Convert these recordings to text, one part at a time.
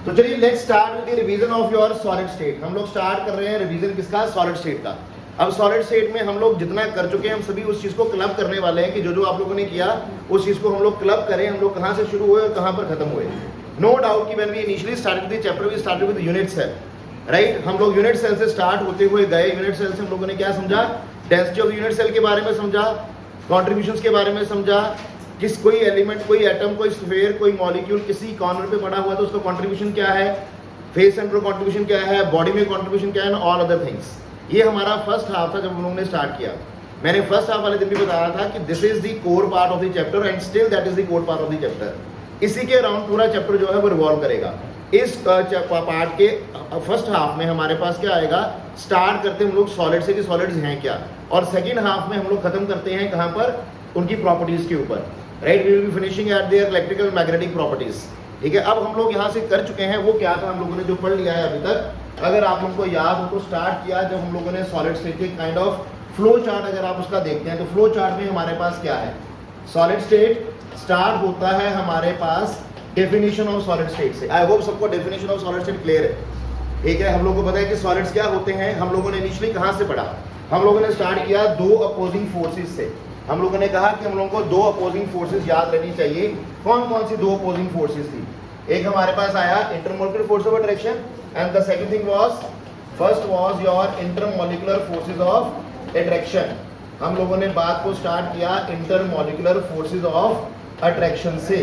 तो चलिए let's start with the revision of your solid state. हम लोग स्टार्ट कर रहे हैं रिवीजन किसका, सॉलिड स्टेट का। अब सॉलिड स्टेट में हम लोग जितना कर चुके हैं हम सभी उस चीज को क्लब करने वाले हैं कि जो जो आप लोगों ने किया उस चीज को हम लोग क्लब करें, हम लोग कहां से शुरू हुए और कहां पर खत्म हुए। नो डाउट कि when we initially started the chapter we started with unit cell, right. हम लोग यूनिट सेल से स्टार्ट होते हुए गए। यूनिट सेल से हम लोगों ने क्या समझा, डेंसिटी ऑफ यूनिट सेल के बारे में समझा, कॉन्ट्रीब्यूशंस के बारे में समझा, किस कोई एलिमेंट, कोई एटम, कोई स्फीयर, कोई मॉलिक्यूल किसी कॉर्नर पे पड़ा हुआ तो उसका कंट्रीब्यूशन क्या है, फेस सेंटर कंट्रीब्यूशन क्या है, बॉडी में कंट्रीब्यूशन क्या है, ऑल अदर थिंग्स। ये हमारा फर्स्ट हाफ था जब हम लोगों ने स्टार्ट किया। मैंने फर्स्ट हाफ वाले दिन भी बताया था कि this is the core part of the chapter and still that is the core part of the chapter. इसी के अराउंड पूरा चैप्टर जो है वो रिवॉल्व करेगा। इस पार्ट के फर्स्ट हाफ में हमारे पास क्या आएगा, स्टार्ट करते हम लोग सॉलिड से कि सॉलिड्स हैं क्या, और सेकेंड हाफ में हम लोग खत्म करते हैं कहाँ पर, उनकी प्रॉपर्टीज के ऊपर, right. We will be finishing at their electrical magnetic properties, ठीक है। अब हम लोग यहाँ से कर चुके हैं वो क्या था, हम लोगों ने जो पढ़ लिया है अभी तक। अगर आप लोगों को याद हो तो स्टार्ट किया जब हम लोगों ने सॉलिड स्टेट के काइंड ऑफ फ्लो चार्ट, अगर आप उसका देखते हैं तो फ्लो चार्ट में हमारे पास क्या है, सॉलिड स्टेट स्टार्ट होता है हमारे पास डेफिनेशन ऑफ सॉलिड स्टेट से। आई होप सबको definition of solid state clear है, ठीक है। हम लोगों को पता है कि सॉलिड्स क्या होते हैं। हम लोगों ने इनिशियली कहाँ से पढ़ा, हम लोगों ने स्टार्ट किया दो अपोजिंग फोर्सेस से। हम लोगों ने कहा कि हम लोगों को दो अपोजिंग फोर्सेस याद रहनी चाहिए। कौन कौन सी दो अपोजिंग फोर्सेस थी, एक हमारे पास आया intermolecular force of attraction and the second thing was, first was your intermolecular forces of attraction. हम लोगों ने बात को स्टार्ट किया इंटरमोलिकुलर फोर्सेस ऑफ अट्रैक्शन से,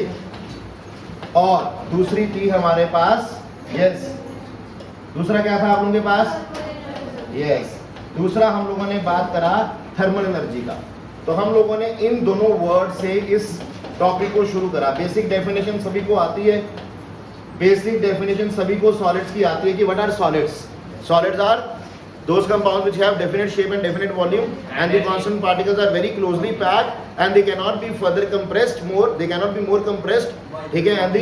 और दूसरी थी हमारे पास, यस, दूसरा क्या था आप लोगों के पास, यस, दूसरा हम लोगों ने बात करा थर्मल एनर्जी का। तो हम लोगों ने इन दोनों वर्ड से इस टॉपिक को शुरू करा। बेसिक डेफिनेशन सभी को आती है, बेसिक डेफिनेशन सभी को सॉलिड्स की आती है कि what are solids. Solids are those compounds which have definite shape and definite volume and the constant particles are very closely packed and they cannot be further compressed more, they cannot be more compressed, ठीक है, and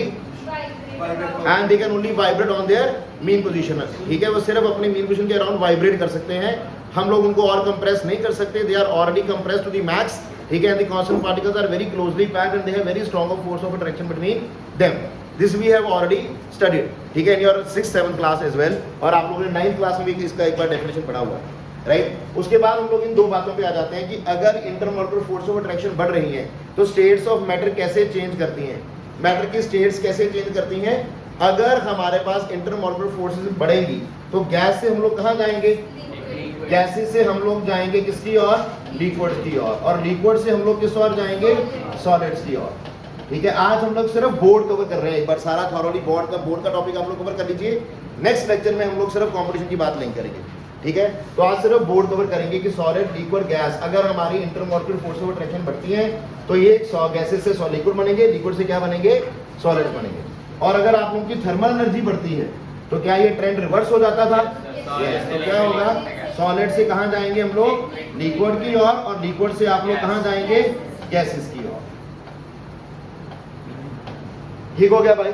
they can only vibrate on their mean position, ठीक है। वो सिर्फ अपने mean position के around vibrate कर सकते हैं, हम लोग उनको और कंप्रेस नहीं कर सकते, they are already compressed to the max, ठीक है, and the constant particles are very closely packed and they have very strong force of attraction between them. This we have already studied, ठीक है, in your 6th 7th class as well, और आप लोगों ने 9th class में भी इसका एक बार डेफिनेशन पढ़ा हुआ है, राइट। उसके बाद हम लोग इन दो बातों पे आ जाते हैं कि अगर इंटरमोलिकुलर फोर्स ऑफ अट्रैक्शन बढ़ रही है तो स्टेट्स ऑफ मैटर कैसे चेंज करती हैं, मैटर की स्टेट्स कैसे चेंज करती हैं। अगर हमारे पास इंटरमोलिकुलर फोर्सेस बढ़ेंगी तो गैस से हम लोग कहाँ जाएंगे, गैसेस से हम लोग जाएंगे किसकी ओर, लिक्विड की ओर, और लिक्विड से हम लोग किस ओर जाएंगे, सॉलिड्स की ओर, ठीक है। आज हम लोग सिर्फ बोर्ड कवर कर रहे हैं, एक बार सारा थॉरोली बोर्ड का टॉपिक आप लोग कवर कर लीजिए। नेक्स्ट लेक्चर में हम लोग सिर्फ कंपटीशन की बात नहीं करेंगे, ठीक है। तो आज सिर्फ बोर्ड कवर करेंगे कि सॉलिड, लिक्विड, गैस, अगर हमारी इंटरमोलिकुलर फोर्स ऑफ अट्रैक्शन बढ़ती है तो ये गैसेस से लिक्विड बनेंगे, लिक्विड से क्या बनेंगे, सॉलिड बनेंगे। और अगर आप लोगों की थर्मल एनर्जी बढ़ती है तो क्या ये ट्रेंड रिवर्स हो जाता था, यस। तो क्या होगा, सॉलिड से कहाँ जाएंगे हम लोग, लिक्विड की ओर, और लिक्विड से आप लोग कहाँ जाएंगे, गैसेस की ओर, ठीक हो गया भाई।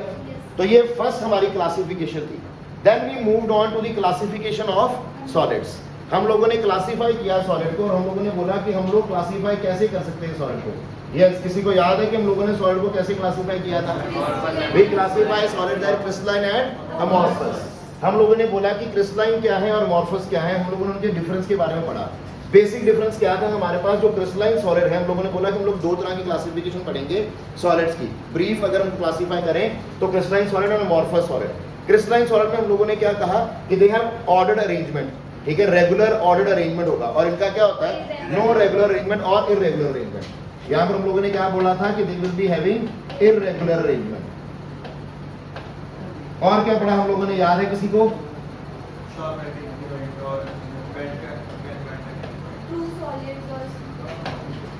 तो ये फर्स्ट हमारी क्लासिफिकेशन थी। Then we moved on to the classification of solids. हम लोगों ने क्लासिफाई किया सॉलिड को, और हम लोगों ने बोला कि हम लोग क्लासिफाई कैसे कर सकते हैं सॉलिड को। यस, किसी को याद है कि हम लोगों ने सॉलिड को कैसे क्लासिफाई किया था, we classify solids as crystalline and amorphous. हम लोगों ने बोला कि क्रिस्टलाइन क्या है और अमॉर्फस क्या है, हम लोगों ने उनके डिफरेंस के बारे में पढ़ा। बेसिक डिफरेंस क्या था हमारे पास, जो क्रिस्टलाइन सॉलिड है, हम लोगों ने बोला कि हम लोग दो तरह की क्लासिफिकेशन पढ़ेंगे सॉलिड्स की। ब्रीफ अगर हम क्लासिफाई करें तो क्रिस्टलाइन सॉलिड और अमॉर्फस सॉलिड। क्रिस्टलाइन सॉलिड में हम लोगों ने क्या कहा कि दे हैव ऑर्डर्ड अरेंजमेंट, ठीक है, रेगुलर ऑर्डर्ड अरेंजमेंट होगा, और इनका क्या होता है, नो रेगुलर अरेंजमेंट और इररेगुलर अरेंजमेंट। यहाँ पर हम लोगों ने क्या बोला था कि they will be having irregular arrangement. और क्या पढ़ा हम लोगों ने, याद है किसी को,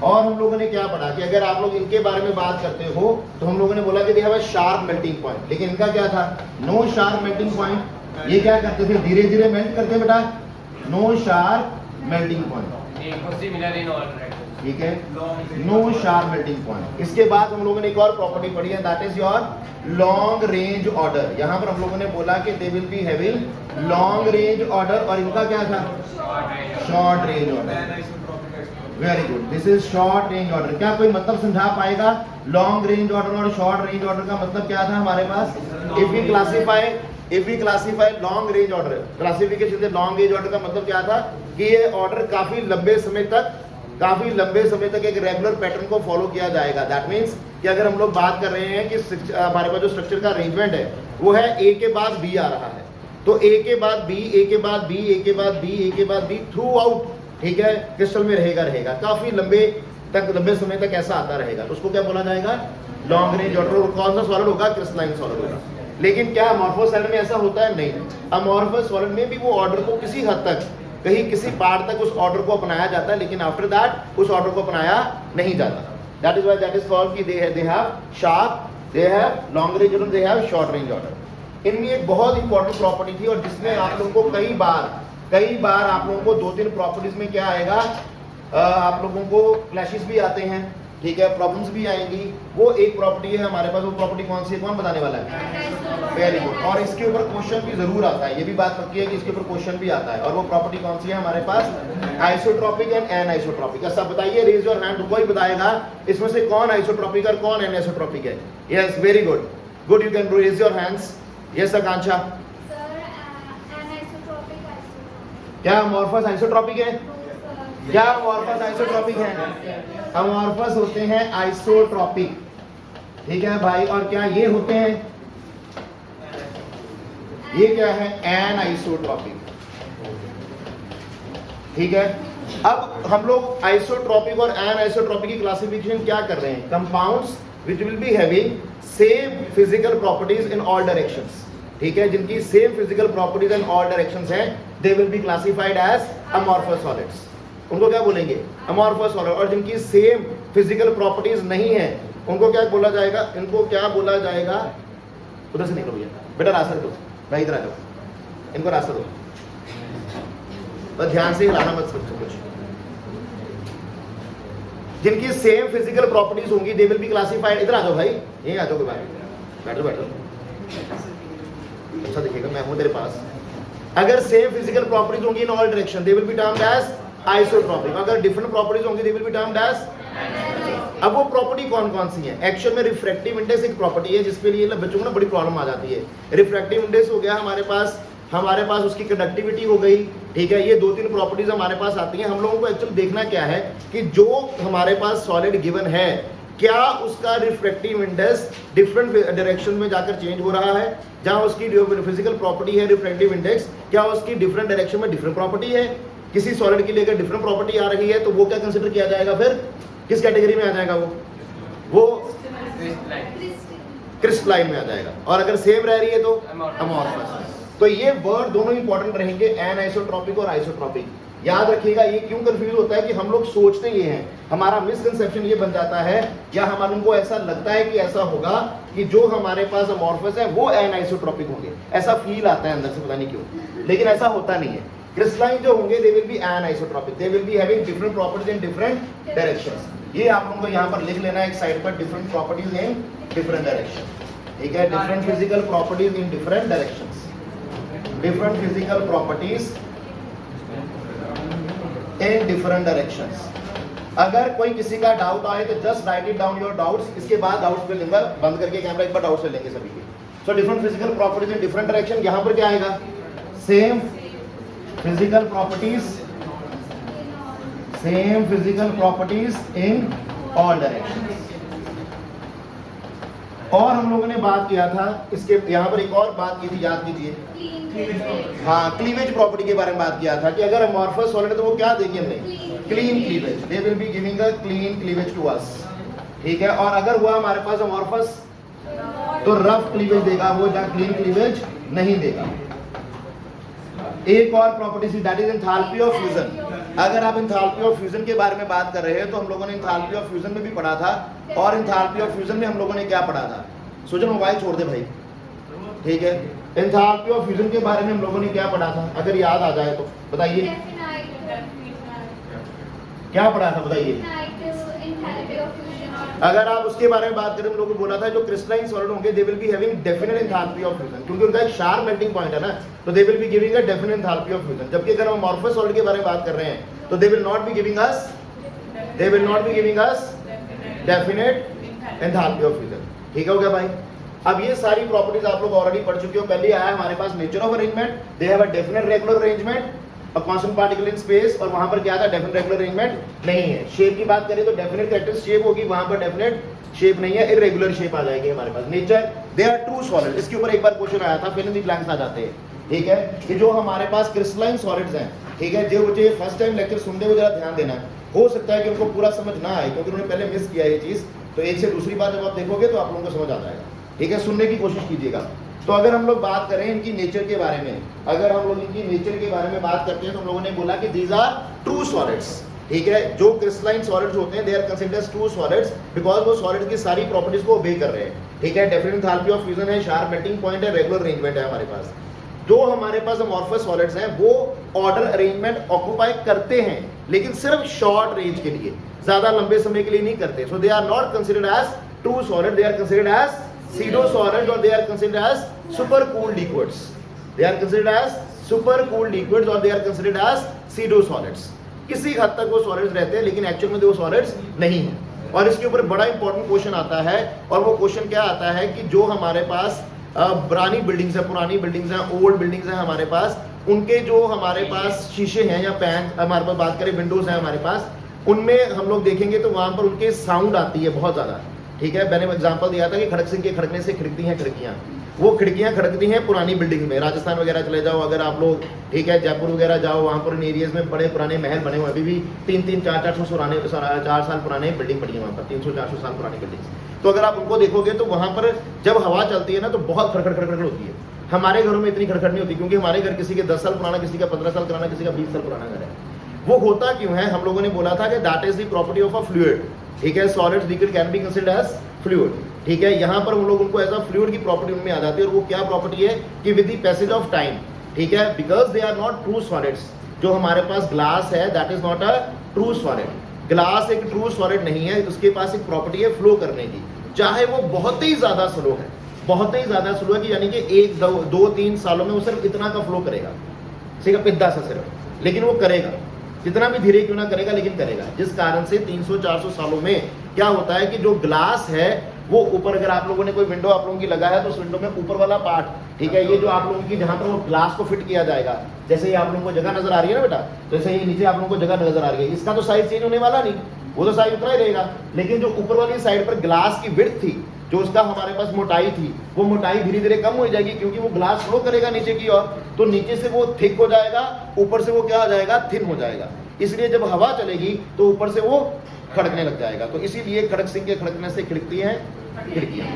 और हम लोगों ने क्या पढ़ा कि अगर आप लोग इनके बारे में बात करते हो तो हम लोगों ने बोला कि they have a sharp melting point, लेकिन इनका क्या था, नो शार्प मेल्टिंग पॉइंट। ये क्या करते थे, धीरे धीरे मेल्ट करते बेटा, नो शार्प मेल्टिंग पॉइंट, ठीक है, नो शार्प मेल्टिंग पॉइंट। इसके बाद हम लोगों ने एक और प्रॉपर्टी पढ़ी है, that is your long range order. यहाँ पर हम लोगों ने बोला कि they will be having long range order, और इनका क्या था, short range order. Very good, this is short range order. क्या कोई मतलब समझा पाएगा? लॉन्ग रेंज ऑर्डर और शॉर्ट रेंज ऑर्डर का मतलब क्या था हमारे पास? If we classify long range order, classification से लॉन्ग रेंज ऑर्डर का मतलब क्या था कि ये ऑर्डर काफी लंबे समय तक एक रेगुलर पैटर्न को फॉलो किया जाएगा। दैट मींस कि अगर हम लोग बात कर रहे हैं कि हमारे पास जो स्ट्रक्चर का अरेंजमेंट है वो है ए के बाद बी आ रहा है, तो ए के बाद बी, ए के बाद बी, ए के बाद बी, ए के बाद बी थ्रू आउट, ठीक है, क्रिस्टल में रहेगा काफी लंबे समय तक ऐसा आता रहेगा, तो उसको क्या बोला जाएगा? Long range order. कौन सा सॉलिड होगा? क्रिस्टलाइन सॉलिड होगा। लेकिन क्या अमॉर्फस सॉलिड में ऐसा होता है? नहीं। अमॉर्फस सॉलिड में भी वो ऑर्डर को किसी हद तक, कहीं किसी पार्ट तक उस ऑर्डर को अपनाया जाता है, लेकिन आफ्टर दैट उस ऑर्डर को अपनाया नहीं जाता। That is why that is called कि they have sharp, they have long range order, they have short range order. इनमें एक बहुत इंपॉर्टेंट प्रॉपर्टी थी और जिसमें आप लोगों को कई बार आप लोगों को 2-3 प्रॉपर्टीज में क्या आएगा, आप लोगों को क्लैशेस भी आते हैं, ठीक है, प्रॉब्लम्स भी आएंगी। वो एक प्रॉपर्टी है हमारे पास, वो प्रॉपर्टी कौन सी है? कौन बताने वाला है? Very good. और इसके ऊपर क्वेश्चन भी जरूर आता है, ये भी बात पक्की है कि इसके ऊपर क्वेश्चन भी आता है। और वो प्रॉपर्टी कौन सी है हमारे पास? Isotropic and एनआइसोट्रोपिक। सब बताइए, रेज योर हैंड, कोई बताएगा इसमें से कौन आइसोट्रोपिक और कौन एनआइसोट्रोपिक है? Yes, very good, good, you can raise your hands. Yes Akanksha, क्या अमॉर्फस आइसोट्रोपिक है? क्या अमॉर्फस आइसोट्रोपिक है? अमॉर्फस होते हैं आइसोट्रोपिक, ठीक है भाई। और क्या ये होते हैं? ये क्या है? एनआइसोट्रोपिक, ठीक है। अब हम लोग आइसोट्रोपिक और एनआइसोट्रोपिक की क्लासिफिकेशन क्या कर रहे हैं? Compounds which will be having same physical properties in all directions, ठीक है, जिनकी same physical properties in all directions हैं, they will be classified as amorphous solids. उनको क्या बोलेंगे? Amorphous solid. और जिनकी सेम फिजिकल प्रॉपर्टीज नहीं है उनको क्या बोला जाएगा? इनको क्या बोला जाएगा? उधर से निकलो भैया, बेटा रास्ता दो भाई, इधर आ जाओ, इनको रास्ता दो, बस ध्यान से हिलाना मत सोचो कुछ। जिनकी सेम फिजिकल प्रॉपर्टीज होंगी दे विल बी क्लासिफाइड, इधर आ जाओ भाई, यहीं आ जाओ, कोई बैठो बैठो, अच्छा दिखेगा, मैं हूं तेरे पास। अगर सेम फिजिकल प्रॉपर्टीज होंगी in all direction they will be termed as isotropic. अगर डिफरेंट प्रॉपर्टीज होंगी they will be termed as. अब वो प्रॉपर्टी कौन कौन सी है? एक्चुअल में रिफ्रैक्टिव इंडेक्स एक प्रॉपर्टी है जिसके लिए बच्चों को ना बड़ी प्रॉब्लम आ जाती है। रिफ्रैक्टिव इंडेक्स हो गया हमारे पास उसकी कंडक्टिविटी हो गई, ठीक है, ये 2-3 प्रॉपर्टीज हमारे पास आती हैं। हम लोगों को एक्चुअली देखना क्या है कि जो हमारे पास सॉलिड गिवन है क्या उसका रिफ्रैक्टिव इंडेक्स डिफरेंट डायरेक्शन में जाकर चेंज हो रहा है, जहां उसकी फिजिकल प्रॉपर्टी है रिफ्रैक्टिव इंडेक्स, क्या उसकी डिफरेंट डायरेक्शन में डिफरेंट प्रॉपर्टी है। किसी सॉलिड के लिए अगर डिफरेंट प्रॉपर्टी आ रही है तो वो क्या कंसिडर किया जाएगा? फिर किस कैटेगरी में आ जाएगा? वो क्रिस्टलाइन में आ जाएगा। और अगर सेम रह रही है तो अमॉर्फस। तो ये वर्ड दोनों इंपॉर्टेंट रहेंगे, एनआइसोट्रोपिक और आइसोट्रोपिक। याद रखिएगा, ये क्यों कंफ्यूज होता है कि हम लोग सोचते ये हैं, हमारा मिसकंसेप्शन ये बन जाता है या हमारे को ऐसा लगता है कि ऐसा होगा कि जो हमारे पास अमॉर्फस है वो एनआइसोट्रोपिक होंगे, ऐसा फील आता है अंदर से, पता नहीं क्यों, लेकिन ऐसा होता नहीं है। क्रिस्टलाइन जो होंगे दे will B anisotropic, they will be having different properties in different directions. ये आप लोगों को यहाँ पर लिख लेना है एक साइड पर, different properties in different direction, ठीक है, different physical properties in different directions, different physical properties in different directions. अगर कोई किसी का डाउट आए तो just right it down your doubts, इसके बाद डाउट्स पे लेंगे, बंद करके कैमरा एक बार डाउट्स ले लेंगे सभी के। So different physical properties in different direction, यहाँ पर क्या आएगा? Same physical properties, same physical properties in all direction. और हम लोगों ने बात किया था इसके, यहाँ पर एक और बात की थी, याद कीजिए, हाँ, क्लीवेज प्रॉपर्टी के बारे में बात किया था कि अगर अमॉर्फस सॉलिड है तो वो क्या देगी हमने? Clean cleavage, they will be giving a clean cleavage to us, ठीक है। और अगर हुआ हमारे पास अमॉर्फस तो रफ क्लीवेज देगा वो, जहाँ क्लीन क्लीवेज नहीं देगा। एक और property C, that is enthalpy of fusion. अगर आप एंथैल्पी ऑफ फ्यूजन के बारे में बात कर रहे हैं तो हम लोगों ने एंथैल्पी ऑफ फ्यूजन में भी पढ़ा था, और एंथैल्पी ऑफ फ्यूजन में हम लोगों ने क्या पढ़ा था? सोचो, मोबाइल छोड़ दे भाई, ठीक है। एंथैल्पी ऑफ फ्यूजन के बारे में हम लोगों ने क्या पढ़ा था? अगर याद आ जाए तो बताइए, क्या पढ़ा था बताइए। अगर आप उसके बारे में बात करें, हम लोगों को बोला था जो क्रिस्टलाइन सॉलिड होंगे दे will be having definite enthalpy of fusion, क्योंकि उनका एक शार्प मेल्टिंग पॉइंट है ना, तो दे will be giving a definite enthalpy of fusion. जबकि अगर हम अमॉर्फस सॉलिड के बारे में बात कर रहे हैं तो they will not be giving us they will not be giving us definite enthalpy of fusion. ठीक हो गया भाई। अब ये सारी प्रॉपर्टीज आप लोग ऑलरेडी पढ़ चुके हो। पहले आया हमारे पास nature of arrangement, they have a definite regular arrangement, a constant particle in space, और वहां पर क्या था, डेफिनेट रेगुलर अरेंजमेंट नहीं है। शेप की बात करें तो डेफिनेट कैरेक्टरिस्टिक शेप होगी, वहां पर डेफिनेट शेप नहीं है, इरेगुलर शेप आ जाएगी हमारे पास। Nature they are true solid, इसके ऊपर एक बार क्वेश्चन आया था, फिल इन द ब्लैंक्स आ जाते हैं। ठीक है, कि जो हमारे पास क्रिस्टलाइन सॉलिड्स हैं, ठीक है, जो मुझे फर्स्ट टाइम लेक्चर सुनने को जरा ध्यान देना है, हो सकता है कि उनको पूरा समझ ना आए क्योंकि उन्होंने पहले मिस किया ये चीज, तो एक से दूसरी बार जब आप देखोगे तो आप लोगों को समझ आ जाएगा। ठीक है, सुनने की कोशिश कीजिएगा। तो अगर हम लोग बात करें इनकी नेचर के बारे में, अगर हम लोग इनकी नेचर के बारे में बात करते हैं तो हम लोगों ने बोला कि दीज आर ट्रू सॉलिड्स। ठीक है, जो क्रिस्टलाइन सॉलिड्स होते हैं they are considered as true solids because वो सॉलिड की सारी प्रॉपर्टीज को ओबे कर रहे हैं। ठीक है, डेफिनेट एंथैल्पी ऑफ फ्यूजन है, शार्प मेल्टिंग पॉइंट है, रेगुलर अरेंजमेंट है हमारे पास। जो हमारे पास अमॉर्फस सॉलिड्स हैं वो ऑर्डर अरेंजमेंट ऑक्यूपाई करते हैं, लेकिन सिर्फ शॉर्ट रेंज के लिए, ज्यादा लंबे समय के लिए नहीं करते। So they are not considered as true solid, they are considered as pseudo solid, or they are considered as super cooled liquids. They are considered as super cooled liquids or they are considered as pseudo solids. किसी हद तक वो solids रहते हैं लेकिन actual में वो solids नहीं है। और इसके ऊपर बड़ा इंपॉर्टेंट क्वेश्चन आता है, और वो क्वेश्चन क्या आता है कि जो हमारे पास पुरानी बिल्डिंग्स है, पुरानी बिल्डिंग्स हैं, ओल्ड बिल्डिंग्स हैं हमारे पास, उनके जो हमारे पास शीशे हैं या पैन, हमारे पास बात करें विंडोज हैं हमारे पास, उनमें हम लोग देखेंगे तो वहां पर उनके साउंड आती है बहुत ज्यादा। ठीक है, मैंने एग्जांपल दिया था कि खड़क सिंह के खड़कने से खिड़कती हैं खिड़कियां, वो खिड़कियां खड़कती हैं पुरानी बिल्डिंग में। राजस्थान वगैरह चले जाओ अगर आप लोग, ठीक है, जयपुर वगैरह जाओ, वहां पर इन एरियाज में बड़े पुराने महल बने हुए, अभी भी 300-400 साल पुराने बिल्डिंग पड़ी है वहां पर, 300-400 साल पुरानी बिल्डिंग। तो अगर आप उनको देखोगे तो वहां पर जब हवा चलती है ना तो बहुत खड़खड़ खड़खड़ होती है। हमारे घरों में इतनी खड़खड़ नहीं होती क्योंकि हमारे घर किसी के 10 साल पुराना, किसी का 15 साल पुराना, किसी का 20 साल पुराना घर है। वो होता क्यों है, हम लोगों ने बोला था कि that is the property of a fluid. ठीक है, solids liquid can be considered as fluid. ठीक है, यहाँ पर हम लोग उनको एज अ फ्लूइड की प्रॉपर्टी उनमें आ जाती है, और वो क्या प्रॉपर्टी है कि with the passage of time, ठीक है, because they are not true solids. जो हमारे पास ग्लास है that is not a true solid. Glass एक ट्रू सॉलिड नहीं है, उसके पास एक प्रॉपर्टी है फ्लो करने की, चाहे वो बहुत ही ज्यादा स्लो है, बहुत ही ज्यादा स्लो है कि यानी कि 1-2-3 सालों में वो सिर्फ इतना का फ्लो करेगा, सिर्फ पिद्दा सा सिर्फ, लेकिन वो करेगा, जितना भी धीरे क्यों ना करेगा लेकिन करेगा। जिस कारण से 300-400 सालों में क्या होता है कि जो ग्लास है वो ऊपर, अगर आप लोगों ने कोई विंडो आप लोगों की लगा है तो उस विंडो में ऊपर वाला पार्ट, ठीक है, ये जो आप लोगों की जहां पर वो ग्लास को फिट किया जाएगा, जैसे ये आप लोगों को जगह नजर आ रही है ना बेटा, तो जैसे ये नीचे आप लोगों को जगह नजर आ रही है, इसका तो साइज चेंज होने वाला नहीं, वो तो साइज उतना ही रहेगा, लेकिन जो ऊपर वाली साइड पर ग्लास की विड्थ थी, जो उसका हमारे पास मोटाई थी, वो मोटाई धीरे धीरे कम हो जाएगी क्योंकि वो ग्लास फ्लो करेगा नीचे की ओर, तो नीचे से वो थिक हो जाएगा, ऊपर से वो क्या हो जाएगा, थिन हो जाएगा। इसलिए जब हवा चलेगी तो ऊपर से वो खड़कने लग जाएगा। तो इसीलिए खड़क सिंह के खड़कने से खिड़कती हैं खिड़कियां।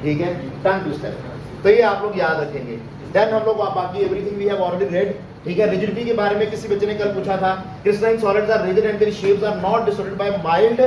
ठीक है, टंग ट्विस्टर, तो ये आप लोग याद रखेंगे। देन हम लोग बाकी everything we have already read. ठीक है, रिजिडिटी के बारे में किसी बच्चे ने कल पूछा था, crystalline solids are rigid and their shapes are not distorted by mild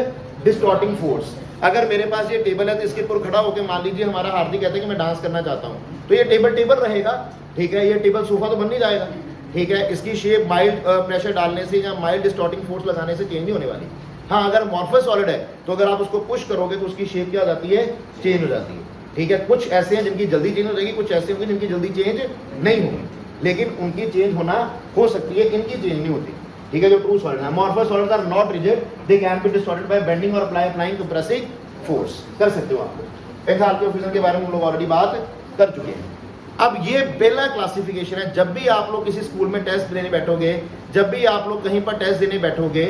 distorting force. अगर मेरे पास ये टेबल है तो इसके ऊपर खड़ा होकर मान लीजिए हमारा हार्दिक कहता है कि मैं डांस करना चाहता हूँ, तो ये टेबल रहेगा। ठीक है, ये टेबल सोफा तो बन नहीं जाएगा। ठीक है, इसकी शेप माइल्ड प्रेशर डालने से या माइल्ड डिस्टॉर्टिंग फोर्स लगाने से चेंज नहीं होने वाली। हाँ, अगर अमॉर्फस सॉलिड है तो अगर आप उसको पुश करोगे तो उसकी शेप क्या हो जाती है, चेंज हो जाती है। ठीक है, कुछ ऐसे हैं जिनकी जल्दी चेंज हो जाएगी, कुछ ऐसे होंगे जिनकी जल्दी चेंज नहीं होगी, लेकिन उनकी चेंज होना हो सकती है, इनकी चेंज नहीं होती। ठीक है, जो ट्रू सॉलिड है, amorphous solids are not rigid, they can be distorted by bending और अप्लाइंग कंप्रेसिव फोर्स। कर सकते हो आप। एंथैल्पी ऑफ फ्यूजन के बारे में हम लोग ऑलरेडी बात कर चुके हैं। अब ये पहला क्लासिफिकेशन है। जब भी आप लोग किसी स्कूल में टेस्ट देने बैठोगे, जब भी आप लोग कहीं पर टेस्ट देने बैठोगे,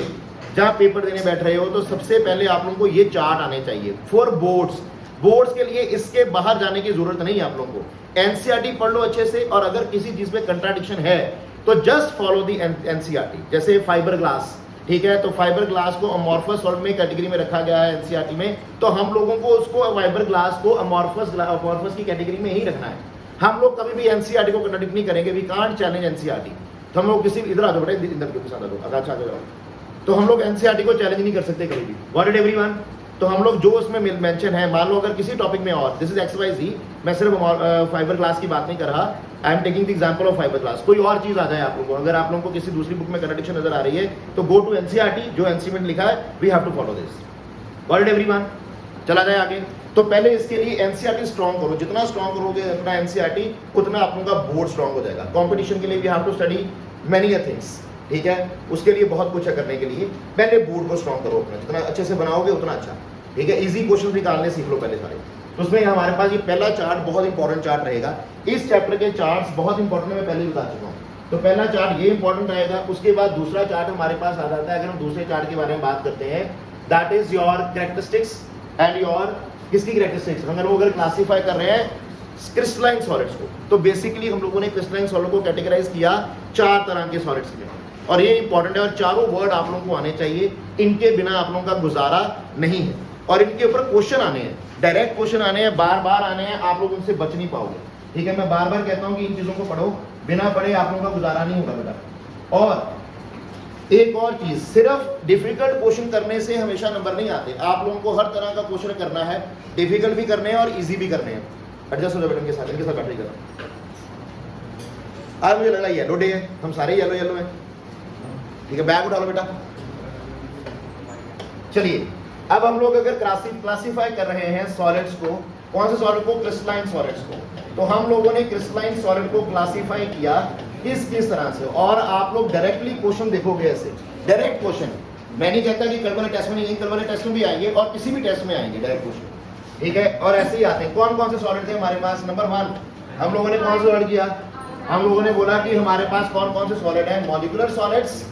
जहां पेपर देने बैठ रहे हो, तो सबसे पहले आप लोगों को ये चार्ट आने चाहिए फॉर बोर्ड्स के लिए। इसके बाहर जाने की जरूरत नहीं है आप लोगों को। एनसीईआरटी पढ़ लो अच्छे से, और अगर किसी चीज में कंट्राडिक्शन है तो जस्ट फॉलो दी एनसीईआरटी। जैसे फाइबर ग्लास, ठीक है, तो फाइबर ग्लास को अमॉर्फस सॉलिड में कैटेगरी में रखा गया है एनसीईआरटी में, तो हम लोगों को उसको फाइबर ग्लास को अमॉर्फस की कैटेगरी में ही रखना है। हम लोग कभी भी एनसीईआरटी को कंट्राडिक्ट नहीं करेंगे, वी कांट चैलेंज एनसीईआरटी। तो हम लोग किसी इधर आ जाओ बेटा, इधर के साथ आ जाओ, अच्छा आ जाओ। तो हम लोग एनसीईआरटी को चैलेंज नहीं कर सकते कभी भी। Got it everyone? तो हम लोग जो उसमें मेंशन है, मान लो अगर किसी टॉपिक में, और दिस इज XYZ, मैं सिर्फ फाइबर ग्लास की बात नहीं कर रहा, I am taking the example of fibre glass. कोई और चीज आ जाए आप लोगों को, अगर आप लोगों को किसी दूसरी बुक में कंट्राडिक्शन नजर आ रही है, तो गो टू एनसीईआरटी, जो एनसी में लिखा है, we have to follow this. Got it everyone? चला जाए आगे। तो पहले इसके लिए एनसीईआरटी स्ट्रॉन्ग करो, जितना स्ट्रॉन्ग करोगे अपना एनसीईआरटी, उतना आप लोगों का बोर्ड स्ट्रॉन्ग हो जाएगा। कंपटीशन के लिए we have to study many things. ठीक है, उसके लिए बहुत कुछ है करने के लिए। पहले बोर्ड को स्ट्रॉन्ग करो अपना, जितना अच्छे से बनाओगे उतना अच्छा, ठीक है। इजी क्वेश्चन निकालने सीख लो पहले सारे। तो उसमें हमारे पास ये पहला चार्ट बहुत इंपॉर्टेंट चार्ट रहेगा। इस चैप्टर के चार्ट्स बहुत इंपॉर्टेंट है, मैं पहले ही बता चुका हूँ। तो पहला चार्ट ये इंपॉर्टेंट रहेगा। उसके बाद दूसरा चार्ट हमारे पास आ जाता है, अगर हम दूसरे चार्ट के बारे में बात करते हैं, that is your characteristics and your, किसकी कैरेक्टरिस्टिक्स, अगर क्लासीफाई कर रहे हैं क्रिस्टलाइन सॉलिड्स को, तो बेसिकली हम लोगों ने क्रिस्टलाइन सॉलिड को कैटेगराइज किया 4 तरह के सॉलिड्स में, और ये इंपॉर्टेंट है। और चारों वर्ड आप लोगों को आने चाहिए, इनके बिना आप लोगों का गुजारा नहीं है। और इनके ऊपर क्वेश्चन आने हैं, डायरेक्ट क्वेश्चन आने हैं, बार बार आने हैं, आप लोग उनसे बच नहीं पाओगे, ठीक है। मैं बार बार कहता हूँ कि इन चीजों को पढ़ो, बिना पढ़े आप लोगों का गुजारा नहीं होगा बेटा। और एक और चीज, सिर्फ डिफिकल्ट क्वेश्चन करने से हमेशा नंबर नहीं आते, आप लोगों को हर तरह का क्वेश्चन करना है, डिफिकल्ट भी करने हैं और इजी भी करने हैं। एडजस्ट हो जाओ बेटा, इनके साथ बैटरी करना। आज मुझे लग रहा है येलो डे है, हम सारे येलो येलो हैं, ठीक है। बैग उठा लो बेटा। चलिए, अब हम लोग अगर क्लासीफाई कर रहे हैं सॉलिड्स को, कौन से सॉलिड को, क्रिस्टलाइन सॉलिड्स को, तो हम लोगों ने क्रिस्टलाइन सॉलिड को क्लासीफाई किया किस तरह से। और आप लोग डायरेक्टली क्वेश्चन देखोगे ऐसे, डायरेक्ट क्वेश्चन, मैं नहीं कहता कि कल वाले टेस्ट में नहीं, कल वाले टेस्ट में भी आएंगे और किसी भी टेस्ट में आएंगे डायरेक्ट क्वेश्चन, ठीक है। और ऐसे ही आते हैं। कौन कौन से सॉलिड थे हमारे पास? नंबर 1 हम लोगों ने कौन सा सॉलिड किया? हम लोगों ने बोला कि हमारे पास कौन कौन से सॉलिड है, molecular solids,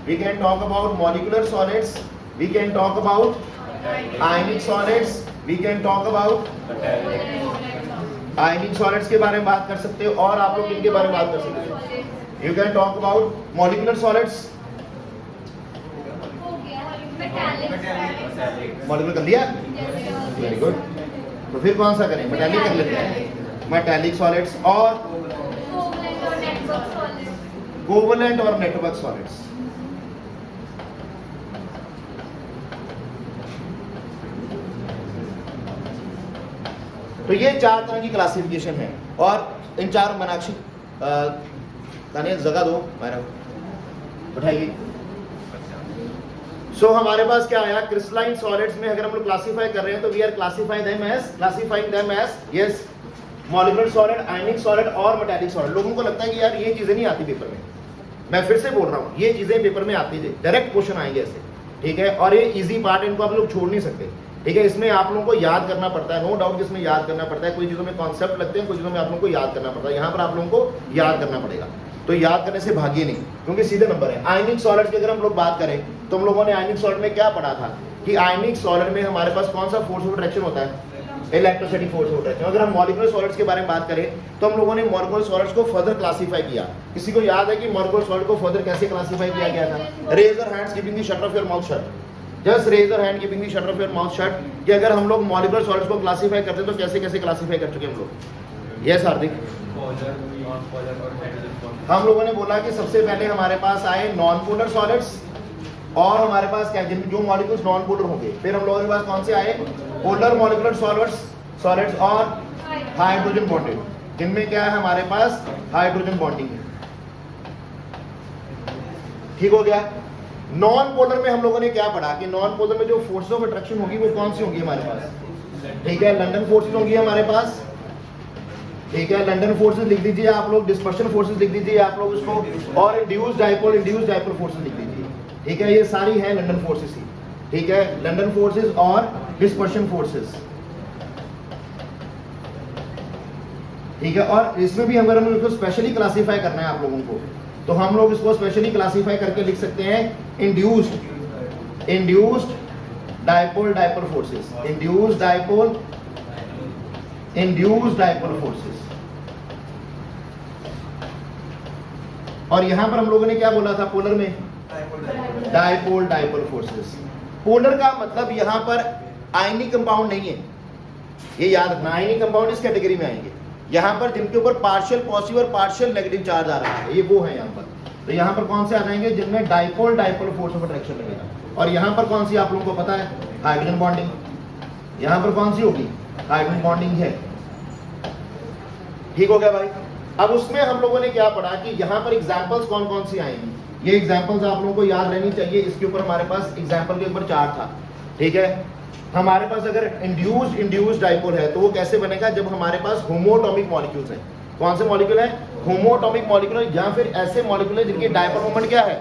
we can talk about molecular solids, we can talk about ionic solids, we can talk about ionic solids के बारे में बात कर सकते हो। और आप लोग इनके बारे में बात कर सकते हो, you can talk about molecular solids, molecular कर लिया, वेरी गुड। तो फिर कौन सा करें, मेटालिक कर लेते हैं, मेटालिक सॉलिड्स, और कोवलेंट और नेटवर्क सॉलिड्स। तो ये 4 तरह की क्लासिफिकेशन है। और इन 4 मीनाक्षी जगह दो, बैठाइए। सो हमारे पास क्या आया, क्रिस्टलाइन सॉलिड्स में अगर हम लोग क्लासीफाई कर रहे हैं तो we are classifying them as yes molecular solid, ionic solid और मेटालिक सॉलिड। लोगों को लगता है कि यार ये चीजें नहीं आती पेपर में, मैं फिर से बोल रहा हूँ, ये चीजें पेपर में आती थी, डायरेक्ट क्वेश्चन आएंगे ऐसे, ठीक है। और ये इजी पार्ट, इनको आप लोग छोड़ नहीं सकते, ठीक है। इसमें आप लोगों को याद करना पड़ता है, नो डाउट इसमें याद करना पड़ता है। कोई चीजों में कॉन्सेप्ट लगते हैं, कुछ चीजों में आप लोगों को याद करना पड़ता है, यहाँ पर आप लोगों को याद करना पड़ेगा। तो याद करने से भागिए नहीं, क्योंकि सीधे नंबर है। आयनिक सॉलिड की अगर हम लोग बात करें तो हम लोगों ने आयनिक सॉलिड में क्या पढ़ा था कि आयनिक सॉलिड में हमारे पास कौन सा फोर्स ऑफ अट्रैक्शन होता है, इलेक्ट्रोस्टैटिक फोर्स ऑफ अट्रैक्शन। अगर हम मॉलिक्यूलर सॉलिड्स के बारे में बात करें तो हम लोगों ने मॉलिक्यूलर सॉलिड्स को फर्दर क्लासीफाई किया। किसी को याद है कि मॉलिक्यूलर सॉलिड को फर्दर कैसे क्लासीफाई किया गया था? Raise your hands keeping the shutter of your mouth shut, just raise your hand keeping the shutter of your mouth shut, कि अगर हम लोग मॉलिक्यूलर सॉलिड्स को क्लासीफाई करते हैं तो कैसे कैसे क्लासीफाई कर चुके हम लोग। यस हार्दिक, हम लोगों ने बोला कि सबसे पहले हमारे पास आए नॉन पोलर सॉलिड्स, और हमारे पास क्या, जिन जो मॉलिक्यूल्स नॉन पोलर होंगे। फिर हम लोगों के पास कौन से आए, पोलर मॉलिक्यूलर सॉलिड्स और हाइड्रोजन बॉन्डेड, जिनमें क्या है हमारे पास हाइड्रोजन बॉन्डिंग है, ठीक हो गया। नॉन पोलर में हम लोगों ने क्या पढ़ा कि नॉन पोलर में जो फोर्स ऑफ अट्रैक्शन होगी वो कौन सी होंगी हमारे पास, ठीक है। लंदन फोर्सेस होंगी हमारे पास, ठीक है। लंदन फोर्सेस लिख दीजिए आप लोग, डिस्पर्शन फोर्सेस लिख दीजिए आप लोग उसको, और इंड्यूस्ड डाइपोल फोर्सेस लिख दीजिए, ठीक है। ये सारी है लंदन फोर्सेस ही, ठीक है। लंदन फोर्सेस और डिस्पर्शन फोर्सेस, ठीक है। और इसमें भी अगर हम इसको स्पेशली क्लासीफाई करना है आप लोगों को, तो हम लोग इसको स्पेशली क्लासीफाई करके लिख सकते हैं induced dipole forces, induced dipole forces. और यहां पर हम लोगों ने क्या बोला था पोलर में, डाइपोल फोर्सेस। पोलर का मतलब यहां पर आयनिक कंपाउंड नहीं है, ये याद रखना। आयनिक कंपाउंड इस कैटेगरी में आएंगे, यहां पर जिनके ऊपर पार्शियल पॉजिटिव और पार्शियल नेगेटिव चार्ज आ रहा है, ये वो है यहां पर। तो यहां पर कौन से आ जाएंगे, जिनमें डाइपोल फोर्स ऑफ अट्रैक्शन लगेगा। और यहां पर कौन सी आप लोगों को पता है, हाइड्रोजन बॉन्डिंग। यहां पर कौन सी होगी, हाइड्रोजन बॉन्डिंग है, ठीक हो गया भाई। अब उसमें हम लोगों ने क्या पढ़ा कि यहाँ पर एग्जाम्पल्स कौन कौन सी आएंगी, ये एग्जाम्पल्स आप लोगों को याद रहनी चाहिए। इसके ऊपर हमारे पास एग्जाम्पल के ऊपर चार्ट था, ठीक है। हमारे पास अगर इंड्यूस्ड डाइपोल है तो वो कैसे बनेगा, जब हमारे पास होमोटॉमिक मॉलिक्यूल्स हैं। कौन से मॉलिक्यूल है, होमोटॉमिक मॉलिक्यूल, या फिर ऐसे मॉलिक्यूल है जिनकी डाइपोल मोमेंट क्या है,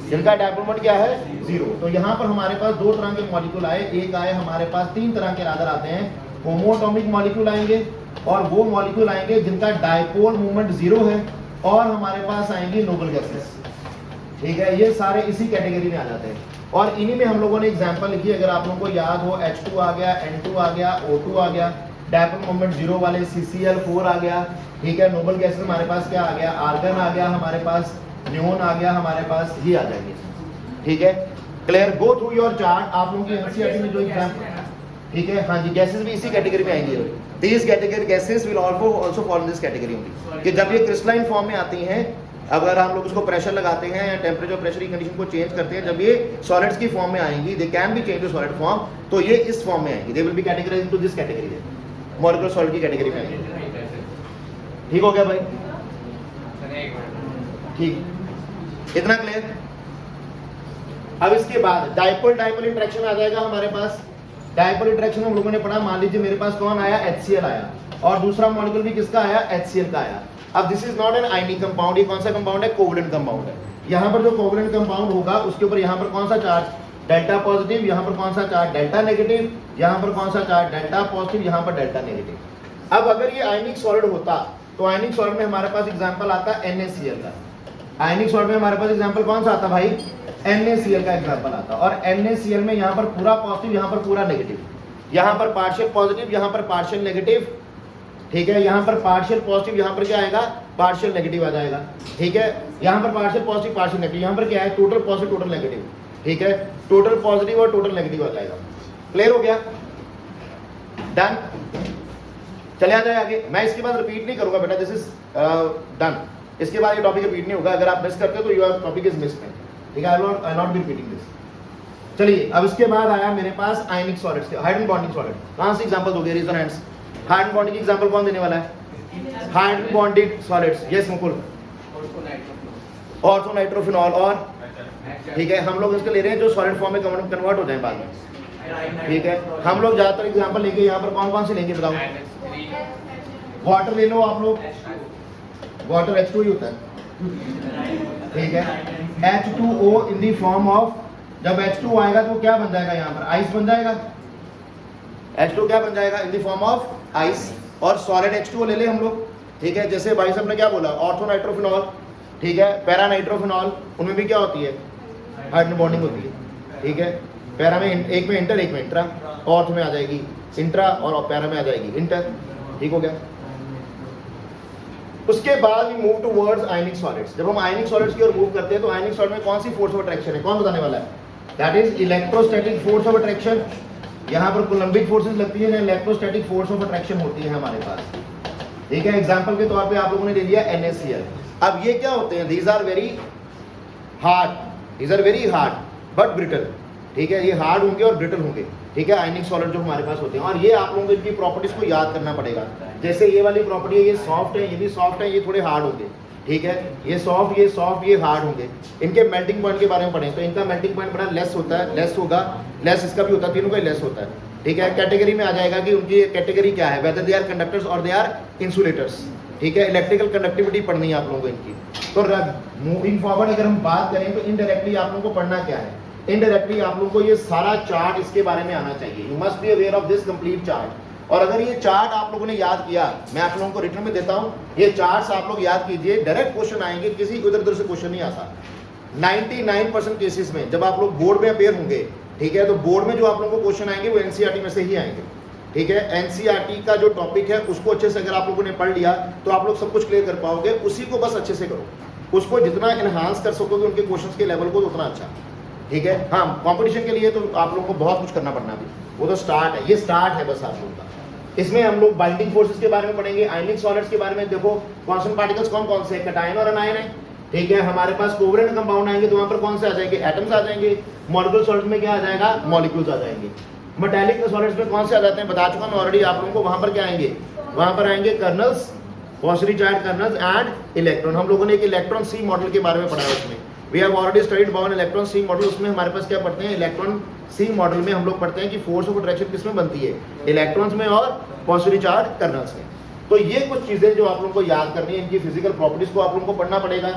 जिनका डायपोल मोमेंट क्या है 0। तो यहाँ पर हमारे पास दो तरह के मॉलिक्यूल आए, एक आए हमारे पास तीन तरह के रादर आते हैं, होमोएटॉमिक मॉलिक्यूल आएंगे और वो मॉलिक्यूल आएंगे जिनका डायपोल मोमेंट 0 है, और हमारे पास आएंगी नोबल गैसेस। ठीक है, ये सारे इसी कैटेगरी में आ जाते हैं। और इन्हीं में हम लोगों ने एग्जांपल लिखी, अगर आप लोगों को याद हो, H2 आ गया, N2 आ गया, O2 आ गया, डायपोल मोमेंट 0 वाले CCl4 आ गया। ठीक है, नोबल गैसेस हमारे पास क्या आ गया, आर्गन आ गया, हमारे पास न्यून आ गया, हमारे पास ये आ जाएंगे। ठीक है, clear? Go through your chart. आप लोगों की एनसीईआरटी में जो एग्जांपल, ठीक है, हाँ जी, गैसेस भी इसी कैटेगरी में आएंगी। These category gases will also fall in this category only, कि जब ये क्रिस्टलाइन फॉर्म में आती हैं, अगर हम लोग उसको प्रेशर लगाते हैं या टेम्परेचर प्रेशर की कंडीशन को चेंज करते हैं, जब ये सॉलिड्स की फॉर्म में आएंगी, they can be change to solid form, तो ये इस फॉर्म में आएंगी, they will be categorized into this category, molecular solid की कैटेगरी में आएंगी। ठीक हो गया भाई? ठीक, इतना क्लियर? अब इसके बाद डायपोल डायपोल इंटरेक्शन आ जाएगा हमारे पास। डायपोल इंटरेक्शन हम लोगों ने पढ़ा, मान लीजिए मेरे पास कौन आया, HCl आया, और दूसरा मॉलिक्यूल भी किसका आया, HCl का आया। अब this is not an ionic compound, ये कौन सा कंपाउंड है, कोवलेंट कंपाउंड है। यहाँ पर जो कोवलेंट कंपाउंड होगा उसके ऊपर यहाँ पर कौन सा चार्ज, डेल्टा पॉजिटिव, यहाँ पर कौन सा चार्ज, डेल्टा नेगेटिव, यहाँ पर कौन सा चार्ज, डेल्टा पॉजिटिव, यहाँ पर डेल्टा नेगेटिव। अब अगर ये आयनिक सॉलिड होता तो आयनिक सॉलिड में हमारे पास एग्जाम्पल आता है NaCl का। आयनिक सॉलिड में हमारे पास एग्जाम्पल कौन सा आता भाई, NaCl का एग्जाम्पल आता। और NaCl में यहाँ पर पूरा पॉजिटिव, यहाँ पर पूरा नेगेटिव, यहाँ पर पार्शियल पॉजिटिव, यहाँ पर पार्शियल नेगेटिव। ठीक है, यहाँ पर पार्शियल पॉजिटिव, यहाँ पर क्या आएगा, पार्शियल नेगेटिव आ जाएगा। ठीक है, यहाँ पर पार्शियल पॉजिटिव, पार्शियल नेगेटिव, यहाँ पर क्या है, टोटल पॉजिटिव, टोटल नेगेटिव। ठीक है, टोटल पॉजिटिव और टोटल नेगेटिव आ जाएगा। क्लियर हो गया? डन? चले आ जाए आगे। मैं इसके बाद रिपीट नहीं करूंगा बेटा, दिस इज डन। इसके बाद ये टॉपिक रिपीट नहीं होगा, अगर आप मिस करते हो तो योर टॉपिक इज मिस। ठीक है, आई नॉट बी रिपीटिंग दिस। चलिए, अब इसके बाद आया मेरे पास आयनिक सॉलिड्स के, हाइड्रोजन बॉन्डिंग सॉलिड। कहां से एग्जांपल दोगे, रीजन हैंड्स। हाइड्रोजन बॉन्डिंग की एग्जांपल कौन देने वाला है, hydrogen bonded solids. Yes Mukul, ortho nitrophenol और, ठीक है, हम लोग इसके ले रहे हैं जो सॉलिड फॉर्म में कन्वर्ट हो जाए बाद में। ठीक है, हम लोग ज्यादातर एग्जांपल लेंगे, यहाँ पर कौन कौन से लेंगे बताओ। वाटर ले लो आप लोग, वाटर H2 ही होता है। ठीक है, H2O in the form of, जब H2 आएगा तो क्या बन जाएगा, यहाँ पर आइस बन जाएगा। H2 क्या बन जाएगा, इन दी फॉर्म ऑफ आइस। और सॉलिड H2O ले ले हम लोग। ठीक है, जैसे भाई साहब ने क्या बोला, ऑर्थो नाइट्रोफिनॉल, ठीक है, पैरा नाइट्रोफिनॉल, उनमें भी क्या होती है, हाइड्रोजन बॉन्डिंग होती है। ठीक है, पैरा में एक में इंटर, एक में इंट्रा, ऑर्थ में आ जाएगी इंट्रा और पैरा में आ जाएगी इंटर। ठीक हो गया? उसके बाद we move towards ionic solids. जब हम आयनिक सॉलिड्स की ओर मूव करते हैं तो आयनिक सॉलिड में कौन सी फोर्स ऑफ अट्रैक्शन है, कौन बताने वाला है, that is electrostatic force of attraction. यहाँ पर कोलम्बिक फोर्सेस लगती है, इलेक्ट्रोस्टैटिक फोर्स ऑफ अट्रैक्शन होती है हमारे पास। ठीक है, एग्जांपल के तौर पे आप लोगों ने ले लिया NaCl। अब ये क्या होते हैं, these are very hard but brittle. ठीक है, ये हार्ड होंगे और ब्रिटल होंगे। ठीक है, आयनिक सॉलिड जो हमारे पास होते हैं, और ये आप लोगों को इनकी प्रॉपर्टीज को याद करना पड़ेगा। जैसे ये वाली प्रॉपर्टी है, ये सॉफ्ट है, ये भी सॉफ्ट है, ये थोड़े हार्ड होंगे। ठीक है, ये सॉफ्ट, ये हार्ड होंगे। इनके मेल्टिंग पॉइंट के बारे में पढ़ें तो इनका मेल्टिंग पॉइंट बड़ा लेस होता है, लेस होगा, लेस इसका भी होता है, तीनों का लेस होता है। ठीक है, कैटेगरी में आ जाएगा कि उनकी कैटेगरी क्या है, वेदर दे आर कंडक्टर्स और दे आर इंसुलेटर्स। ठीक है, इलेक्ट्रिकल कंडक्टिविटी पढ़नी है आप लोगों को इनकी। तो मूविंग फॉरवर्ड अगर हम बात करें तो इनडायरेक्टली आप लोगों को पढ़ना क्या है, इनडायरेक्टली आप लोगों को ये सारा चार्ट इसके बारे में आना चाहिए। You must be aware of this complete chart. और अगर ये चार्ट आप लोगों ने याद किया, मैं आप लोगों को रिटर्न में देता हूँ, ये चार्ट्स आप लोग याद कीजिए, डायरेक्ट क्वेश्चन आएंगे, किसी इधर उधर से क्वेश्चन नहीं आता। 99% केसेस में जब आप लोग बोर्ड में अपेयर होंगे, ठीक है, तो बोर्ड में जो आप लोगों को क्वेश्चन आएंगे वो एनसीईआरटी में से ही आएंगे। ठीक है, एनसीईआरटी का जो टॉपिक है उसको अच्छे से अगर आप लोगों ने पढ़ लिया तो आप लोग सब कुछ क्लियर कर पाओगे। उसी को बस अच्छे से करो, उसको जितना एनहांस कर सकोगे उनके क्वेश्चंस के लेवल को, उतना अच्छा। ठीक है, हाँ, कंपटीशन के लिए तो आप लोगों को बहुत कुछ करना पड़ना भी, वो तो स्टार्ट है, ये स्टार्ट है बस आप लोगों का। इसमें हम लोग बाइंडिंग फोर्सेस के बारे में पढ़ेंगे, आयनिक सॉलिड्स के बारे में। देखो कांस्टेंट पार्टिकल्स कौन कौन से, कैटायन और अनायन है। ठीक है, हमारे पास कोवलेंट कंपाउंड आएंगे तो वहां पर कौन से आ जाएंगे, एटम्स आ जाएंगे। मॉलिक्यूलर सॉलिड्स में क्या आ जाएगा, मॉलिक्यूल्स आ जाएंगे। मेटालिक सॉलिड्स में कौन से आ जाते हैं, बता चुका मैं ऑलरेडी आप लोगों को। वहां पर क्या आएंगे, वहां पर आएंगे colonel's, positive charge kernels and electron. हम लोगों ने एक इलेक्ट्रॉन सी मॉडल के बारे में पढ़ा है, उसमें we have already studied about electron sea model. उसमें हमारे पास क्या पढ़ते हैं, इलेक्ट्रॉन सी मॉडल में हम लोग पढ़ते हैं कि फोर्स ऑफ अट्रैक्शन किसमें बनती है, इलेक्ट्रॉन्स में और पॉजिटिव चार्ज कर्नल्स में। तो ये कुछ चीजें जो आप लोगों को याद करनी है, इनकी फिजिकल प्रॉपर्टीज को आप लोगों को पढ़ना पड़ेगा।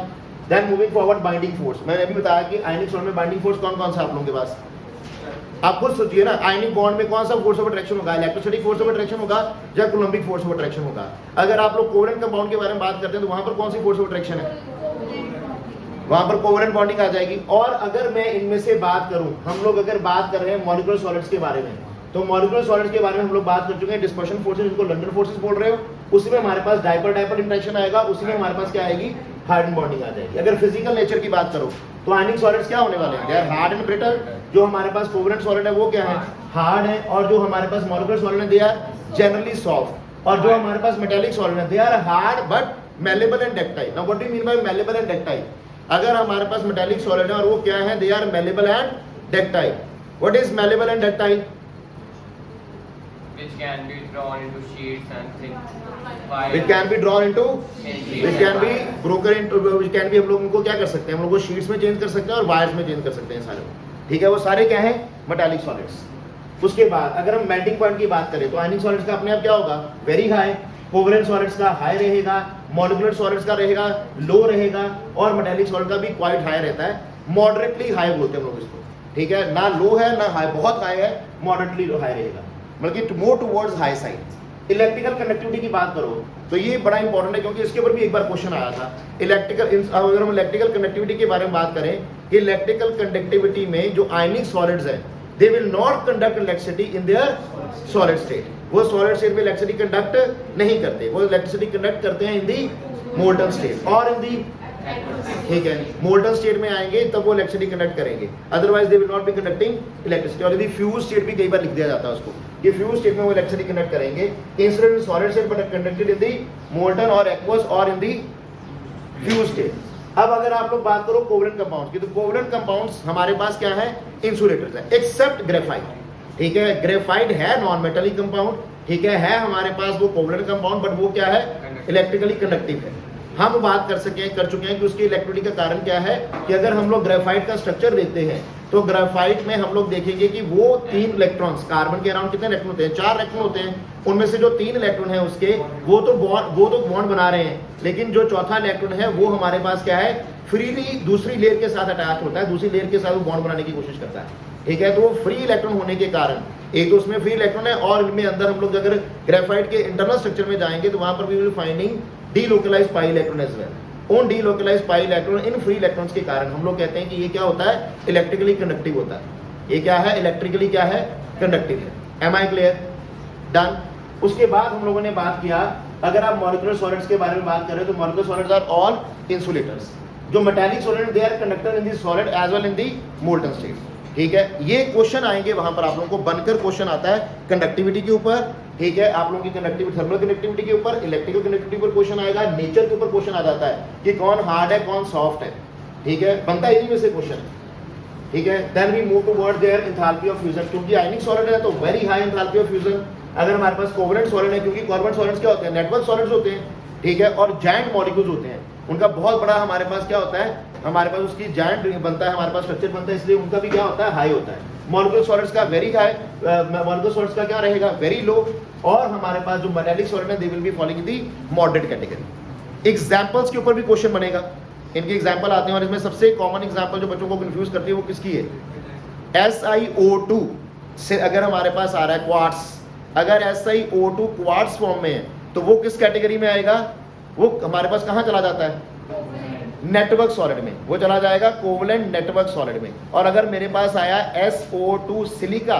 Then moving forward binding force, मैंने अभी बताया कि आयनिक सॉल्वेंट में बाइंडिंग फोर्स कौन कौन सा आप लोगों के पास, आप खुद सोचिए ना, आयनिक बॉन्ड में कौन सा फोर्स ऑफ अट्रैक्शन होगा, इलेक्ट्रोस्टैटिक फोर्स ऑफ अट्रैक्शन होगा या कूलम्बिक फोर्स ऑफ अट्रैक्शन होगा। अगर आप लोग कोवेलेंट कंपाउंड के बारे में बात करते हैं तो वहां पर कौन सी फोर्स ऑफ अट्रैक्शन है, वहां पर कोवेलेंट बॉन्डिंग आ जाएगी। और अगर मैं इनमें से बात करूं, हम लोग अगर बात कर रहे हैं मॉलिक्यूलर सॉलिड्स के बारे में, तो मॉलिक्यूलर सॉलिड्स के बारे में हम लोग बात कर चुके हैं, डिस्पर्शन फोर्सेस जिनको लंडन फोर्सेस बोल रहे हो, उसी में हमारे पास डाइपर डाइपर इंटरेक्शन आएगा, उसी में हमारे पास क्या आएगी, हार्ड बॉन्डिंग आ जाएगी। अगर फिजिकल नेचर की बात करो तो आयनिक सॉलिड्स क्या होने वाले हैं, they are hard and brittle. जो हमारे पास कोवेलेंट सॉलिड है वो क्या है, हार्ड है, और जो हमारे पास मॉलिक्यूलर सॉलिड है दे आर जनरली सॉफ्ट, और जो हमारे पास मेटालिक सॉलिड है they are hard but malleable and ductile। Now what do you mean by malleable and ductile? अगर हमारे पास मेटालिक सॉलिड है और वो क्या है, they are malleable and ductile। What is malleable and ductile? Which can be drawn into sheets and things. Which can be drawn into, which can be broken into, which can be, हम लोग उनको क्या कर सकते हैं, हम लोग को शीट्स में चेंज कर सकते हैं और वायर्स में चेंज कर सकते हैं सारे, ठीक है, वो सारे क्या है, मेटालिक सॉलिड्स। उसके बाद अगर हम मेल्टिंग पॉइंट की बात करें तो आयनिक सॉलिड्स का अपने आप क्या होगा, वेरी हाई, कोवेलेंट सॉलिड्स का हाई रहेगा, मॉलिक्यूलर सॉलिड्स का रहेगा लो रहेगा, और मेटालिक सॉलिड का भी क्वाइट हाई रहता है, मॉडरेटली हाई बोलते हैं हम लोग इसको, ठीक है, ना लो है ना हाई, बहुत हाई है, मॉडरेटली हाई रहेगा, बल्कि more towards high side. Electrical conductivity की बात करो तो ये बड़ा इंपॉर्टेंट है, क्योंकि इसके ऊपर भी एक बार क्वेश्चन आया था। अगर हम इलेक्ट्रिकल कंडक्टिविटी के बारे में बात करें कि इलेक्ट्रिकल कंडक्टिविटी में जो आयनिक सॉलिड्स हैं they will not conduct electricity in their solid state, वो सॉलिड स्टेट में इलेक्ट्रिसिटी कंडक्ट नहीं करते, वो इलेक्ट्रिसिटी कंडक्ट करते हैं इन दी मोल्टन स्टेट और इन दी, ठीक है, मोल्टन स्टेट में आएंगे तब वो इलेक्ट्रिसिटी कंडक्ट करेंगे, otherwise they will not be conducting electricity. और यदि फ्यूज स्टेट भी कई बार लिख दिया जाता है उसको, ये फ्यूज स्टेट में वो इलेक्ट्रिसिटी कंडक्ट करेंगे, instead in solid state but conducted in the molten और एक्वस और इन दी फ्यूज स्टेट। अब अगर आप लोग बात करो कोवेलेंट कंपाउंड्स की, तो कोवेलेंट कंपाउंड्स हमारे पास क्या है, इंसुलेटर्स है, एक्सेप्ट ग्रेफाइट, ठीक है, ग्रेफाइट है नॉन मेटालिक कंपाउंड, ठीक है हमारे पास वो कोवेलेंट कंपाउंड, बट वो क्या है, इलेक्ट्रिकली कंडक्टिव है। हम बात कर चुके हैं कि उसकी इलेक्ट्रिसिटी का कारण क्या है, कि अगर हम लोग ग्रेफाइट का स्ट्रक्चर देखते हैं तो ग्रेफाइट में हम लोग देखेंगे कि वो 3 इलेक्ट्रॉन्स, कार्बन के अराउंड कितने इलेक्ट्रॉन होते हैं, 4 इलेक्ट्रॉन होते हैं, उनमें से जो 3 इलेक्ट्रॉन है उसके वो तो बॉन्ड बना रहे हैं, लेकिन जो चौथा इलेक्ट्रॉन है वो हमारे पास क्या है, फ्रीली दूसरी लेयर के साथ अटैच होता है, दूसरी लेयर के साथ वो बॉन्ड बनाने की कोशिश करता है, ठीक है, तो वो फ्री इलेक्ट्रॉन होने के कारण, एक तो उसमें फ्री इलेक्ट्रॉन है और इनमें अंदर हम लोग अगर ग्रेफाइट के इंटरनल स्ट्रक्चर में जाएंगे तो वहां पर we will finding delocalized pi electron as well. उन delocalized pi electron in free electrons के कारण हम लोग कहते हैं कि ये क्या होता है, इलेक्ट्रिकली कंडक्टिव होता है, ये क्या है, इलेक्ट्रिकली क्या है, कंडक्टिव है। Am I clear, done. उसके बाद हम लोगों ने बात किया, अगर आप मॉलिक्यूलर सॉलिड्स के बारे में बात करें तो molecular solids are all insulators, जो metallic solid they are conductor in the solid as well in the molten state, ठीक है। ये क्वेश्चन आएंगे वहां पर, आप लोगों को बनकर क्वेश्चन आता है कंडक्टिविटी के ऊपर, ठीक है, आप लोगों की कंडक्टिविटी, थर्मल कंडक्टिविटी के ऊपर, इलेक्ट्रिकल कंडक्टिविटी पर क्वेश्चन आएगा, नेचर के ऊपर क्वेश्चन आ जाता है कि कौन हार्ड है कौन सॉफ्ट है, ठीक है, बनता है इन्हीं में से क्वेश्चन, ठीक है। Then we move toward their enthalpy of fusion, क्योंकि आयनिक सॉलिड है तो very high enthalpy of fusion. अगर हमारे पास कोवेलेंट सॉलिड है, क्योंकि कोवेलेंट सॉलिड्स क्या होते हैं, नेटवर्क सॉलिड्स होते हैं, ठीक है, और जायंट मॉलिक्यूल्स होते हैं, उनका बहुत बड़ा हमारे पास क्या होता है, हमारे पास उसकी जायंट बनता है, हमारे पास स्ट्रक्चर बनता है, इसलिए उनका भी क्या होता है, हाई होता है। मॉलिक्यूलर सॉलिड्स का वेरी हाई, मॉलिक्यूलर सॉलिड्स का क्या रहेगा, वेरी लो, और हमारे पास जो मेटालिक सॉलिड है दे will be following in the moderate category. Examples के ऊपर भी क्वेश्चन बनेगा, इनके एग्जांपल आते हैं, और इसमें सबसे कॉमन एग्जांपल जो बच्चों को कंफ्यूज करती है वो किसकी है, SiO2 से अगर हमारे पास आ रहा है क्वार्ट्स, अगर SiO2 क्वार्ट्स फॉर्म में है तो वो किस कैटेगरी में आएगा, वो हमारे पास कहाँ चला जाता है, नेटवर्क सॉलिड में, वो चला जाएगा कोवेलेंट नेटवर्क सॉलिड में। और अगर मेरे पास आया SO2 सिलिका,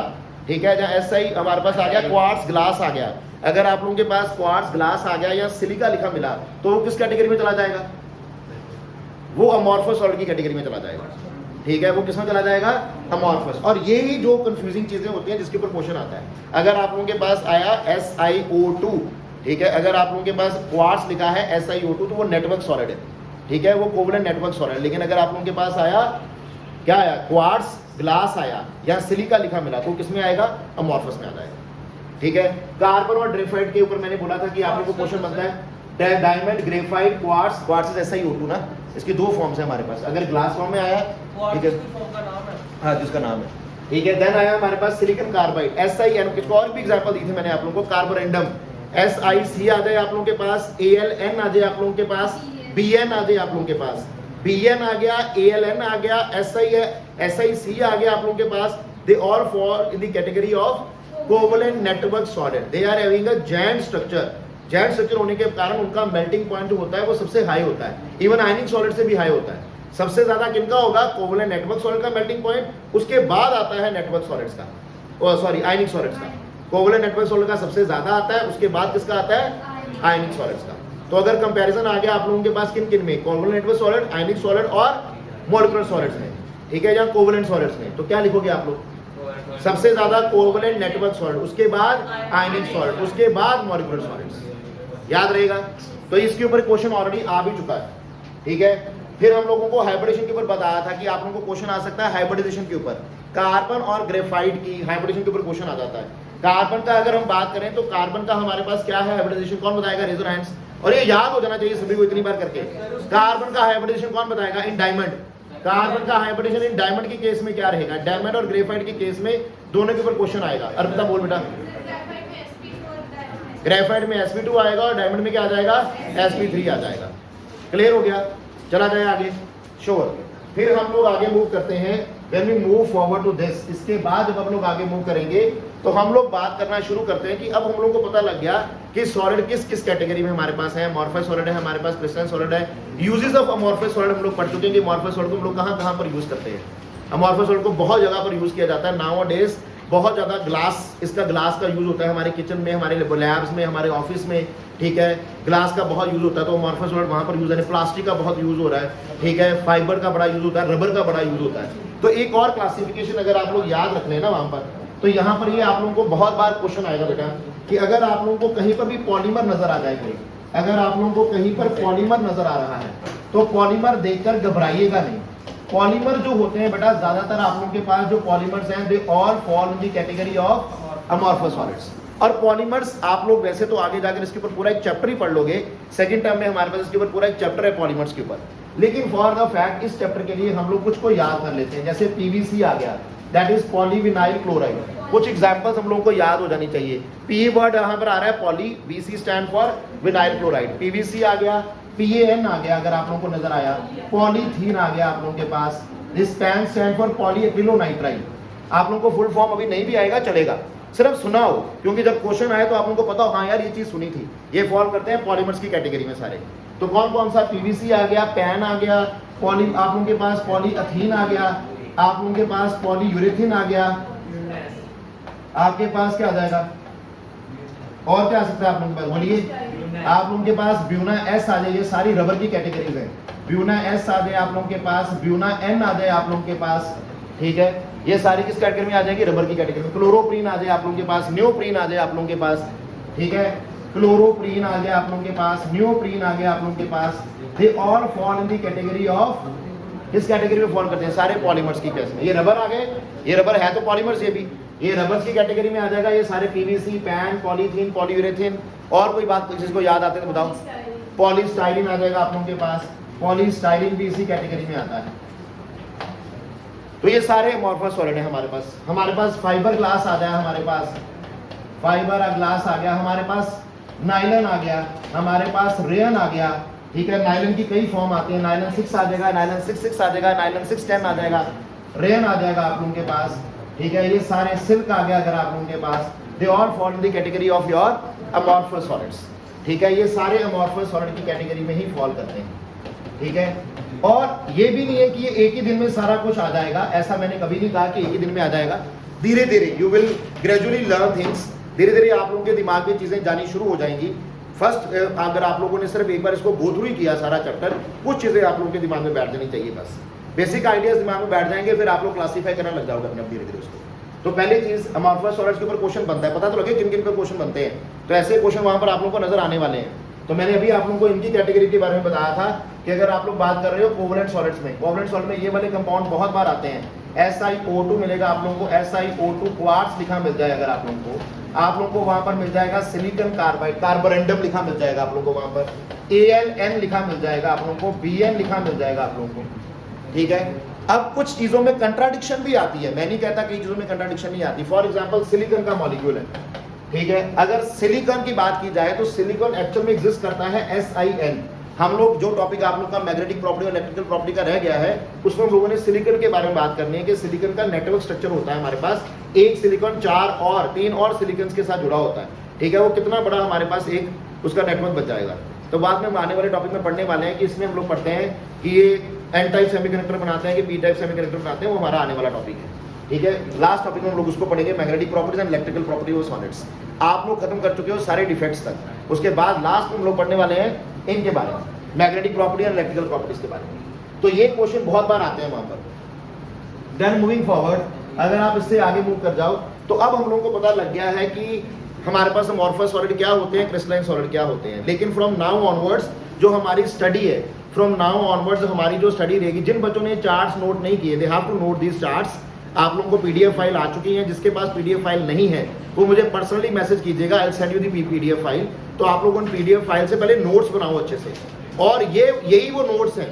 ठीक है, जहाँ Si हमारे पास आ गया, क्वार्ट्स ग्लास आ गया, अगर आप लोगों के पास क्वार्ट्स ग्लास आ गया या सिलिका लिखा मिला तो वो किस कैटेगरी में चला जाएगा, वो अमॉर्फस सॉलिड की कैटेगरी में चला जाएगा, ठीक है, वो किसमें चला जाएगा, अमॉर्फस। और यही जो कंफ्यूजिंग चीजें होती हैं जिसके ऊपर क्वेश्चन आता है। अगर आप लोगों के पास आया SiO2, ठीक है, अगर आप लोगों के पास क्वार्ट्स लिखा है SiO2 तो वो नेटवर्क सॉलिड है, ठीक है, वो कोवेलेंट नेटवर्क सॉलिड। लेकिन अगर आप लोगों के पास आया क्या आया, क्वार्ट्स ग्लास आया या सिलिका लिखा मिला तो किसमें आएगा, अमॉर्फस में आ जाएगा, ठीक है। कार्बन और ग्रेफाइट के ऊपर मैंने बोला था कि आप लोगों को क्वेश्चन बनता है, diamond, graphite, quartz is SiO2 ना, इसकी 2 फॉर्म्स है हमारे पास, अगर ग्लास फॉर्म में आया, ठीक है, हाँ जिसका नाम है, ठीक है। देन आया हमारे पास सिलिकॉन कार्बाइड, SiN, किसको और भी एग्जांपल दी थी मैंने आप लोगों को, कार्बोरेंडम, SiC आ जाए आप लोगों के पास, AlN आ जाए आप लोगों के पास, Bn आ जाए आप लोगों के पास, BN आ गया, ALN आ गया, SiC आ गया आप लोगों के पास, they all fall in the category of covalent network solid. They are having a joint structure. Joint structure होने के कारण उनका मेल्टिंग पॉइंट जो होता है वो सबसे हाई होता है, इवन आयनिक सॉलिड से भी हाई होता है। सबसे ज्यादा किनका होगा? कोवलेंट नेटवर्क सॉलिड का मेल्टिंग पॉइंट, उसके बाद आता है नेटवर्क सॉलिड्स का, सॉरी आयनिक सॉलिड्स का। कोवलेंट नेटवर्क सॉलिड का सबसे ज्यादा आता है, उसके बाद किसका आता है? आयनिक सॉलिड्स का। तो अगर कंपैरिजन आ गया आप लोगों के पास किन किन में? Covalent network solid, ionic solid और मॉलिक्यूलर सॉलिड्स में, ठीक है, या कोवलेंट सॉलिड्स में, तो क्या लिखोगे आप लोग? सबसे ज्यादा कोवलेंट नेटवर्क सॉलिड, उसके बाद आयनिक सॉलिड, उसके बाद मॉलिक्यूलर सॉलिड्स। याद रहेगा। तो इसके ऊपर क्वेश्चन ऑलरेडी आ भी चुका है, ठीक है। फिर हम लोगों को हाइब्रिडेशन के ऊपर बताया था कि आप लोगों को क्वेश्चन आ सकता है हाइब्रिडेशन के ऊपर, कार्बन और ग्रेफाइट की हाइब्रिडेशन के ऊपर क्वेश्चन आ जाता है। कार्बन का अगर हम बात करें तो कार्बन का हमारे पास क्या है हाइब्रिडेशन, कौन बताएगा? Raise your hands. और ये याद हो जाना चाहिए सभी को इतनी बार करके। कार्बन का हाइब्रिडेशन कौन बताएगा? In diamond. कार्बन का हाइब्रिडेशन इन डायमंड के केस में क्या रहेगा? डायमंड और ग्रेफाइट के केस में दोनों के ऊपर क्वेश्चन आएगा। अर्पिता बोल बेटा। ग्रेफाइट में sp2 आएगा और डायमंड में क्या आ जाएगा? sp3 आ जाएगा। क्लियर हो गया? चला जाए आगे। श्योर। फिर हम लोग आगे मूव करते हैं। When we move forward to this, इसके बाद जब हम लोग आगे मूव करेंगे तो हम लोग बात करना शुरू करते हैं कि अब हम लोग को पता लग गया कि सॉलिड किस किस कैटेगरी में हमारे पास है। अमॉर्फस सॉलिड है हमारे पास, क्रिस्टलाइन सॉलिड है। यूजेस ऑफ अमॉर्फस सॉलिड हम लोग पढ़ चुके हैं कि अमॉर्फस सॉलिड को हम लोग कहाँ कहाँ पर यूज करते हैं। अमॉर्फस सॉलिड को बहुत जगह पर यूज किया जाता है नाउ डेज। बहुत ज़्यादा ग्लास का यूज होता है हमारे किचन में, हमारे लैब्स में, हमारे ऑफिस में, ठीक है। ग्लास का बहुत यूज होता है तो अमॉर्फस सॉलिड वहाँ पर यूज है। प्लास्टिक का बहुत यूज हो रहा है, ठीक है। फाइबर का बड़ा यूज होता है, रबर का बड़ा यूज होता है। तो एक और क्लासिफिकेशन अगर आप लोग याद रख लें ना वहाँ पर, तो यहाँ पर ये आप लोगों को बहुत बार क्वेश्चन आएगा बेटा कि अगर आप लोगों को कहीं पर भी पॉलीमर नजर आ जाए कोई, अगर आप लोगों को कहीं पर पॉलीमर नजर आ रहा है तो पॉलीमर देखकर घबराइएगा नहीं। पॉलीमर जो होते हैं बेटा ज्यादातर आप लोगों के पास जो पॉलीमर्स हैं दे all fall in the category of amorphous solids. और पॉलीमर्स आप लोग वैसे तो आगे जाकर इसके ऊपर पूरा एक चैप्टर ही पढ़ लोगे, सेकंड टर्म में हमारे पास इसके ऊपर पूरा एक चैप्टर है पॉलीमर्स के ऊपर। लेकिन फॉर द फैक्ट इस चैप्टर के लिए हम लोग कुछ को याद कर लेते हैं। जैसे PVC आ गया, दैट इज पॉलीविनाइल क्लोराइड। कुछ एग्जांपल्स हम लोगों को याद हो जानी चाहिए। P वर्ड यहाँ पर आ रहा है poly, VC stand for vinyl chloride. PVC आ गया, PAN आ गया अगर आप लोगों को नजर आया, पॉलीथीन आ गया आप लोगों के पास, दिस स्टैंड फॉर पॉलीएक्रिलोनाइट्राइल। आप लोगों को फुल फॉर्म अभी नहीं भी आएगा चलेगा, सिर्फ सुना हो, क्योंकि जब क्वेश्चन आए तो आप लोगों को पता हो हाँ यार ये चीज सुनी थी। ये फॉल करते हैं पॉलीमर्स की कैटेगरी में सारे। तो कौन कौन सा? PVC आ गया, पैन आ गया, पॉली आप लोगों के पास पॉलीएथीन आ गया, आप लोगों के पास पॉलीयूरेथीन आ गया, आपके पास क्या आ जाएगा और क्या आ सकता है आप लोगों के पास बोलिए? आप लोगों के पास ब्यूना S आ जाए, ये सारी रबर की कैटेगरीज है। ब्यूना S आ जाए आप लोगों के पास, ब्यूना N आ जाए आप लोगों के पास, ठीक है। ये सारी किस कैटेगरी में आ जाएगी? रबर की कैटेगरी में। क्लोरोप्रीन आ जाए आप लोगों के पास, नियोप्रीन आ जाए आप लोगों के पास, ठीक है। क्लोरोप्रीन आ गया आप लोगों के पास, नियोप्रीन आ गया आप लोगों के पास। They all fall in the category of, इस कैटेगरी में फॉल करते हैं सारे पॉलीमर्स की केस में। ये रबर आ गए, ये रबर है तो पॉलीमर्स, ये भी ये रबर्स की कैटेगरी में आ जाएगा। ये सारे PVC, पैन, पॉलीथीन, पॉलीयूरेथीन। और कोई बात जिसको याद आते तो बताओ? पॉलीस्टाइलिन आ जाएगा आप लोगों के पास, पॉलीस्टाइलिन भी इसी कैटेगरी में आता है। तो ये सारे अमॉर्फस सॉलिड है हमारे पास। हमारे पास फाइबर ग्लास आ गया, हमारे पास फाइबर ग्लास आ गया, हमारे पास नाइलन आ गया, हमारे पास रेयन आ गया, ठीक है। नाइलन की कई फॉर्म आती है, नाइलन 6 आ जाएगा, नाइलन 6 आ जाएगा, नाइलन 610 आ जाएगा, रेयन आ जाएगा आप लोगों के पास, ठीक है। ये सारे सिल्क आ गया अगर आप लोगों के पास। They all fall in the category of your amorphous solids, ठीक है। ये सारे अमॉर्फस सॉलिड की कैटेगरी में ही फॉल करते हैं, ठीक है। और ये भी नहीं है कि ये एक ही दिन में सारा कुछ आ जाएगा, ऐसा मैंने कभी नहीं कहा कि एक ही दिन में आ जाएगा। धीरे धीरे you will gradually learn things. धीरे धीरे आप लोगों के दिमाग में चीजें जानी शुरू हो जाएंगी। फर्स्ट अगर आप लोगों ने सिर्फ एक बार इसको गो थ्रू ही किया सारा चैप्टर, कुछ चीजें आप लोगों के दिमाग में बैठ जानी चाहिए, बस बेसिक आइडियाज दिमाग में बैठ जाएंगे, फिर आप लोग क्लासीफाई करना लग जाओगे अपने धीरे धीरे उसको। तो पहली चीज अमॉर्फस सॉलिड्स के ऊपर क्वेश्चन बनता है, पता तो लगे किन किन पर क्वेश्चन बनते हैं। तो ऐसे क्वेश्चन वहां पर आप लोगों को नजर आने वाले हैं। तो मैंने अभी आप लोगों को इनकी कैटेगरी के बारे में बताया था कि अगर आप लोग बात कर रहे हो कोवलेंट सॉलिड्स में, कोवलेंट सॉलिड में ये वाले कंपाउंड बहुत बार आते हैं। SiO2 मिलेगा आप लोगों को, SiO2 क्वार्ट्ज लिखा मिल जाएगा अगर आप लोगों को। आप लोगों को वहां पर मिल जाएगा सिलिकॉन कार्बाइड, कार्बोरेंडम लिखा मिल जाएगा आप लोगों को वहां पर। AlN लिखा मिल जाएगा आप लोगों को, Bn लिखा मिल जाएगा आप लोगों को, ठीक है। अब कुछ चीजों में कंट्राडिक्शन भी आती है, मैं नहीं कहता कई चीजों में कंट्राडिक्शन नहीं आती। फॉर एग्जांपल सिलिकॉन का मॉलिक्यूल है, ठीक है। अगर सिलिकॉन की बात की जाए तो सिलिकॉन एक्चुअल में एग्जिस्ट करता है SiN। हम लोग जो टॉपिक आप लोग का मैग्नेटिक प्रॉपर्टी और इलेक्ट्रिकल प्रॉपर्टी का रह गया है, उसमें हम लोगों ने सिलिकॉन के बारे में बात करनी है कि सिलिकॉन का नेटवर्क स्ट्रक्चर होता है हमारे पास, एक सिलिकॉन 3 और सिलिकॉन के साथ जुड़ा होता है, ठीक है। वो कितना बड़ा हमारे पास एक उसका नेटवर्क बन जाएगा। तो बाद में हम आने वाले टॉपिक में पढ़ने वाले हैं कि इसमें हम लोग पढ़ते हैं कि ये एन टाइप सेमीकंडक्टर बनाते हैं कि पी टाइप सेमीकंडक्टर बनाते हैं, वो हमारा आने वाला टॉपिक है, ठीक है। लास्ट टॉपिक में हम लोग उसको पढ़ेंगे, magnetic properties and electrical property of solids. आप लोग खत्म कर चुके हो सारे डिफेक्ट्स तक। उसके बाद लास्ट में हम लोग पढ़ने वाले हैं इनके बारे में, magnetic property and electrical properties के बारे में। तो ये क्वेश्चन बहुत बार आते हैं वहां पर। देन मूविंग फॉरवर्ड, अगर आप इससे आगे मूव कर जाओ तो अब हम लोगों को पता लग गया है कि हमारे पास अमॉर्फस सॉलिड क्या होते हैं, क्रिस्टलाइन सॉलिड क्या होते हैं। लेकिन फ्रॉम नाउ ऑनवर्ड्स जो हमारी स्टडी है, फ्रॉम नाउ ऑनवर्ड्स हमारी जो स्टडी रहेगी, जिन बच्चों ने चार्ट्स नोट नहीं किए, they have to note these charts. आप लोगों को पीडीएफ फाइल आ चुकी है, जिसके पास पीडीएफ फाइल नहीं है वो मुझे पर्सनली मैसेज कीजिएगा, I will send you the PDF file. तो आप लोगों ने पीडीएफ फाइल से पहले नोट्स बनाओ अच्छे से, और यही वो नोट्स हैं।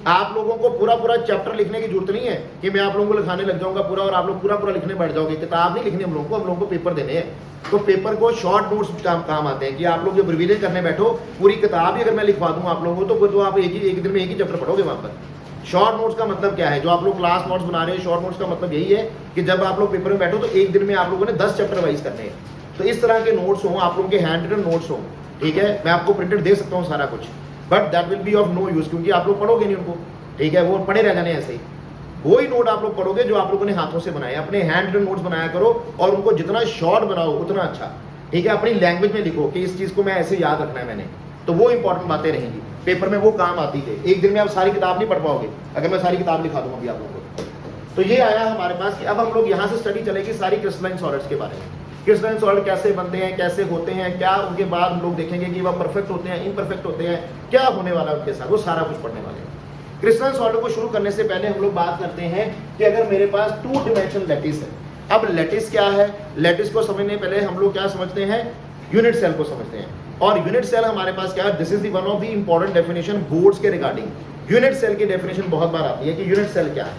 आप लोगों को पूरा चैप्टर लिखने की जरूरत नहीं है कि मैं आप लोगों को लिखाने लग जाऊंगा पूरा और आप लोग पूरा लिखने बैठ जाओगे। किताब नहीं लिखनी हम लोगों को पेपर देने हैं। तो पेपर को शॉर्ट नोट्स काम आते हैं कि आप लोग जब रिवीजन करने बैठो, पूरी किताब ही अगर मैं लिखवा दूं आप लोगों को, तो फिर तो आप एक दिन में एक ही चैप्टर पढ़ोगे वहां पर। शॉर्ट नोट्स का मतलब क्या है, जो आप लोग क्लास नोट्स बना रहे हैं, शॉर्ट नोट्स का मतलब यही है कि जब आप लोग पेपर में बैठो तो एक दिन में आप लोगों ने 10 चैप्टर वाइज करने हैं। तो इस तरह के नोट्स हों, आप लोगों के हैंड रिटन नोट्स हों, ठीक है। मैं आपको प्रिंटेड दे सकता हूँ सारा कुछ, but that will be of no use, क्योंकि आप लोग पढ़ोगे नहीं उनको, ठीक है। वो पढ़े रह जाने ऐसे ही। वही नोट आप लोग पढ़ोगे जो आप लोगों ने हाथों से बनाए। अपने हैंड रिटन नोट्स बनाया करो और उनको जितना शॉर्ट बनाओ उतना अच्छा, ठीक है। अपनी लैंग्वेज में लिखो कि इस चीज को मैं ऐसे याद रखना है मैंने, तो वो इंपॉर्टेंट बातें रहेंगी। पेपर में वो काम आती है। एक दिन में आप सारी किताब नहीं पढ़ पाओगे अगर मैं सारी किताब लिखा दूंगा अभी आप लोगों को। तो ये आया हमारे पास कि अब हम लोग यहाँ से स्टडी चलेगी सारी क्रिस्टलाइन सॉलिड्स के बारे में। क्रिस्टलाइन सॉलिड कैसे बनते हैं, कैसे होते हैं, क्या उनके बाद हम लोग देखेंगे कि वह परफेक्ट होते हैं, इनपरफेक्ट होते हैं, क्या होने वाला है उनके साथ, वो सारा कुछ पढ़ने वाले हैं। क्रिस्टलाइन सॉलिड को शुरू करने से पहले हम लोग बात करते हैं कि अगर मेरे पास 2 डिमेंशनल लैटिस है। अब लैटिस क्या है, लैटिस को समझने पहले हम लोग क्या समझते हैं, यूनिट सेल को समझते हैं। और यूनिट सेल हमारे पास क्या है, this is the one of the important definition boards के रिगार्डिंग। यूनिट सेल की डेफिनेशन बहुत बार आती है कि यूनिट सेल क्या है।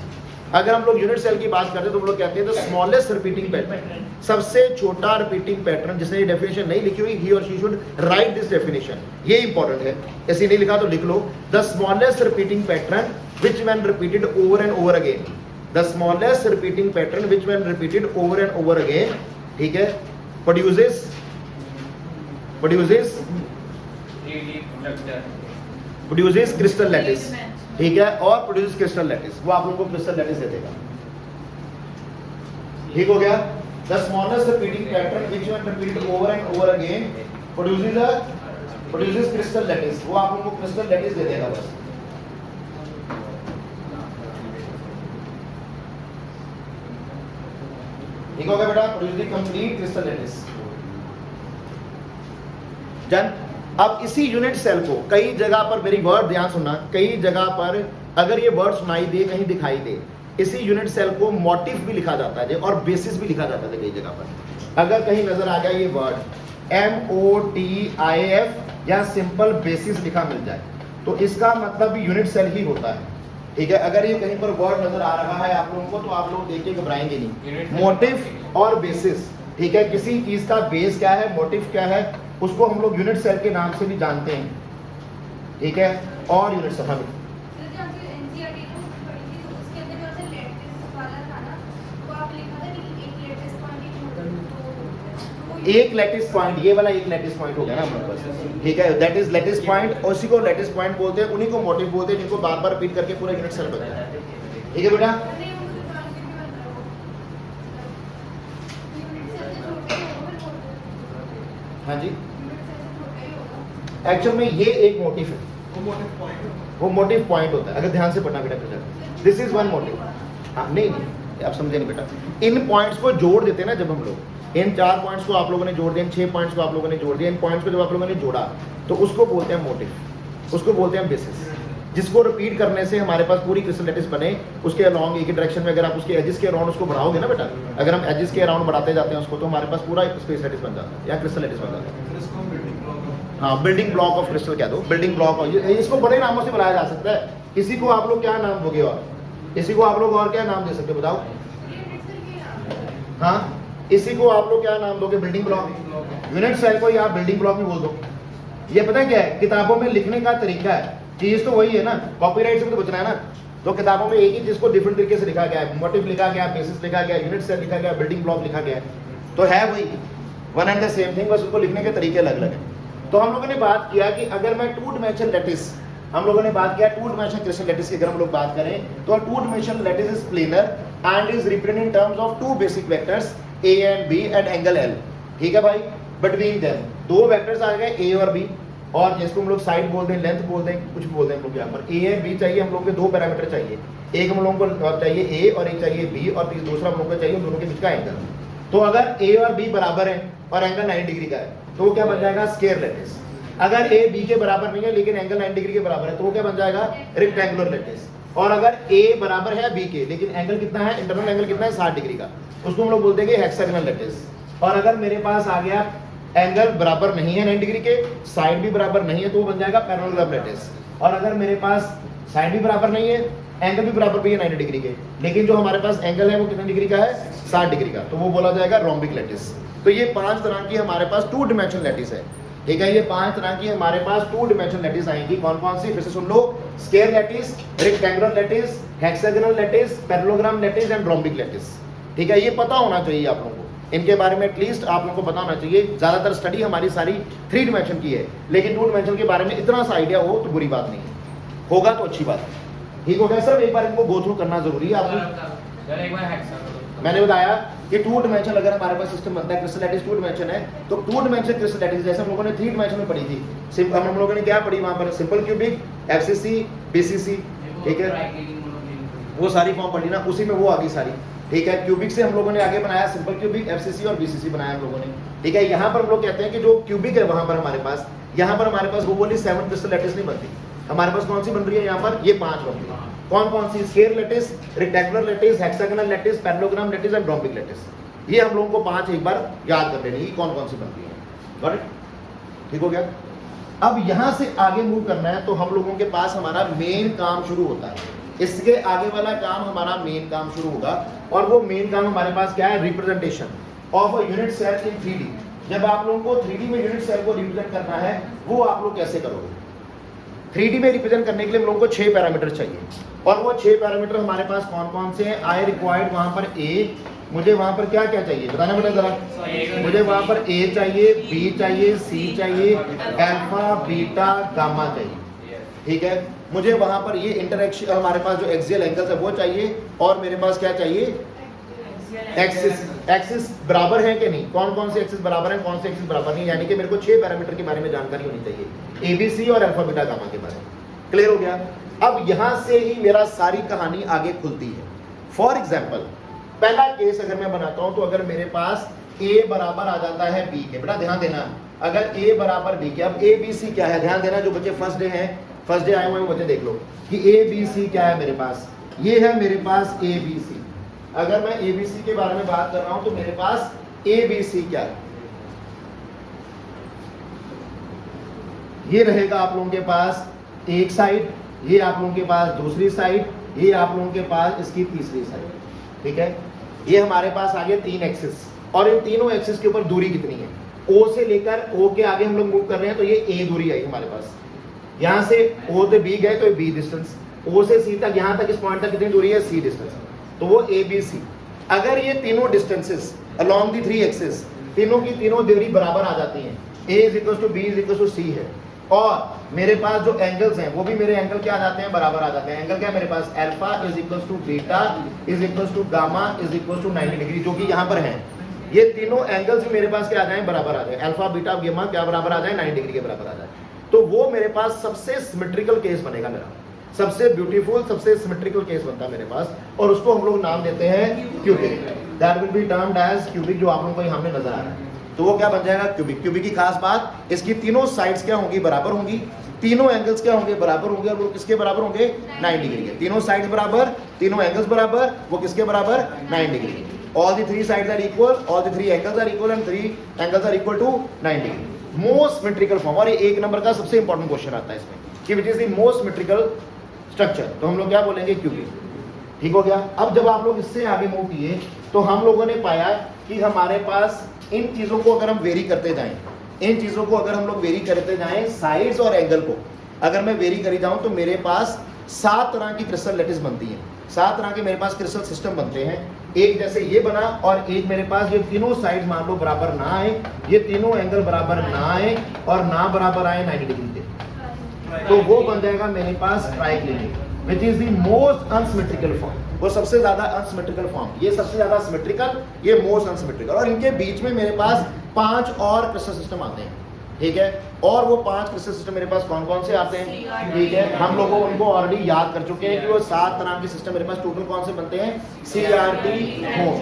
अगर हम लोग यूनिट सेल की बात करते हैं तो हम लोग कहते हैं द स्मॉलेस्ट रिपीटिंग पैटर्न, सबसे छोटा रिपीटिंग पैटर्न। जिसने ये डेफिनेशन नहीं लिखी हुई, ही और she should write this definition, ये इंपॉर्टेंट है। ऐसे नहीं लिखा तो लिख लो, the smallest repeating pattern which when repeated over and over again, the smallest repeating pattern which when repeated over and over again, ठीक है, produces 3D crystal lattice, ठीक है, और produces crystal lattice, वो आप लोगों को crystal lattice दे देगा। ठीक हो गया। The smallest repeating pattern which when repeated over and over again produces crystal lattice, वो आप लोगों को crystal lattice दे देगा बस। ठीक हो गया बेटा, produce the complete crystal lattice. Done. अब इसी यूनिट सेल को कई जगह पर, मेरी वर्ड ध्यान सुनना, कई जगह पर अगर ये वर्ड सुनाई दे, कहीं दिखाई दे, इसी यूनिट सेल को मोटिफ भी लिखा जाता है और बेसिस भी लिखा जाता है कई जगह पर। अगर कहीं नजर आ जाए ये वर्ड MOTIF या सिंपल बेसिस लिखा मिल जाए तो इसका मतलब भी यूनिट सेल ही होता है, ठीक है। अगर ये कहीं पर वर्ड नजर आ रहा है आप लोगों को तो आप लोग देख के घबराएंगे नहीं। मोटिव और बेसिस, ठीक है। किसी चीज का बेस क्या है, मोटिव क्या है, उसको हम लोग यूनिट सेल के नाम से भी जानते हैं, ठीक है। और यूनिट सेल हम एक लैटिस पॉइंट, ये वाला एक लैटिस पॉइंट हो गया ना हमारे पास, ठीक है। दैट इज लैटिस पॉइंट, और उसी को लैटिस पॉइंट बोलते हैं, उन्हीं को मोटिव बोलते हैं, जिनको बार बार रिपीट करके पूरा यूनिट सेल बनता है, ठीक है बेटा। हाँ जी, एक्चुअल में ये एक मोटिव है, वो मोटिव पॉइंट होता है। अगर ध्यान से पढ़ना बेटा, दिस इज वन मोटिव। हाँ नहीं, आप समझे नहीं बेटा। इन पॉइंट्स को जोड़ देते हैं ना जब हम लोग, इन 4 पॉइंट्स को आप लोगों ने जोड़ दिया, इन 6 पॉइंट्स को आप लोगों ने जोड़ दिया, इन पॉइंट्स को जब आप लोगों ने जोड़ा तो उसको बोलते हैं मोटिव, उसको बोलते हैं बेसिस। जिसको रिपीट करने से हमारे पास पूरी क्रिस्टल लैटिस बने, उसके अराउंड एक ही डायरेक्शन में अगर आप उसके एजेस के अराउंड उसको बढ़ाओगे ना बेटा, अगर हम एजेस के अराउंड बढ़ाते जाते हैं उसको तो हमारे पास पूरा स्पेस लैटिस बन जाता है या क्रिस्टल लैटिस बन जाता है। हाँ, बिल्डिंग ब्लॉक ऑफ क्रिस्टल कह दो, बिल्डिंग ब्लॉक। इसको बड़े नामों से बुलाया जा सकता है। इसी को आप लोग क्या नाम दोगे, और इसी को आप लोग और क्या नाम दे सकते हो बताओ। हाँ, इसी को आप लोग क्या नाम दोगे, बिल्डिंग ब्लॉक। यूनिट सेल को या बिल्डिंग ब्लॉक भी बोल दो, ये पता है क्या है, किताबों में लिखने का तरीका है, चीज तो वही है ना, कॉपीराइट से भी तो बचना है ना। तो किताबों में एक ही चीज को डिफरेंट तरीके से लिखा गया है, मोटिव लिखा गया, बेसिस लिखा गया, यूनिट सेल लिखा गया, बिल्डिंग ब्लॉक लिखा गया है, तो है वही one and the same thing, बस उसको लिखने के तरीके अलग अलग है। तो हम लोगों ने बात किया कि अगर मैं टू डिमेंशनल लैटिस, हम लोगों ने बात किया टू डिमेंशनल क्रिस्टल लैटिस की अगर हम लोग बात करें तो two dimensional lattice is planar and is represented in terms of two basic vectors A and B and angle L. ठीक है भाई, बिटवीन देम दो वेक्टर्स आ गए ए और बी, और जिसको हम लोग साइड बोल दें, लेंथ बोल दें, कुछ बोल दें हम लोग यहाँ पर ए एंड बी चाहिए हम लोग के, दो पैरामीटर चाहिए, एक हम लोगों को चाहिए ए और एक चाहिए बी, और दूसरा हम लोग को चाहिए दोनों के बीच का एंगल। तो अगर ए और बी बराबर है और एंगल 90 डिग्री का है तो वो क्या बन जाएगा, स्क्वायर लैटिस। अगर ए बी के बराबर नहीं है लेकिन एंगल 90 डिग्री के बराबर है तो वो क्या बन जाएगा, रेक्टेंगुलर लैटिस। और अगर ए बराबर है बी के लेकिन एंगल कितना है, इंटरनल एंगल कितना है 60 डिग्री का, उसको हम लोग बोलते हैं हेक्सागोनल लैटिस। और अगर मेरे पास आ गया एंगल बराबर नहीं है 90 डिग्री के, साइड भी बराबर नहीं है, तो वो बन जाएगा पैरेललोग्राम लैटिस। और अगर मेरे पास साइड भी बराबर नहीं है, एंगल भी बराबर भी है 90 डिग्री के, लेकिन जो हमारे पास एंगल है वो कितने डिग्री का है, 60 डिग्री का, तो वो बोला जाएगा रोम्बिक लैटिस। तो ये 5 तरह की हमारे पास टू डिमेंशनल लैटिस है। ठीक है, ये 5 तरह की हमारे पास टू डिमेंशनल लैटिस आएंगी। कौन कौन सी, फिर से सुन लो, square lattice, rectangular lattice, hexagonal lattice, parallelogram lattice and rhombic lattice. ठीक है, ये पता होना चाहिए आप लोगों को, इनके बारे में एटलीस्ट आप लोगों को पता होना चाहिए। ज्यादातर स्टडी हमारी सारी 3 डिमेंशन की है, लेकिन 2 डिमेंशन के बारे में इतना सा आइडिया हो तो बुरी बात नहीं है, होगा तो अच्छी बात है। ठीक हो गया सर, एक बार इनको गो थ्रू करना जरूरी है आपको। एक बार हेक्सागोनल मैंने बताया कि 2 डिमेंशन अगर हमारे पास सिस्टम बनता है, क्रिस्टल लैटिस 2 डिमेंशन है, तो 2 डिमेंशन क्रिस्टल लैटिस जैसे हम लोगों ने 3 डिमेंशन में पढ़ी थी, हम लोगों ने क्या पढ़ी वहां पर, सिंपल क्यूबिक, एफसीसी, बीसीसी। ठीक है, वो सारी फॉर्म पढ़ी ना, उसी में वो आ गई सारी। ठीक है, क्यूबिक से हम लोगों ने आगे बनाया सिंपल क्यूबिक, एफसीसी और बीसीसी बनाया हम लोगों ने। ठीक है, यहाँ पर हम लोग कहते हैं कि जो क्यूबिक है वहां पर हमारे पास, यहाँ पर हमारे पास वो बोली 7 क्रिस्टल लैटिस नहीं बनती, हमारे पास कौन सी बन रही है यहाँ पर, ये 5 बन रही है। कौन कौन सी, square lattice, rectangular lattice, hexagonal lattice, parallelogram lattice and rhombic lattice. ये हम लोगों को 5 एक बार याद कर लेनी, कौन कौन सी बनती है। Got it? ठीक हो गया। अब यहां से आगे मूव करना है तो हम लोगों के पास हमारा मेन काम शुरू होता है, इसके आगे वाला काम हमारा मेन काम शुरू होगा, और वो मेन काम हमारे पास क्या है, representation of a unit cell in 3D। जब आप लोगों को 3D में यूनिट सेल को रिप्रेजेंट करना है, वो आप लोग कैसे करोगे। 3D में रिप्रेजेंट करने के लिए हम लोगों को 6 पैरामीटर चाहिए, और वो 6 पैरामीटर हमारे पास कौन कौन से हैं। आई रिक्वायर्ड वहां पर ए, मुझे वहां पर क्या क्या चाहिए बताना बेटा जरा, मुझे वहां पर ए चाहिए, बी चाहिए, सी चाहिए, अल्फा बीटा गामा चाहिए। ठीक है, मुझे वहां पर ये इंटरेक्शन, हमारे पास जो एक्सियल एंगल्स है वो चाहिए, और मेरे पास क्या चाहिए, एक्सिस बराबर है कि नहीं, कौन कौन से एक्सिस बराबर है, कौन से एक्सिस बराबर नहीं, यानी कि मेरे को 6 पैरामीटर के बारे में जानकारी होनी चाहिए, एबीसी और अल्फा बीटा गामा के बारे में। क्लियर हो गया। अब यहां से ही मेरा सारी कहानी आगे खुलती है। फॉर एग्जाम्पल, पहला केस अगर मैं बनाता हूं, तो अगर मेरे पास ए बराबर आ जाता है बी के, बेटा ध्यान देना, अगर ए बराबर बी के, अब ए बी सी क्या है, ध्यान देना, जो बच्चे फर्स्ट डे हैं, फर्स्ट डे आए हुए हैं बच्चे देख लो कि ए बी सी क्या है मेरे पास, ये है मेरे पास ए बी सी। अगर मैं ए बी सी के बारे में बात कर रहा हूं तो मेरे पास ए बी सी क्या है, ये रहेगा आप लोगों के पास एक साइड, ये आप लोगों के पास दूसरी साइड, ये आप लोगों के पास इसकी तीसरी साइड। ठीक है, ये हमारे पास आ गए 3 एक्सिस, और इन तीनों एक्सिस के ऊपर दूरी कितनी है, ओ से लेकर ओ के आगे हम लोग मूव कर रहे हैं, तो ये ए दूरी आई हमारे पास, यहां से ओ से बी गए तो बी डिस्टेंस, ओ से सी तक, यहां तक इस पॉइंट तक कितनी दूरी है, सी डिस्टेंस, तो वो ए बी सी। अगर ये तीनों डिस्टेंसेस अलोंग दी 3 एक्सिस, तीनों की तीनों दूरी बराबर आ जाती हैं, A is equal to B is equal to C है, और मेरे पास जो एंगल्स हैं वो भी मेरे एंगल क्या आ जाते हैं, बराबर आ जाते हैं। एंगल क्या है मेरे पास, alpha is equal to beta is equal to gamma is equal to 90 degree, जो कि यहाँ पर है। ये तीनों एंगल्स भी मेरे पास क्या आ जाए, बराबर आ जाए, अल्फा बीटा गामा क्या बराबर आ जाए, 90 डिग्री के बराबर आ जाए, तो वो मेरे पास सबसे सिमेट्रिकल केस बनेगा, मेरा सबसे ब्यूटीफुल, सबसे सिमेट्रिकल केस बनता है मेरे पास, और उसको हम लोग नाम देते हैं cubic. That will be termed as cubic, जो आप लोगों को यहाँ पे नजर आ रहा है, तो वो क्या बन जाएगा, क्यूबिक। क्यूबिक की खास बात, इसकी तीनों साइड्स क्या होंगी, बराबर होंगी, तीनों एंगल्स क्या होंगे, बराबर होंगे, और वो किसके बराबर होंगे, 90 डिग्री के। तीनों साइड्स बराबर, तीनों एंगल्स बराबर, वो किसके बराबर, 90 degree. All the 3 sides are equal, all the 3 angles are equal, and 3 angles are equal to 90 degree. Most symmetrical form, और ये 1 नंबर का सबसे इंपॉर्टेंट क्वेश्चन आता है इसमें कि विच is the most symmetrical structure, तो हम लोग क्या बोलेंगे, क्यूबिक। ठीक हो गया। अब जब आप लोग इससे आगे मूव किए तो हम लोगों ने पाया कि हमारे पास इन चीजों को अगर हम वेरी करते जाएं, इन चीजों को अगर हम लोग वेरी करते जाएं, साइड्स और एंगल को अगर मैं वेरी करी जाऊं तो मेरे पास 7 तरह की क्रिस्टल लैटिस बनती है। 7 तरह के मेरे पास क्रिस्टल सिस्टम बनते हैं। एक जैसे ये बना, और एक मेरे पास ये तीनों साइड मान लो बराबर ना आए, ये तीनों एंगल बराबर ना आए और ना बराबर आए 90 डिग्री के, तो वो बन जाएगा मेरे पास triclinic, which is the most unsymmetrical form. वो सबसे ज्यादा अनसिमेट्रिकल फॉर्म, ये सबसे ज्यादा सिमेट्रिकल, ये मोस्ट अनसिमेट्रिकल। और इनके बीच में मेरे पास 5 और क्रिस्टल सिस्टम आते हैं, ठीक है। और वो 5 क्रिस्टल सिस्टम मेरे पास कौन कौन से आते हैं, ठीक है। हम लोगों उनको ऑलरेडी याद कर चुके हैं कि वो 7 तरह के सिस्टम मेरे पास टोटल कौन से बनते हैं, CRT होम,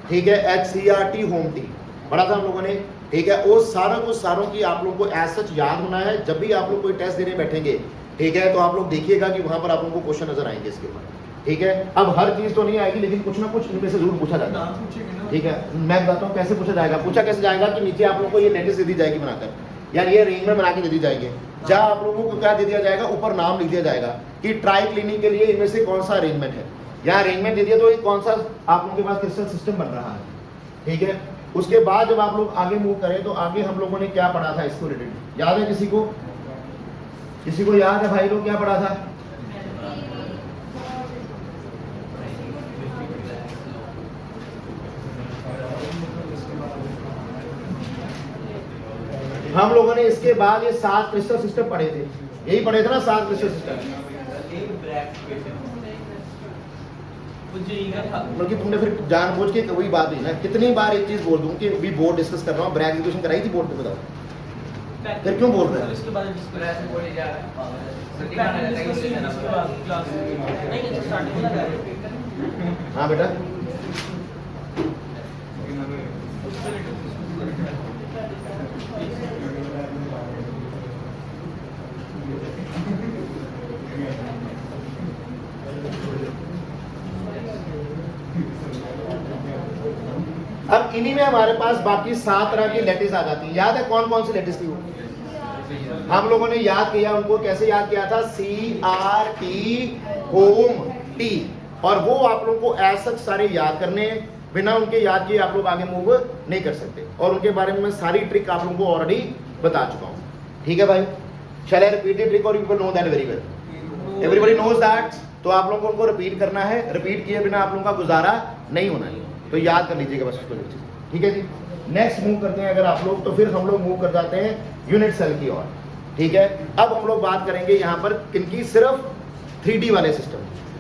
ठीक है, HCRT होम टी पढ़ा था हम लोगों ने, ठीक है। वो सारों की आप लोगों को एज सच याद होना है। जब भी आप लोग कोई टेस्ट देने बैठेंगे, ठीक है, तो आप लोग देखिएगा कि वहां पर आप लोगों को क्वेश्चन नजर आएंगे इसके ऊपर, ठीक है। अब हर चीज तो नहीं आएगी, लेकिन कुछ ना कुछ इनमें से जरूर पूछा जाएगा, ठीक है। मैं बताता हूँ कैसे पूछा जाएगा। पूछा कैसे जाएगा कि नीचे आप लोगों को ये लैटिस दे दी जाएगी बनाकर, यार ये अरेंजमेंट बना के दे दी जाएगी, जहाँ आप लोगों को क्या दे दिया जाएगा, ऊपर नाम लिख दिया जाएगा कि ट्राई क्लीनिंग के लिए इनमें से कौन सा अरेंजमेंट है। यहाँ अरेंजमेंट दे दिया तो ये कौन सा आप लोगों के पास क्रिस्टल सिस्टम बन रहा है, ठीक है। उसके बाद जब आप लोग आगे मूव करें तो आगे हम लोगों ने क्या पढ़ा था इसको रिलेटेड, याद है किसी को? किसी को याद है भाई लोग क्या पढ़ा था? हम लोगों ने इसके बाद ये 7 क्रिस्टल सिस्टम पढ़े थे, यही पढ़े थे ना 7 क्रिस्टल सिस्टम। बल्कि तुमने फिर जानबूझ के वही बात हुई ना, कितनी बार एक चीज बोल दूं कि अभी बोर्ड डिस्कस कर रहा हूँ, ब्रैक एजुकेशन कराई थी बोर्ड पे, बताओ फिर क्यों बोल रहे हैं? इसके बाद डिस्कस बोले जा रहा है। हाँ बेटा, अब इन्हीं में हमारे पास बाकी 7 तरह की लैटिस आ जाती है। याद है कौन कौन सी लैटिस थी वो? हम लोगों ने याद किया, उनको कैसे याद किया था, CRT होम टी। और वो आप लोगों को ऐसा सारे याद करने हैं, बिना उनके याद किए आप लोग आगे मूव नहीं कर सकते। और उनके बारे में मैं सारी ट्रिक आप लोगों को ऑलरेडी बता चुका हूँ, ठीक है भाई। Shall I repeat the trick और you will know that very well, everybody knows that. तो आप लोगों को उनको रिपीट करना है, रिपीट किए बिना आप लोगों का गुजारा नहीं होना है, तो याद कर लीजिएगा बस उसको, ठीक है जी। नेक्स्ट मूव करते हैं अगर आप लोग, तो फिर हम लोग मूव कर जाते हैं यूनिट सेल की ओर, ठीक है। अब हम लोग बात करेंगे यहाँ पर किनकी, सिर्फ 3D वाले सिस्टम।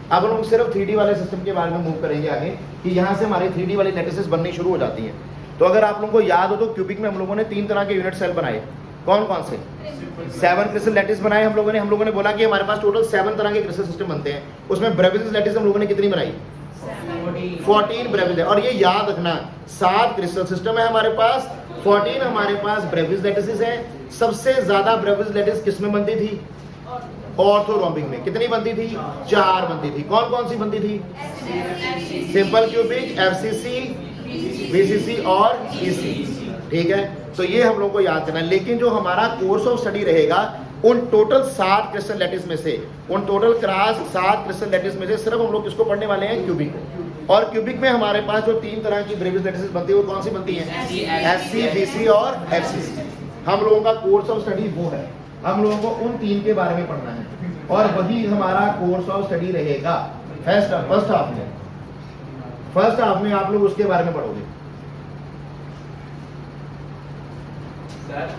अब हम लोग सिर्फ 3D वाले सिस्टम के बारे में मूव करेंगे आगे, कि यहाँ से हमारी 3D वाली लैटिसेस बननी शुरू हो जाती हैं। तो अगर आप लोगों को याद हो तो क्यूबिक में हम लोगों ने 3 तरह के यूनिट सेल बनाए, कौन कौन से? 7 क्रिस्टल लैटिस बनाए हम लोगों ने। हम लोगों ने बोला कि हमारे पास टोटल 7 तरह के क्रिस्टल सिस्टम बनते हैं। उसमें ब्रेविस लैटिस हम लोगों ने कितनी बनाई? 14 ब्रेविस है। और ये याद रखना, 7 क्रिस्टल सिस्टम है हमारे पास, 14 हमारे पास ब्रेविस लैटिसेस है। सबसे ज्यादा ब्रेविस लैटिस किस में बनती थी? ऑर्थोरोम्बिक में। कितनी बनती थी? 4 बनती थी। कौन कौन सी बनती थी? सिंपल क्यूबिक, FCC, BCC और EC, ठीक है। तो ये हम लोग को याद करना है। लेकिन जो हमारा कोर्स ऑफ स्टडी रहेगा, उन टोटल 7 क्रिस्टल लैटिस में से, उन टोटल क्रास 7 क्रिस्टल लैटिस में से सिर्फ हम लोग किसको पढ़ने वाले हैं? क्यूबिक को। और क्यूबिक में हमारे पास जो 3 तरह की ब्रेविस लैटिस बनती है वो कौन सी बनती है? SC, BC और FCC। हम लोगों का कोर्स ऑफ स्टडी वो है, हम लोगों को उन 3 के बारे में पढ़ना है, और वही हमारा कोर्स ऑफ स्टडी रहेगा फर्स्ट हाफ में। फर्स्ट हाफ में आप लोग उसके बारे में पढ़ोगे। सर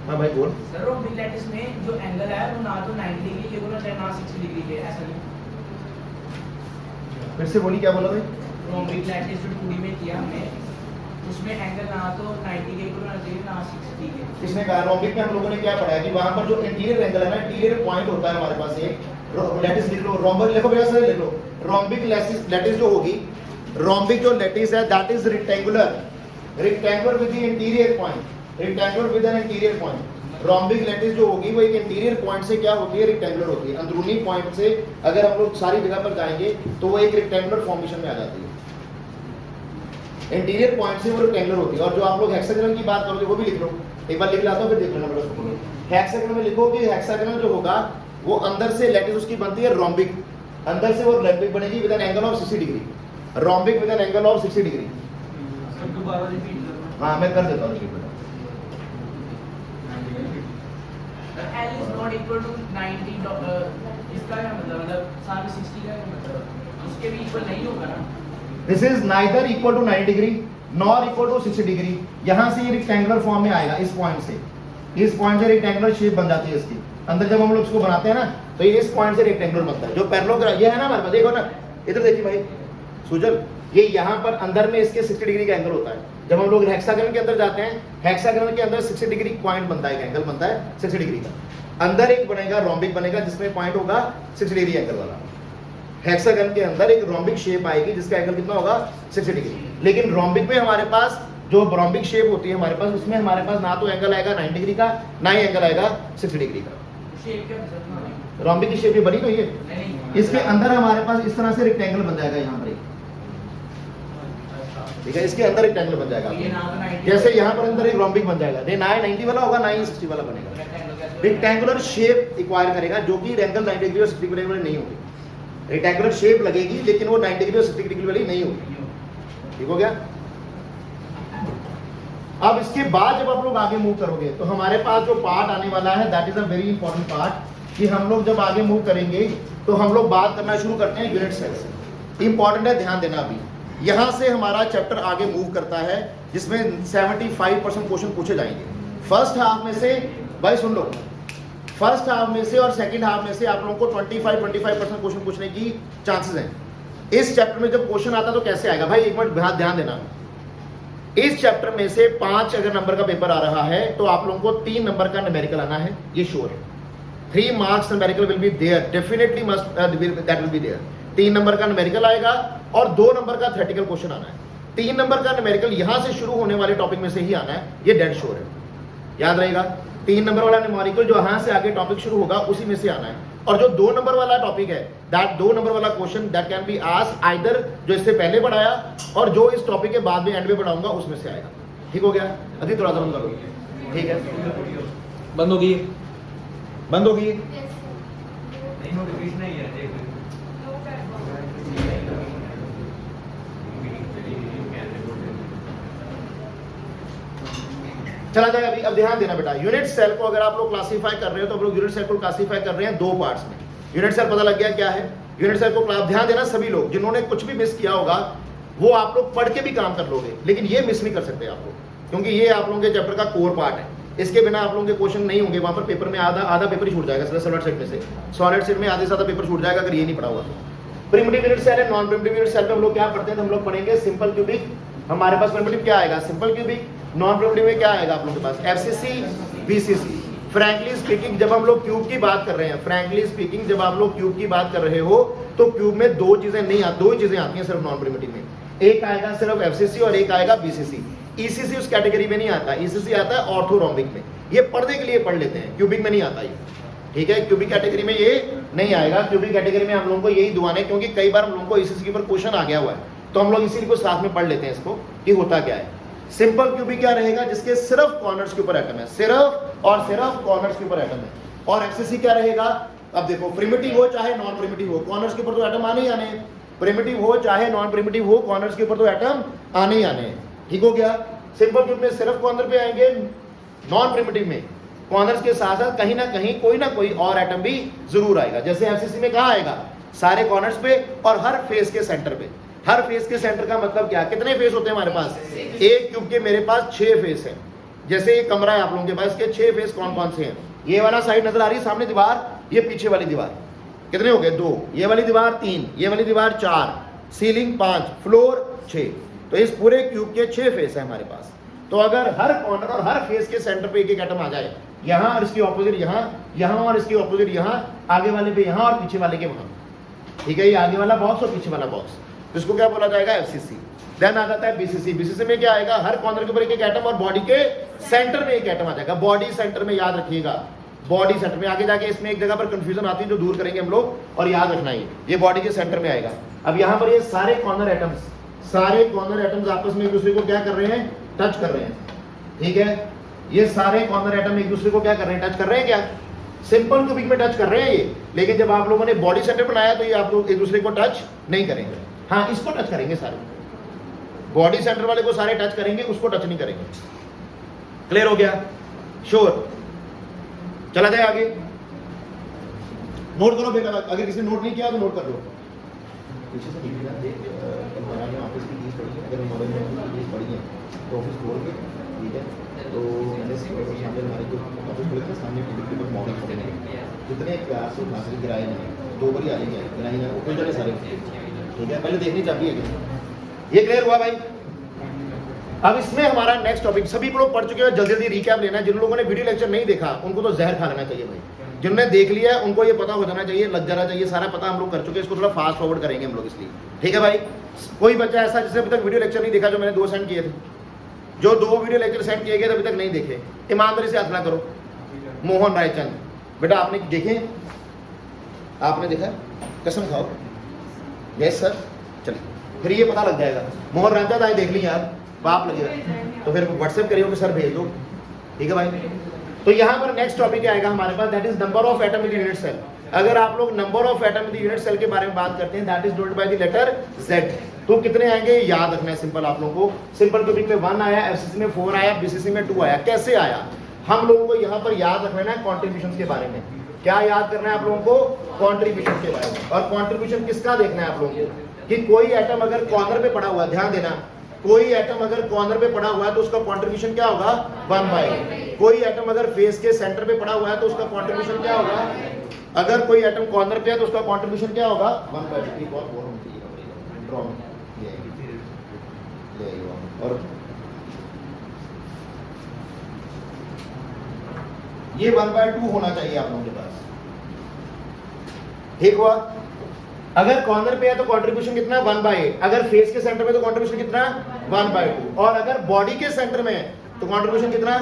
हाँ भाई बोल। सर रोम्बिक लैटिस में जो एंगल है वो ना तो 90 डिग्री के ना 60 डिग्री के, ऐसा नहीं? फिर से बोली, क्या बोला भाई? रोम्बिक लैटिस जो 2D में किया हमने, उसमें एंगल ना तो 90 के इक्वल होना चाहिए ना 60 के। किसने कहा? रोम्बिक में हम लोगों ने क्या पढ़ा है कि वहां पर जो इंटीरियर एंगल है ना, इंटीरियर पॉइंट होता है हमारे पास एक लैटिस, लिख लो रोम्बिक, लिखो भैया सर लिख लो। रोम्बिक लैटिस जो होगी, रोम्बिक जो लैटिस है that is rectangular, rectangular with the interior point, rectangular with an interior point. Rhombic lattice जो होगी वो एक इंटीरियर पॉइंट से क्या होती है? रेक्टेंगुलर होती है। अंदरूनी पॉइंट से अगर हम लोग सारी जगह पर जाएंगे तो वो एक रेक्टेंगुलर फॉर्मेशन में आ जाती है। इंटीरियर पॉइंट से वो रेक्टेंगुलर होती है। और जो आप लोग हेक्सागोनल की बात करोगे वो भी लिख लो, एक बार लिख लाता हूँ फिर देख लेना मेरा। हेक्सागोनल में लिखो कि हेक्सागोनल जो होगा वो अंदर से लैटिस उसकी बनती है रोम्बिक, अंदर से वो रोम्बिक बनेगी with an angle of 60 degree, rhombic with an angle of 60 degree. हाँ मैं कर देता हूँ। L is not equal to 90 इसका क्या मतलब सारे 60 का क्या मतलब उसके भी इक्वल नहीं होगा ना। This is neither equal to 90 degree nor equal to 60 degree. यहां से ये रेक्टेंगुलर फॉर्म में आएगा, इस पॉइंट से रेक्टेंगुलर शेप बन जाती है इसकी। अंदर जब हम लोग इसको बनाते हैं ना तो ये इस पॉइंट से रेक्टेंगुलर बनता है। जो पैरेललोग्राम ये है ना हमारे पास, देखो ना इधर देखिए भाई सुजल, ये यहाँ पर अंदर में इसके 60 डिग्री का एंगल होता है। जब हम लोग हेक्सागन के अंदर जाते हैं, हेक्सागन के अंदर 60 डिग्री पॉइंट बनता है, एंगल बनता है 60 डिग्री का। अंदर एक बनेगा रोम्बिक बनेगा जिसमें पॉइंट होगा 60 डिग्री एंगल वाला। हेक्सागन के अंदर एक रोम्बिक शेप आएगी जिसका एंगल कितना होगा 60 डिग्री। लेकिन रोम्बिक में हमारे पास जो रोम्बिक शेप होती है हमारे पास, उसमें हमारे पास ना तो एंगल आएगा 90 डिग्री का, ना ही एंगल आएगा 60 डिग्री का। शेप क्या मतलब रोम्बिक की शेप ये बनी तो ये नहीं इसके अंदर हमारे पास इस तरह से रेक्टेंगल बन जाएगा यहाँ पर, ठीक है, इसके अंदर रेक्टेंगल बन जाएगा। ये ना तो 90 जैसे यहाँ पर अंदर एक रोम्बिक बन जाएगा, ना ही 90 वाला होगा ना ही 60 वाला बनेगा। रेक्टेंगुलर शेप एक्वायर करेगा जो कि एंगल 90 डिग्री और 60 डिग्री वाली नहीं होगी। रेक्टेंगुलर शेप लगेगी लेकिन वो 90 डिग्री और 60 डिग्री वाली नहीं होगी। ठीक हो गया। अब इसके बाद जब आप लोग आगे मूव करोगे तो हमारे पास जो पार्ट आने वाला है that is a very important part, कि हम लोग जब आगे मूव करेंगे तो हम लोग बात करना शुरू करते हैं यूनिट सेल से। इंपॉर्टेंट है, ध्यान देना। अभी यहां से हमारा चैप्टर आगे मूव करता है जिसमें 75% क्वेश्चन पूछे जाएंगे। फर्स्ट हाफ में से, भाई सुन लो, फर्स्ट हाफ में से और सेकंड हाफ में से आप लोगों को 25% क्वेश्चन पूछने की चांसेस हैं। इस चैप्टर में जब क्वेश्चन आता तो कैसे आएगा भाई, एक मिनट ध्यान देना। इस चैप्टर में से 5 अगर नंबर का पेपर आ रहा है तो आप लोगों को 3 नंबर का न्यूमेरिकल आना है, ये श्योर है। 3 marks numerical will be there, definitely must that will be there. 3 number का न्यूमेरिकल आएगा और 2 नंबर का थ्योरेटिकल क्वेश्चन आना है। 3 नंबर का न्यूमेरिकल यहां से शुरू होने वाले टॉपिक में से ही आना है, ये डेड श्योर है, याद रहेगा। 3 नंबर वाला न्यूमेरिकल जो यहां से आगे टॉपिक शुरू होगा उसी में से आना है। और जो 2 नंबर वाला टॉपिक है, दैट 2 नंबर वाला question that can be asked either जो इससे पहले पढ़ाया और जो इस टॉपिक के बाद में एंड में पढ़ाऊंगा उसमें से आएगा। ठीक हो गया। अभी थोड़ा सा बंद करो, ठीक है, बंद होगी, बंद होगी। नहीं नोटिफिकेशन नहीं है, देख चला जाएगा। अभी अब ध्यान देना बेटा, यूनिट सेल को अगर आप लोग क्लासीफाई कर रहे हो तो आप लोग यूनिट सेल को क्लासीफाई कर रहे हैं 2 पार्ट्स में। यूनिट सेल पता लग गया क्या है। यूनिट सेल को ध्यान देना, सभी लोग जिन्होंने कुछ भी मिस किया होगा वो आप लोग पढ़ के भी काम कर लोगे, लेकिन ये मिस नहीं कर सकते आप लोग, क्योंकि ये आप लोगों के चैप्टर का कोर पार्ट है। इसके बिना आप लोगों के क्वेश्चन नहीं होंगे। वहां पर पेपर में आधा पेपर ही छूट जाएगा सॉलिड सेट में से। सॉलिड सेट में आधे से आधा पेपर छूट जाएगा अगर ये नहीं पढ़ा हुआ तो। प्रिमिटिव यूनिट सेल है, नॉन प्रिमिटिव यूनिट सेल में हम लोग क्या पढ़ते हैं तो हम लोग पढ़ेंगे सिंपल क्यूबिक। हमारे पास प्रिमिटिव क्या आएगा, सिंपल क्यूबिक। नॉन प्रिमिटिव में क्या आएगा आप लोगों के पास, एफसीसी, बीसीसी। फ्रैंकली स्पीकिंग जब हम लोग क्यूब की बात कर रहे हैं, फ्रैंकली स्पीकिंग जब आप लोग क्यूब की बात कर रहे हो तो क्यूब में 2 चीजें नहीं आती, 2 ही चीजें आती हैं सिर्फ नॉन प्रिमिटिव में। एक आएगा सिर्फ एफसीसी और एक आएगा बीसीसी। ईसीसी उस कैटेगरी में नहीं आता, ईसीसी आता है ऑर्थोरोम्बिक में। ये पढ़ने के लिए पढ़ लेते हैं, क्यूबिक में नहीं आता ये, ठीक है। क्यूबिक कैटेगरी में ये नहीं आएगा। क्यूबिक कैटेगरी में हम लोगों को यही दुआने, क्योंकि कई बार हम लोगों को ईसीसी के ऊपर क्वेश्चन आ गया हुआ है तो हम लोग इसी को साथ में पढ़ लेते हैं इसको कि होता क्या है। सिंपल क्यूबिक क्या रहेगा, जिसके सिर्फ कॉर्नर्स के ऊपर एटम है, सिर्फ और सिर्फ कॉर्नर्स के ऊपर एटम है। और एफसीसी क्या रहेगा, अब देखो प्रिमिटिव हो चाहे नॉन प्रिमिटिव हो, कॉर्नर्स के ऊपर तो एटम आने ही आने हैं। प्रिमिटिव हो चाहे नॉन प्रिमिटिव हो, कॉर्नर्स के ऊपर तो एटम आने ही आने हैं। ठीक हो गया। सिंपल क्यूब में सिर्फ कॉर्नर पे आएंगे, नॉन प्रिमिटिव में कॉर्नर्स के साथ साथ कहीं ना कहीं कोई ना कोई और एटम भी जरूर आएगा। जैसे एफसीसी में कहाँ आएगा, सारे कॉर्नर्स पे और हर फेस के सेंटर पे। हर फेस के सेंटर का मतलब क्या, कितने फेस होते हैं हमारे पास, एक क्यूब के मेरे पास 6 फेस है। जैसे ये कमरा है आप लोगों के पास, इसके 6 फेस कौन कौन से हैं, ये वाला साइड नजर आ रही है सामने दीवार, ये पीछे वाली दीवार, कितने हो गए 2, ये वाली दीवार 3, ये वाली दीवार 4, सीलिंग 5, फ्लोर 6। तो इस पूरे क्यूब के 6 फेस है हमारे पास। तो अगर हर कॉर्नर और हर फेस के सेंटर पे एक एक एटम आ जाए, यहाँ और इसकी ऑपोजिट यहाँ, यहाँ और इसकी ऑपोजिट यहाँ, आगे वाले पे यहाँ और पीछे वाले के वहाँ, ठीक है। ये आगे वाला बॉक्स और पीछे वाला बॉक्स, इसको क्या बोला जाएगा, एफसीसी। देन आ जाता है बीसीसी। बीसीसी में क्या आएगा, हर कॉर्नर के ऊपर एक एक एटम और बॉडी के सेंटर में एक एटम आ जाएगा। बॉडी सेंटर में याद रखिएगा, बॉडी सेंटर में। आगे जाके इसमें एक जगह पर कंफ्यूजन आती है जो दूर करेंगे हम लोग, और याद रखना ही ये बॉडी के सेंटर में आएगा। अब यहाँ पर ये सारे कॉर्नर एटम्स, सारे कॉर्नर एटम्स आपस में एक दूसरे को क्या कर रहे हैं, टच कर रहे हैं, ठीक है। ये सारे कॉर्नर एटम एक दूसरे को क्या कर रहे हैं, टच कर रहे हैं। क्या सिंपल क्यूबिक में टच कर रहे हैं ये, लेकिन जब आप लोगों ने बॉडी सेंटर बनाया तो ये आप लोग एक दूसरे को टच नहीं करेंगे। हाँ, इसको टच करेंगे सारे, बॉडी सेंटर वाले को सारे टच करेंगे, उसको टच नहीं करेंगे। क्लियर हो गया, श्योर। चला जाए आगे, नोट करो बेटा, अगर किसी ने नोट नहीं किया तो नोट कर लो। पीछे से नीचे ना देख, हमारे ऑफिस की फीस पड़ी है, अगर मॉडल में फीस पड़ी है तो ऑफिस खोल के, ठीक है, तो मैंने सामने हमारे जो ऑफिस खोले थे सामने के ऊपर मॉडल पड़े हैं, जितने क्लास से क्लास किराए नहीं, 2 बार आ जाएंगे किराए ना ऊपर चले सारे, ठीक है, पहले देखनी चाहिए। ये क्लियर हुआ भाई? अब इसमें हमारा नेक्स्ट टॉपिक, सभी लोग पढ़ चुके हैं, जल्दी जल्दी रिकैप लेना है। जिन लोगों ने वीडियो लेक्चर नहीं देखा उनको तो जहर खा लेना चाहिए भाई, जिन्होंने देख लिया है उनको ये पता हो जाना चाहिए, लग जाना चाहिए, सारा पता हम लोग कर चुके हैं, इसको थोड़ा फास्ट फॉरवर्ड करेंगे हम लोग इसलिए, ठीक है भाई। कोई बच्चा ऐसा जिसने अभी तक वीडियो लेक्चर नहीं देखा, जो मैंने 2 सेंड किए थे, जो 2 वीडियो लेक्चर सेंड किए गए थे अभी तक नहीं देखे, ईमानदारी से हाथ ना करो। मोहन रायचंद बेटा आपने देखे, आपने देखा, कसम खाओ? यस सर, चलिए फिर ये पता लग जाएगा। मोहन रायचंद आए देख ली यार, बाप लगेगा तो फिर व्हाट्सएप करिए कि सर भेज दो, ठीक है भाई। तो यहाँ पर नेक्स्ट टॉपिक आएगा हमारे पास, that is number of atom in the unit cell. अगर आप लोग number of atom in the unit cell के बारे में बात करते हैं, that is denoted by the letter Z। तो कितने आएंगे याद रखना है, सिंपल आप लोगों को। सिंपल क्यूबिक में 1 आया, FCC में 4 आया, BCC में 2 आया। कैसे आया हम लोगों को यहाँ पर याद रखना है कॉन्ट्रीब्यूशन के बारे में। क्या याद करना है आप लोगों को? कॉन्ट्रीब्यूशन के बारे में। और कॉन्ट्रीब्यूशन किसका देखना है आप लोगों को कि कोई एटम अगर कॉर्नर पे पड़ा हुआ है, ध्यान देना, कोई एटम अगर कॉर्नर पे पड़ा हुआ है तो उसका कंट्रीब्यूशन क्या होगा? 1/8। कोई एटम अगर फेस के सेंटर पे पड़ा हुआ है तो उसका कंट्रीब्यूशन क्या होगा? अगर कोई एटम कॉर्नर पे है तो उसका कंट्रीब्यूशन क्या होगा? 1/2। और ये 1/2 होना चाहिए आप लोगों के पास, ठीक हुआ। अगर कॉर्नर पे है तो कंट्रीब्यूशन कितना? 1/8। अगर फेस के सेंटर में तो कंट्रीब्यूशन कितना? 1/2। और अगर बॉडी के सेंटर में है तो कंट्रीब्यूशन कितना?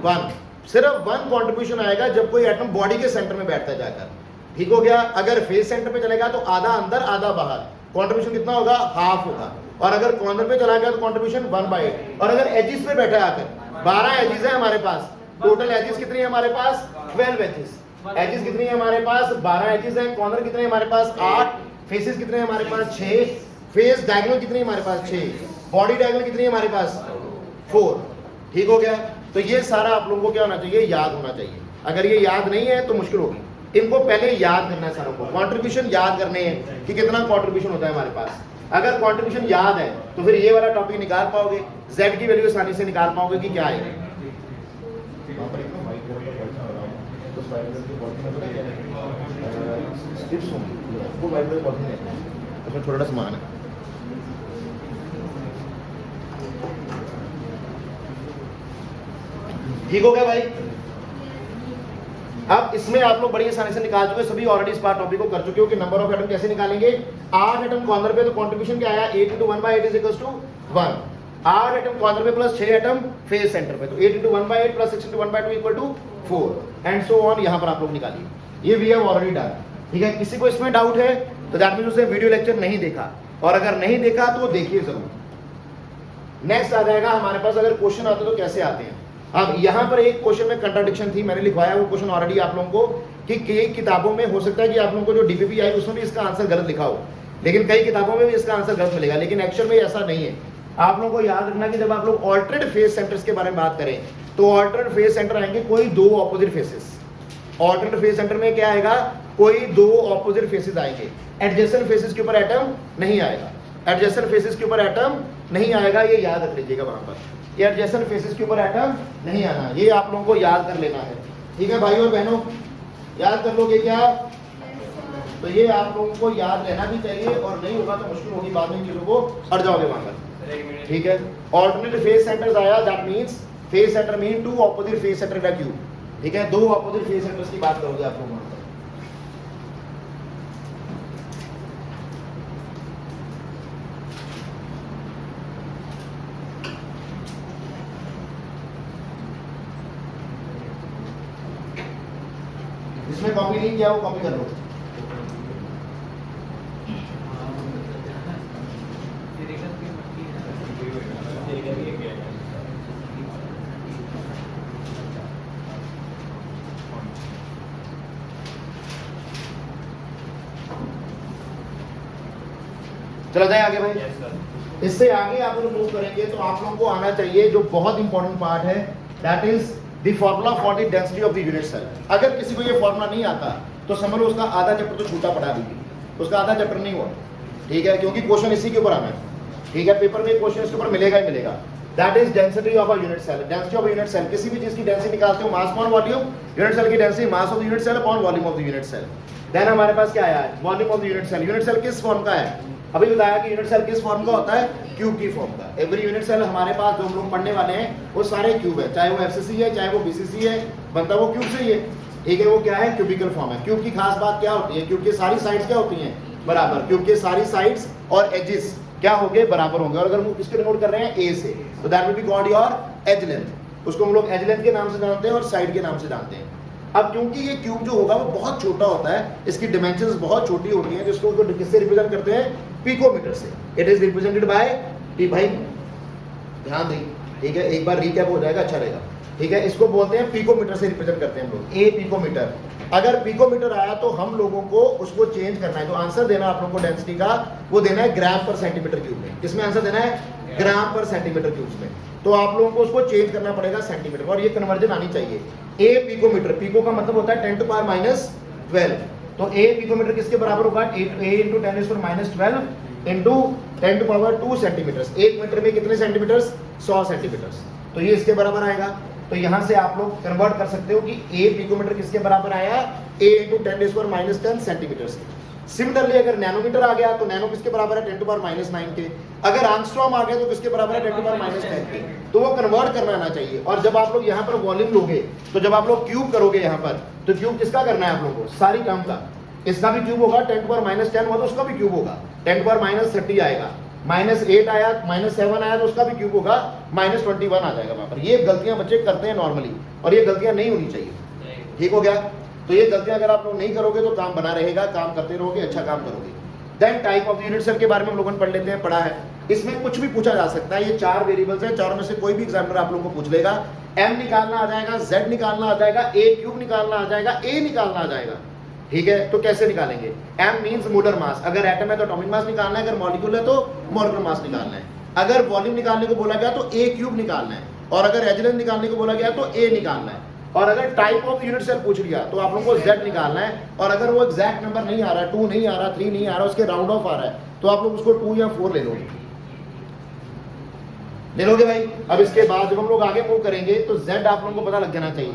1। सिर्फ 1 कंट्रीब्यूशन आएगा जब कोई एटम बॉडी के सेंटर में बैठता है जाकर, ठीक हो गया। अगर फेस सेंटर पे चलेगा तो आधा अंदर आधा बाहर, कंट्रीब्यूशन कितना होगा? हाफ होगा। और अगर कॉर्नर पे चला गया तो कंट्रीब्यूशन 1/8। और अगर एजिस पे बैठा है आकर, 12 एजिस है हमारे पास, टोटल एजिस कितनी है हमारे पास? 12 एजिस। एजिस कितनी है हमारे पास? 12 एजिस है। कॉर्नर कितने हैं हमारे पास? 8। फेसेस कितने हैं हमारे पास? 6। फेस डायगोनल कितनी है हमारे पास? 6। बॉडी डायगोनल कितनी है हमारे पास? 4। ठीक हो गया। तो ये सारा आप लोगों को क्या होना चाहिए? याद होना चाहिए। अगर ये याद नहीं है तो मुश्किल होगी। इनको पहले याद करना है सारों को, कंट्रीब्यूशन याद करने हैं कि कितना कंट्रीब्यूशन होता है हमारे पास। अगर कंट्रीब्यूशन याद है तो फिर ये वाला टॉपिक निकाल पाओगे, Z की वैल्यू आसानी से निकाल पाओगे कि क्या है। उसमें थोड़ा सामान है। ठीक हो गया भाई। अब इसमें आप लोग बड़ी आसानी से निकाल चुके, सभी ऑलरेडी इस पार्ट टॉपिक को कर चुके हो कि नंबर ऑफ एटम कैसे निकालेंगे। 8 एटम कॉर्नर पे तो कंट्रीब्यूशन क्या आया? 8 × 1/8 is equals to 1। 8 atom corner पे प्लस 6 एटम फेस सेंटर पे, तो 8 × 1/8 plus 6 × 1/2 equal to 4 and so on. यहां पर आप लोग निकालिए। ये वी हैव ऑलरेडी डन। ठीक है, किसी को इसमें डाउट है तो दैट मींस उसने वीडियो लेक्चर नहीं देखा, और अगर नहीं देखा तो देखिए जरूर। नेक्स्ट आ जाएगा हमारे पास, अगर क्वेश्चन आते तो कैसे आते हैं। अब यहाँ पर एक क्वेश्चन में कंट्राडिक्शन थी, मैंने लिखवाया वो क्वेश्चन ऑलरेडी आप लोगों को कि कई किताबों में हो सकता है कि आप लोगों को जो डीपीपी आई उसमें भी इसका आंसर गलत लिखा हो, लेकिन कई किताबों में भी इसका आंसर गलत मिलेगा, लेकिन एक्चुअल में ऐसा नहीं है। आप लोगों को याद रखना कि जब आप लोग ऑल्टरनेट फेस सेंटर्स के बारे में बात करें तो ऑल्टरनेट फेस सेंटर आएंगे कोई 2 opposite faces. Alternate face centre में क्या आएगा? कोई 2 ऑपोजिट फेसेस आएंगे। एडजेसेंट फेसेस के ऊपर एटम नहीं आएगा, एडजेसेंट फेसेस के ऊपर एटम नहीं आएगा, ये याद रख लीजिएगा वहां पर। ये एडजेसेंट फेसेस के ऊपर एटम नहीं आना, ये आप लोगों को याद कर लेना है। ठीक है भाई और बहनों, याद कर लोगे क्या? तो ये आप लोगों को याद रहना भी चाहिए, और नहीं होगा तो मुश्किल होगी, बाद में चीजों को हट जाओगे वहां पर। ठीक है, ऑल्टरनेट फेस सेंटर्स आया, that means face centre mean 2 opposite face centre का क्यूब। ठीक है, 2 ऑपोजिट फेस सेंटर्स की बात करोगे आप लोग वहां पर। इसमें कॉपी नहीं किया वो कॉपी कर लो। चला जाए आगे भाई। इससे आगे आप लोग मूव करेंगे तो आप लोगों को आना चाहिए जो बहुत इंपॉर्टेंट पार्ट है, that is the formula for the density of the unit cell. अगर किसी को ये फॉर्मूला नहीं आता तो समझ लो उसका आधा चैप्टर तो छूटा पड़ा अभी, उसका आधा चैप्टर नहीं हुआ, ठीक है, क्योंकि क्वेश्चन इसी के ऊपर आना है, ठीक है, पेपर में क्वेश्चन इसके ऊपर मिलेगा ही मिलेगा। That is density of a unit cell. Density of unit cell, किसी भी चीज की डेंसिटी निकालते हो mass upon volume, unit cell की density mass of the unit cell upon volume of the unit cell. Then हमारे पास क्या आया है, volume of the unit cell. Unit cell किस फॉर्म का है, अभी बताया कि यूनिट सेल किस फॉर्म का होता है, क्यूब की फॉर्म का। एवरी यूनिट सेल हमारे पास जो हम लोग पढ़ने वाले हैं वो सारे क्यूब है, चाहे वो एफसीसी है चाहे वो बीसीसी है, बनता वो क्यूब से ही है, ठीक है। वो क्या है, क्यूबिकल फॉर्म है। क्यूब की खास बात क्या होती है, क्यूब की सारी साइड्स क्या होती हैं, बराबर। क्यूब की सारी साइड्स और एजेस क्या होंगे, बराबर होंगे। और अगर हम किसके डिनोट कर रहे हैं, ए से, तो that will be called your age length. उसको हम लोग एज लेंथ के नाम से जानते हैं और साइड के नाम से जानते हैं। अब क्योंकि ये क्यूब जो होगा वो बहुत छोटा होता है, इसकी डिमेंशंस बहुत छोटी होती हैं, जिसको किससे रिप्रेजेंट करते हैं, पिकोमीटर से। It is represented by T, भाई ध्यान दें, ठीक है, एक बार रिकैप हो जाएगा अच्छा रहेगा, ठीक है। इसको बोलते हैं पिकोमीटर से रिप्रेजेंट करते हैं हम लोग, ए पिकोमीटर। अगर पिकोमीटर आया तो हम लोगों को उसको चेंज करना है, जो आंसर देना है आप लोगों को डेंसिटी का, वो देना है ग्राम पर सेंटीमीटर क्यूब में। किसमें आंसर देना है, ग्राम पर सेंटीमीटर क्यूब में। तो आप लोगों को उसको चेंज करना पड़ेगा सेंटीमीटर, और ये कन्वर्जन आनी चाहिए। ए पिकोमीटर, पिको का मतलब होता है 10 to power -12, तो ए पिकोमीटर किसके बराबर होगा, a into 10 to power -12 into 10 to power 2 centimetre. 1 metre में कितने सेंटीमीटर, 100 सेंटीमीटर, तो ये इसके बराबर आएगा। तो यहां से आप लोग कन्वर्ट कर सकते हो कि ए पिकोमीटर किसके बराबर आया, a into 10 to power -10 centimetre. Similarly अगर नैनोमीटर आ गया तो नैनो किसके बराबर है, 10 to power -9 के। अगर एंगस्ट्रॉम आ गया तो किसके बराबर है, 10 to power -10 के। तो वो कन्वर्ट करना आना चाहिए। और जब आप लोग यहाँ पर वॉल्यूम लोगे, तो जब आप लोग क्यूब करोगे यहाँ पर, तो क्यूब किसका करना है आप लोगों को, सारी टर्म का। इसका भी क्यूब होगा, 10 to power -10 हुआ तो उसका भी क्यूब होगा, 10 to power -30 आएगा, -8 आया, -7 आया तो उसका भी क्यूब होगा, -21 आ जाएगा वहां पर। ये गलतियां बच्चे करते हैं नॉर्मली, और ये गलतियां नहीं होनी चाहिए, ठीक हो गया। तो ये गलतियां अगर आप लोग नहीं करोगे तो काम बना रहेगा, काम करते रहोगे, अच्छा काम करोगे। Then type of unit cell के बारे में हम लोगों ने पढ़ लेते हैं, पढ़ा है। इसमें कुछ भी पूछा जा सकता है, ये 4 वेरिएबल्स हैं, चारों में से कोई भी एग्जामिनर आप लोगों को पूछ लेगा। m निकालना आ जाएगा, z निकालना आ जाएगा, a क्यूब निकालना आ जाएगा, a निकालना आ जाएगा, ठीक है। तो कैसे निकालेंगे, m मींस मोलर मास, अगर एटम है तो एटॉमिक मास निकालना है, अगर मॉलिक्यूल है तो मॉलिक्यूलर मास निकालना है। अगर वॉल्यूम निकालने को बोला गया तो a क्यूब निकालना है, और अगर एज लेंथ निकालने को बोला गया तो a निकालना है। और अगर टाइप ऑफ यूनिट सेल पूछ लिया तो आप लोगों को z निकालना है, और अगर वो एग्जैक्ट नंबर नहीं आ रहा, 2 नहीं आ रहा, 3 नहीं आ रहा, उसके राउंड ऑफ आ रहा है, तो आप लोग उसको 2 या 4 ले लोगे भाई। अब इसके बाद जब हम लोग आगे मूव करेंगे तो z आप लोगों को पता लग जाना चाहिए।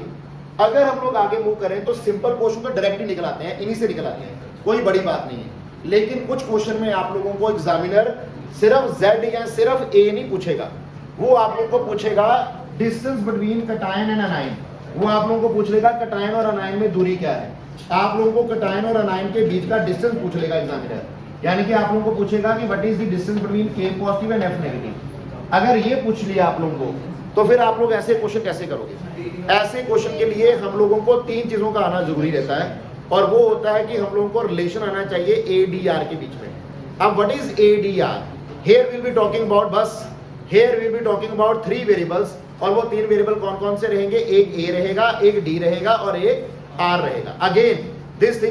अगर हम लोग आगे मूव करें तो सिंपल क्वेश्चन तो डायरेक्ट ही निकल आते हैं, इन्हीं से निकल आते हैं, कोई बड़ी बात नहीं है। लेकिन कुछ क्वेश्चन में आप लोगों को एग्जामिनर सिर्फ z या सिर्फ a नहीं पूछेगा, वो आप लोगों को पूछेगा डिस्टेंस बिटवीन कटायन एंड अनायन। वो आप लोगों को पूछ लेगा कटायन और अनायन में दूरी क्या है, आप लोगों को कटायन और अनायन के बीच का डिस्टेंस पूछ लेगा एग्जामिनर। यानी कि आप लोगों को पूछेगा कि what is the distance between K positive and F negative. अगर ये पूछ लिया आप लोगों को, तो फिर आप लोग ऐसे क्वेश्चन कैसे करोगे। ऐसे क्वेश्चन के लिए हम लोगों को 3 चीजों का आना जरूरी रहता है, और वो होता है कि हम लोगों को रिलेशन आना चाहिए ADR के बीच में। अब what is ADR, here will be talking about, बस here will be talking about 3 variables, और वो 3 वेरिएबल कौन कौन से रहेंगे, एक a रहेगा, एक d रहेगा और एक r रहेगा। अगेन दिस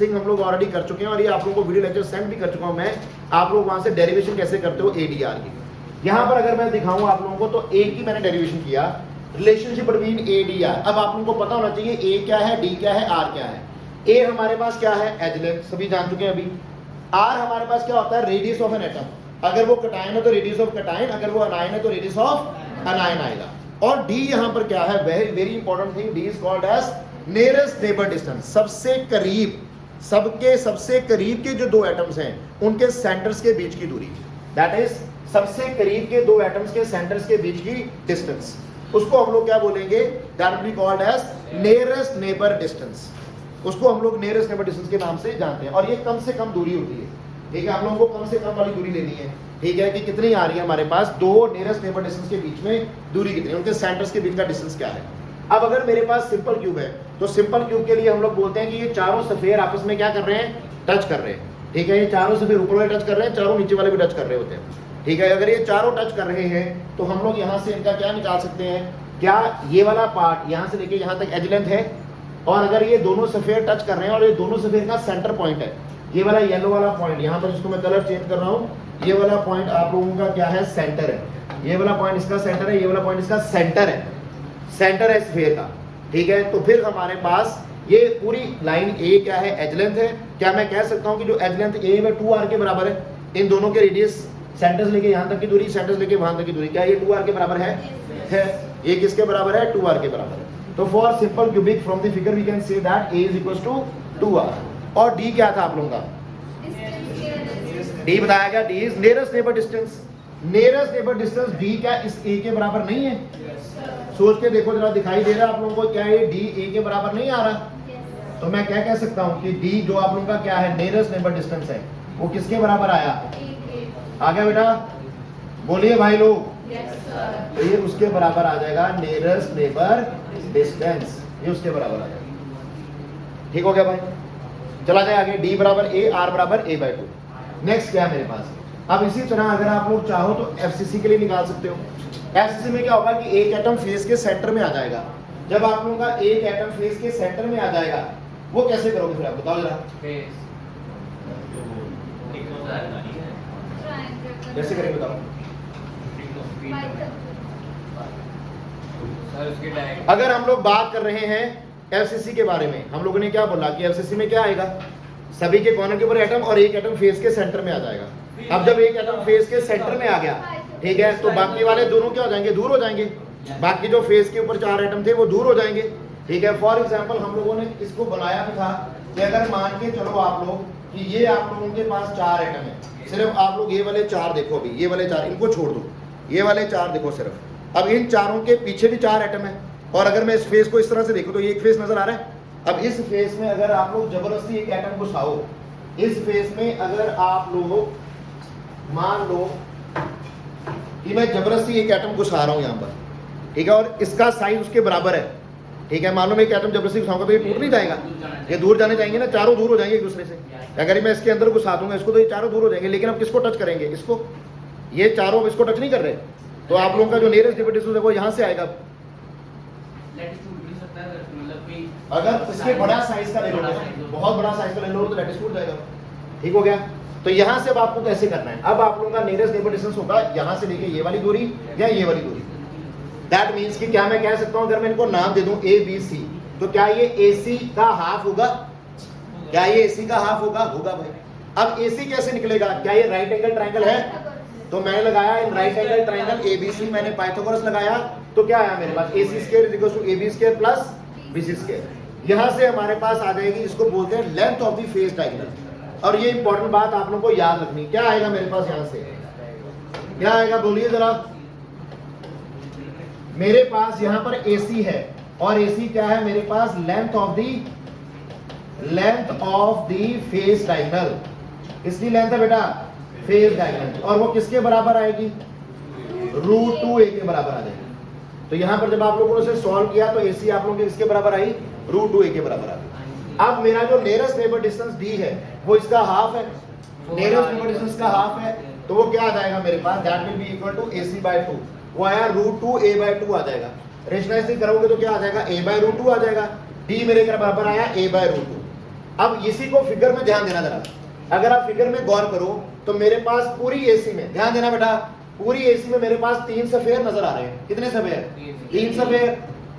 थिंग हम लोग ऑलरेडी कर चुके हैं, और ये आप लोगों को वीडियो लेक्चर सेंड भी कर चुका हूं मैं। आप लोग वहां से डेरिवेशन कैसे करते हो ADR की, यहां पर अगर मैं दिखाऊं आप लोगों को, तो एक ही मैंने डेरिवेशन किया, रिलेशनशिप बिटवीन ADR। अब आप लोगों को पता होना चाहिए a क्या है, d क्या है, r क्या है। a हमारे पास क्या है, एज लेंथ, सभी जान चुके हैं अभी। r हमारे पास क्या होता है, रेडियस ऑफ एन एटम। अगर वो कटायन है तो रेडियस ऑफ कटायन, अगर वो अनायन है तो रेडियस ऑफ अनायन आएगा। और d यहाँ पर क्या है, very important thing, d is called as nearest neighbour distance. सबसे करीब, सबसे करीब के जो 2 एटम्स हैं उनके सेंटर्स के बीच की दूरी, दैट इज सबसे करीब के 2 एटम्स के सेंटर्स के बीच की डिस्टेंस, उसको हम लोग क्या बोलेंगे, that will be called as nearest neighbour distance. उसको हम लोग नियरेस्ट नेबर डिस्टेंस के नाम से जानते हैं। और ये कम से कम दूरी होती है, ठीक है। आप लोगों को कम से कम वाली दूरी लेनी है, ठीक है, कि कितनी आ रही है हमारे पास 2 नियरेस्ट नेबर डिस्टेंस के बीच में दूरी कितनी है, उनके सेंटर्स के बीच का डिस्टेंस क्या है। अब अगर मेरे पास सिंपल क्यूब है, तो सिंपल क्यूब के लिए हम लोग बोलते हैं कि ये चारों सफेयर आपस में क्या कर रहे हैं, टच कर रहे हैं, ठीक है। ये चारों सफेयर ऊपर वाले टच कर रहे हैं, चारों नीचे वाले भी टच कर रहे होते हैं, ठीक है। अगर ये चारों टच कर रहे हैं तो हम लोग यहाँ से इनका क्या निकाल सकते हैं, क्या ये वाला पार्ट यहाँ से लेके यहाँ तक एज लेंथ है, और अगर ये दोनों सफेयर टच कर रहे हैं और ये दोनों सफेयर का सेंटर पॉइंट है, ये वाला येलो वाला पॉइंट यहाँ पर जिसको मैं कलर चेंज कर रहा हूँ, ये वाला पॉइंट आप लोगों का क्या है, सेंटर है। ये वाला पॉइंट इसका सेंटर है, ये वाला पॉइंट इसका सेंटर है। सेंटर है स्फीयर का, ठीक है। तो फिर हमारे पास ये पूरी लाइन ए क्या है, एज लेंथ है। क्या मैं कह सकता हूँ कि जो एज लेंथ ए में 2r के बराबर है, इन दोनों के रेडियस सेंटर से लेके यहाँ तक की दूरी, सेंटर से लेके वहां तक की दूरी, क्या ये 2r के बराबर है? ये किसके बराबर है? 2r के बराबर है। तो for simple cubic from the figure we can say that a is equal to 2r। और d क्या था आप लोगों का? d बताया गया, d is nearest neighbour distance. Nearest neighbour distance d क्या इस a के बराबर नहीं है? सोच के देखो जरा, दिखाई दे रहा है आप लोगों को क्या ये d a के बराबर नहीं आ रहा? तो मैं क्या कह सकता हूँ कि d जो आप लोगों का क्या है, नियरेस्ट नेबर डिस्टेंस है, वो किसके बराबर आया? आ गया बेटा, बोलिए भाई लोग। तो ये उसके बराबर आ जाएगा, नियरेस्ट नेबर डिस्टेंस, ये उसके बराबर आ जाएगा। ठीक हो गया भाई, चला जाए आगे। d बराबर a, r बराबर a/2। नेक्स्ट क्या है मेरे पास? अब इसी तरह अगर आप लोग चाहो तो FCC के लिए निकाल सकते हो। FCC में क्या होगा कि एक एटम फेस के सेंटर में आ जाएगा। जब आप लोगों का एक एटम फेस के सेंटर में आ जाएगा, वो कैसे करोगे फिर आप बताओ जरा, कैसे करेंगे बताओ? अगर हम लोग बात कर रहे हैं FCC के बारे में, हम लोगों ने क्या बोला कि FCC में क्या आएगा, सभी के कॉर्नर के ऊपर एटम और एक एटम फेस के सेंटर में आ जाएगा। अब जब एक एटम फेस के सेंटर में आ गया, ठीक है, तो बाकी वाले दोनों क्या हो जाएंगे, दूर हो जाएंगे। बाकी जो फेस के ऊपर 4 एटम थे वो दूर हो जाएंगे, ठीक है। फॉर एग्जांपल हम लोगों ने इसको बनाया भी था कि अगर मान के चलो आप लोग कि ये आप लोगों के पास 4 एटम है, सिर्फ आप लोग ये वाले 4 देखो, अभी ये वाले 4 इनको छोड़ दो, ये वाले 4 देखो सिर्फ। अब इन चारों के पीछे भी 4 एटम है, और अगर मैं इस फेस को इस तरह से देखूं तो ये एक फेस नजर आ रहा है। अब इस फेस में अगर आप लोग जबरदस्ती एक एटम घुसाओ, इस फेस में अगर आप लोग मान लो कि मैं जबरदस्ती एक एटम घुसा रहा हूं यहां पर, ठीक है, और इसका साइज उसके बराबर है, ठीक है। मान लो मैं एक एटम जबरदस्ती घुसाऊंगा तो ये टूट नहीं जाएगा, ये दूर जाने जाएंगे ना, चारों दूर हो जाएंगे एक दूसरे से। अगर मैं इसके अंदर घुसा दूंगा इसको तो ये चारों दूर हो जाएंगे, लेकिन अब किसको टच करेंगे, इसको, ये चारों इसको टच नहीं कर रहे। तो आप लोगों का जो नियरेस्ट नेबर डिस्टेंस है वो यहाँ से आएगा। अगर इसके बड़ा साइज का ले लो, बहुत बड़ा साइज का ले लो तो लैटिस टूट जाएगा। ठीक हो गया। तो यहाँ से अब आपको कैसे करना है, अब आप लोगों का नियरेस्ट नेबर डिस्टेंस होगा यहाँ से लेके ये वाली दूरी या ये वाली दूरी। दैट मीन्स कि क्या मैं कह सकता हूँ, अगर मैं इनको नाम दे दूं ABC, तो क्या ये AC का हाफ होगा? क्या ये AC का हाफ होगा? होगा भाई। अब AC कैसे निकलेगा? क्या ये राइट एंगल ट्राइंगल है? तो मैंने लगाया in right angle triangle ABC, मैंने पाइथागोरस लगाया, तो क्या आया मेरे पास, AC square is equal to AB square plus BC square. यहाँ से हमारे पास आ जाएगी, इसको बोलते हैं length of the face diagonal. और ये इंपॉर्टेंट बात आप लोगों को याद रखनी, क्या आएगा मेरे पास यहाँ से, क्या आएगा बोलिए जरा। मेरे पास यहाँ पर AC है, और AC क्या है मेरे पास, length of the face diagonal. इसकी लेंथ है बेटा फेस डायगोनल, और वो किसके बराबर आएगी, √2a के बराबर आ जाएगी। तो यहाँ पर जब आप लोगों ने उसे सॉल्व किया तो AC आप लोगों के इसके बराबर आई, √2a के बराबर आ गई। अब मेरा जो नियरेस्ट नेबर डिस्टेंस D है वो इसका हाफ है, नियरेस्ट नेबर डिस्टेंस का हाफ है, तो वो क्या आ जाएगा मेरे पास, that will be equal to AC/2। वो आया √2a/2 आ जाएगा। रेशनलाइज करोगे तो क्या आ जाएगा, a/√2 आ जाएगा। D मेरे के बराबर आया a/√2। अब इसी को फिगर में ध्यान देना जरा, अगर आप फिगर में गौर करो तो मेरे पास पूरी AC में ध्यान देना बेटा, पूरी AC में मेरे पास 3 सफेयर नजर आ रहे हैं। कितने सफेयर, 3 सफेयर।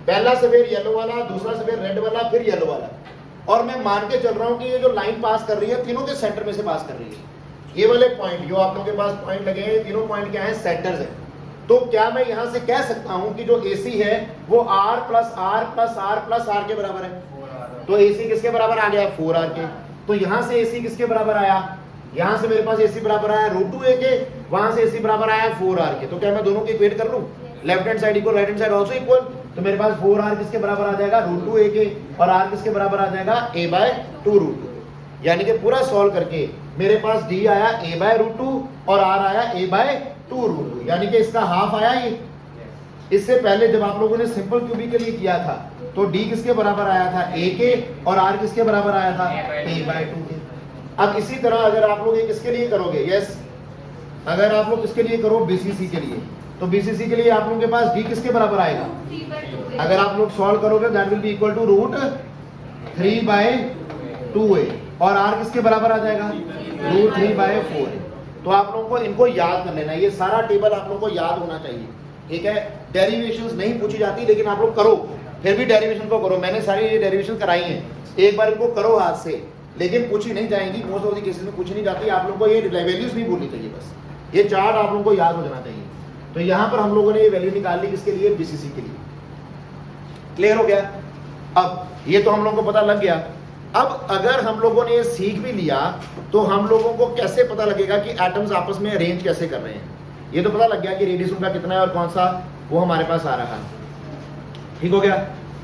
पहला सफेयर येलो वाला, दूसरा सफेयर रेड वाला, फिर येलो वाला। और मैं मान के चल रहा हूं कि ये जो लाइन पास कर रही है तीनों के सेंटर में से पास कर रही है। ये वाले पॉइंट जो आप लोगों के पास पॉइंट लगे हैं, तीनों पॉइंट क्या है, सेंटर्स है। तो क्या मैं यहां से कह सकता हूं कि जो AC है वो R प्लस R के बराबर है। तो AC किसके बराबर आ गया, 4R के। तो यहां से AC किसके बराबर आया, यहां से मेरे पास AC बराबर आया √2a के, वहां से AC बराबर आया 4R के। तो क्या मैं दोनों को इक्वेट कर लूं, left hand side equal right hand side also equal. तो मेरे पास 4R किसके बराबर आ जाएगा, √2a के, और R किसके बराबर आ जाएगा, a/2√2। यानी कि पूरा सॉल्व करके मेरे पास D आया a/√2 और R आया a/2√2, यानी कि इसका हाफ आया ये। इससे पहले जब आप लोगों ने सिंपल क्यूबिक के लिए किया था तो D किसके बराबर आया था, a के, और R किसके बराबर आया था, a/2 के। अब इसी तरह अगर आप लोग ये किसके लिए करोगे, यस, अगर आप लोग किसके लिए करो, BCC के लिए, तो BCC के लिए आप लोगों के पास D किसके बराबर आएगा, अगर आप लोग सॉल्व करोगे that will be equal to √3/2a, और R किसके बराबर आ जाएगा, √3/4a। तो आप लोगों को इनको याद कर लेना, ये सारा टेबल आप लोगों को याद होना चाहिए, ठीक है। डेरिवेशंस नहीं पूछी जाती, लेकिन आप लोग करो, फिर भी डेरिवेशन को करो। मैंने सारी ये डेरिवेशन कराई हैं, एक बार इनको करो हाथ से, लेकिन पूछी नहीं जाएंगी, मोस्ट ऑफ द केसेस में पूछी नहीं जाती। आप लोगों को ये वैल्यूज नहीं भूलनी चाहिए, बस ये चार्ट आप लोगों को याद हो जाना चाहिए। तो यहाँ पर हम लोगों ने ये वैल्यू निकाल ली, किसके लिए? बीसीसी के लिए। क्लियर हो गया? अब ये तो हम लोगों को पता लग गया। अब अगर हम लोगों ने ये सीख भी लिया तो हम लोगों को कैसे पता लगेगा कि एटम्स आपस में अरेंज कैसे कर रहे हैं? ये तो पता लग गया कि रेडियस उनका कितना है और कौन सा वो हमारे पास आ रहा है। ठीक हो गया?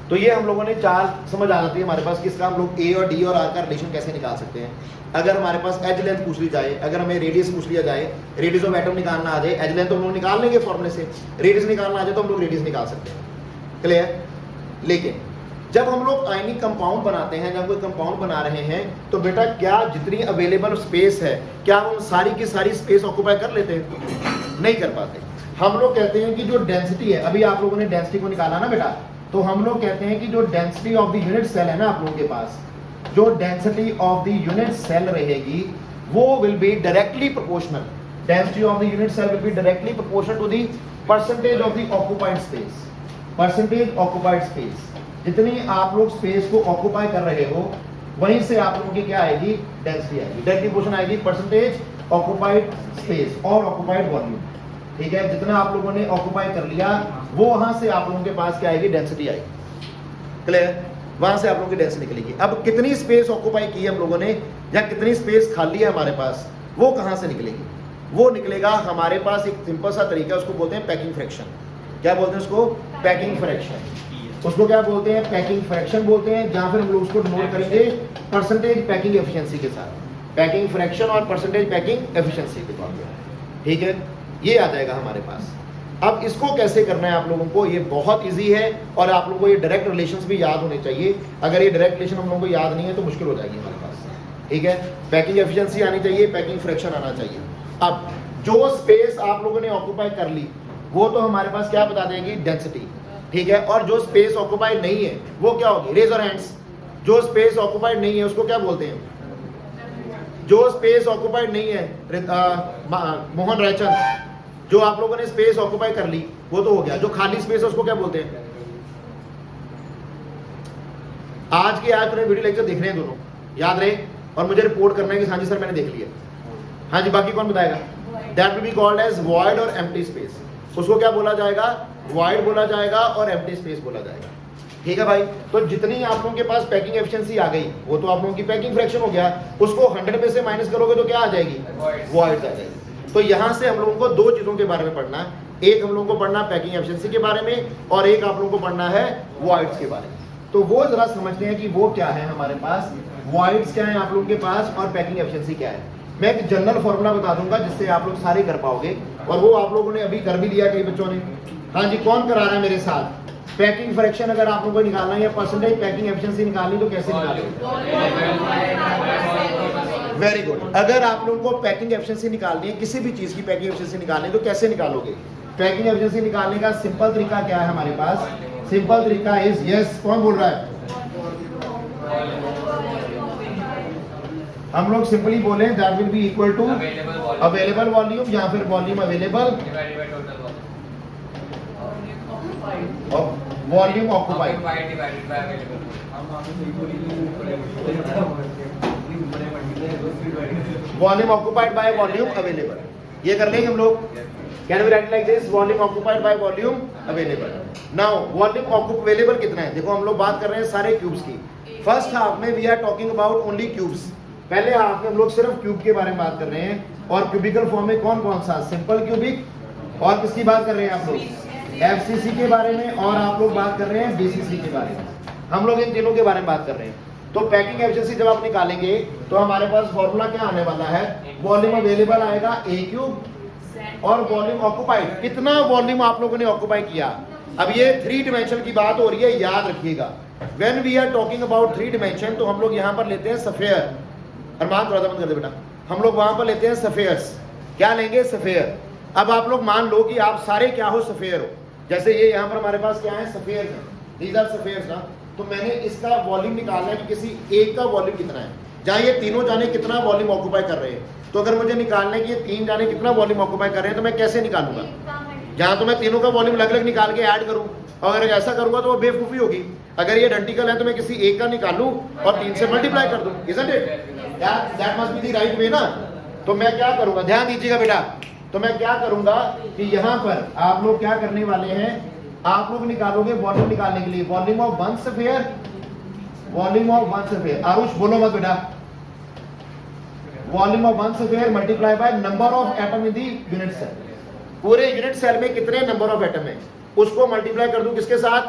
तो ये हम लोगों ने चार समझ आ जाती है हमारे पास, किसका हम लोग ए और डी और आर का रिलेशन कैसे निकाल सकते हैं। अगर हमारे पास एज लेंथ पूछ ली जाए, अगर हमें रेडियस पूछ लिया जाए, रेडियस ऑफ एटम निकालना आ जाए, एज लेंथ तो हम लोग निकाल लेंगे फॉर्मूले से, रेडियस निकालना आ जाए तो हम लोग रेडियस निकाल सकते हैं। क्लियर? लेकिन जब हम लोग आयनिक कंपाउंड बनाते हैं, जब कोई कंपाउंड बना रहे हैं, तो बेटा क्या जितनी अवेलेबल स्पेस है, क्या हम सारी की सारी स्पेस ऑक्यूपाई कर लेते हैं? नहीं कर पाते। हम लोग कहते हैं कि जो डेंसिटी है, अभी आप लोगों ने डेंसिटी को निकाला ना बेटा, तो हम लोग कहते हैं कि जो density of the unit cell है ना आप लोगों के पास, जो density of the unit cell रहेगी वो will be directly proportional, density of the unit cell will be directly proportional to the percentage of the occupied space. Percentage occupied space, जितनी आप लोग स्पेस को ऑक्यूपाई कर रहे हो वहीं से आप लोगों की क्या आएगी? डेंसिटी आएगी। डायरेक्टली प्रोपोर्शन आएगी परसेंटेज ऑक्यूपाइड स्पेस और ऑक्यूपाइड वॉल्यूम। ठीक है, जितना आप लोगों ने ऑक्यूपाई कर लिया वो वहां से आप लोगों के पास क्या आएगी? डेंसिटी आएगी। क्लियर? वहां से आप लोगों की डेंसिटी निकलेगी। अब कितनी स्पेस ऑक्यूपाई की है हम लोगों ने या कितनी स्पेस खाली है हमारे पास, वो कहां से निकलेगी? वो निकलेगा हमारे पास एक सिंपल सा तरीका, उसको बोलते हैं पैकिंग फ्रैक्शन। क्या बोलते हैं उसको? Packing fraction. उसको क्या बोलते हैं? पैकिंग फ्रैक्शन बोलते हैं, जहां फिर हम लोग उसको डिनोट करेंगे परसेंटेज पैकिंग एफिशिएंसी के साथ। पैकिंग फ्रैक्शन और परसेंटेज पैकिंग एफिशिएंसी के तौर पर। ठीक है, ये आ जाएगा हमारे पास। अब इसको कैसे करना है आप लोगों को, ये बहुत इजी है और आप लोगों को ये डायरेक्ट रिलेशंस भी याद होने चाहिए। अगर ये डायरेक्ट रिलेशन हम लोगों को याद नहीं है तो मुश्किल हो जाएगी हमारे पास। ठीक है, पैकिंग एफिशिएंसी आनी चाहिए, पैकिंग फ्रैक्शन आना चाहिए। अब जो स्पेस आप लोगों ने ऑक्यूपाई कर ली वो तो हमारे पास क्या बता देंगी? डेंसिटी। ठीक है, और जो स्पेस ऑक्यूपाइड नहीं है वो क्या होगी? रेज और हैंड्स। जो स्पेस ऑक्यूपाइड नहीं है उसको क्या बोलते हैं? जो स्पेस ऑक्यूपाइड नहीं है मोहन रायचंद, जो आप लोगों ने स्पेस ऑक्यूपाई कर ली वो तो हो गया। जो खाली स्पेस है उसको क्या बोलते हैं? आज के आज वीडियो लेक्चर देख रहे हैं दोनों, याद रहे, और मुझे रिपोर्ट करना है कि हाँ जी सर मैंने देख लिया। हाँ जी, बाकी कौन बताएगा? That will be called as void और एम्प्टी स्पेस। उसको क्या बोला जाएगा? वॉइड बोला जाएगा और एम्प्टी स्पेस बोला जाएगा। ठीक है भाई, तो जितनी आप लोगों के पास पैकिंग एफिशिएंसी आ गई वो तो आप लोगों की पैकिंग फ्रैक्शन हो गया। उसको 100 में से माइनस करोगे तो क्या आ जाएगी? वॉइड आ जाएगी। तो यहां से हम लोगों को दो चीजों के बारे में पढ़ना है, एक हम लोगों को पढ़ना है पैकिंग एफिशिएंसी के बारे में और एक आप लोगों को पढ़ना है वॉइड्स के बारे में। तो वो जरा समझते हैं कि वो क्या है हमारे पास, वॉइड्स क्या है आप लोगों के पास और पैकिंग एफिशिएंसी क्या है। मैं एक जनरल फॉर्मूला बता दूंगा जिससे आप लोग सारे कर पाओगे, और वो आप लोगों ने अभी कर भी लिया कई बच्चों ने। हाँ जी, कौन करा रहा है मेरे साथ? पैकिंग फ्रैक्शन अगर आप लोगों को निकालना है या परसेंटेज पैकिंग एफिशिएंसी निकालनी तो कैसे निकालोगे? Very good. अगर आप लोगों को पैकिंग एफिशिएंसी निकालनी है, किसी भी चीज की पैकिंग एफिशिएंसी निकालनी है तो कैसे निकालोगे? पैकिंग एफिशिएंसी निकालने का सिंपल तरीका क्या है हमारे पास? सिंपल तरीका इज, यस कौन बोल रहा है? हम लोग सिंपली बोले that will be equal to available volume या फिर volume available volume occupied. Volume occupied by volume available, ये कर लेंगे हम लोग। Can we write like this? Volume occupied by volume available. Now volume available कितना है? देखो हम लोग बात कर रहे हैं सारे क्यूब्स की। फर्स्ट हाफ में we are talking about only cubes. पहले हाफ में हम लोग सिर्फ क्यूब के बारे में बात कर रहे हैं, और क्यूबिकल फॉर्म में कौन कौन सा? सिंपल क्यूबिक, और किसकी बात कर रहे हैं आप लोग? एफसीसी के बारे में, और आप लोग बात कर रहे हैं बीसीसी के बारे में। हम लोग इन तीनों के बारे में बात कर रहे हैं। तो पैकिंग एफिशिएंसी जब आप निकालेंगे तो हमारे पास फॉर्मूला क्या आने वाला है? वॉल्यूम अवेलेबल आएगा ए क्यूब और वॉल्यूम ऑक्यूपाइड, कितना वॉल्यूम आप लोगों ने ऑक्यूपाई किया। अब ये 3 डिमेंशन की बात हो रही है, याद रखिएगा। When we are talking about 3 dimension तो हम लोग यहाँ पर लेते हैं सफेयर। अरमान थोड़ा सा बंद कर दे बेटा। हम लोग वहां पर लेते हैं सफेयर्स। क्या लेंगे? सफेयर। अब आप लोग मान लो कि आप सारे क्या हो? सफेयर हो। जैसे ये यहाँ पर हमारे पास क्या है? सफेयर है, दीज आर सफेयर्स ना। तो मैंने इसका वॉल्यूम निकालना है कि किसी एक का वॉल्यूम कितना है, जहाँ ये तीनों जाने कितना वॉल्यूम ऑक्यूपाई कर रहे हैं। तो अगर मुझे निकालना है कि ये 3 जाने कितना वॉल्यूम ऑक्यूपाई कर रहे हैं तो मैं कैसे निकालूंगा? जहाँ तो मैं तीनों का वॉल्यूम अलग अलग निकाल के ऐड करूँ, और अगर ऐसा करूँगा तो वो बेवकूफ़ी होगी। अगर ये आइडेंटिकल है तो मैं किसी एक का निकाल लूँ और 3 से मल्टीप्लाई कर दूँ, isn't it? That must be the right way ना। तो मैं क्या करूँगा, ध्यान दीजिएगा बेटा, तो मैं क्या करूँगा कि यहाँ पर आप लोग क्या करने वाले हैं, आप लोग निकालोगे वॉल्यूम निकालने के लिए, volume of one sphere, volume of one sphere. Aarush बोलो मत बेटा, volume of one sphere multiply by number of atom in the unit cell. पूरे यूनिट सेल में कितने नंबर ऑफ एटम है उसको मल्टीप्लाई कर दूं किसके साथ,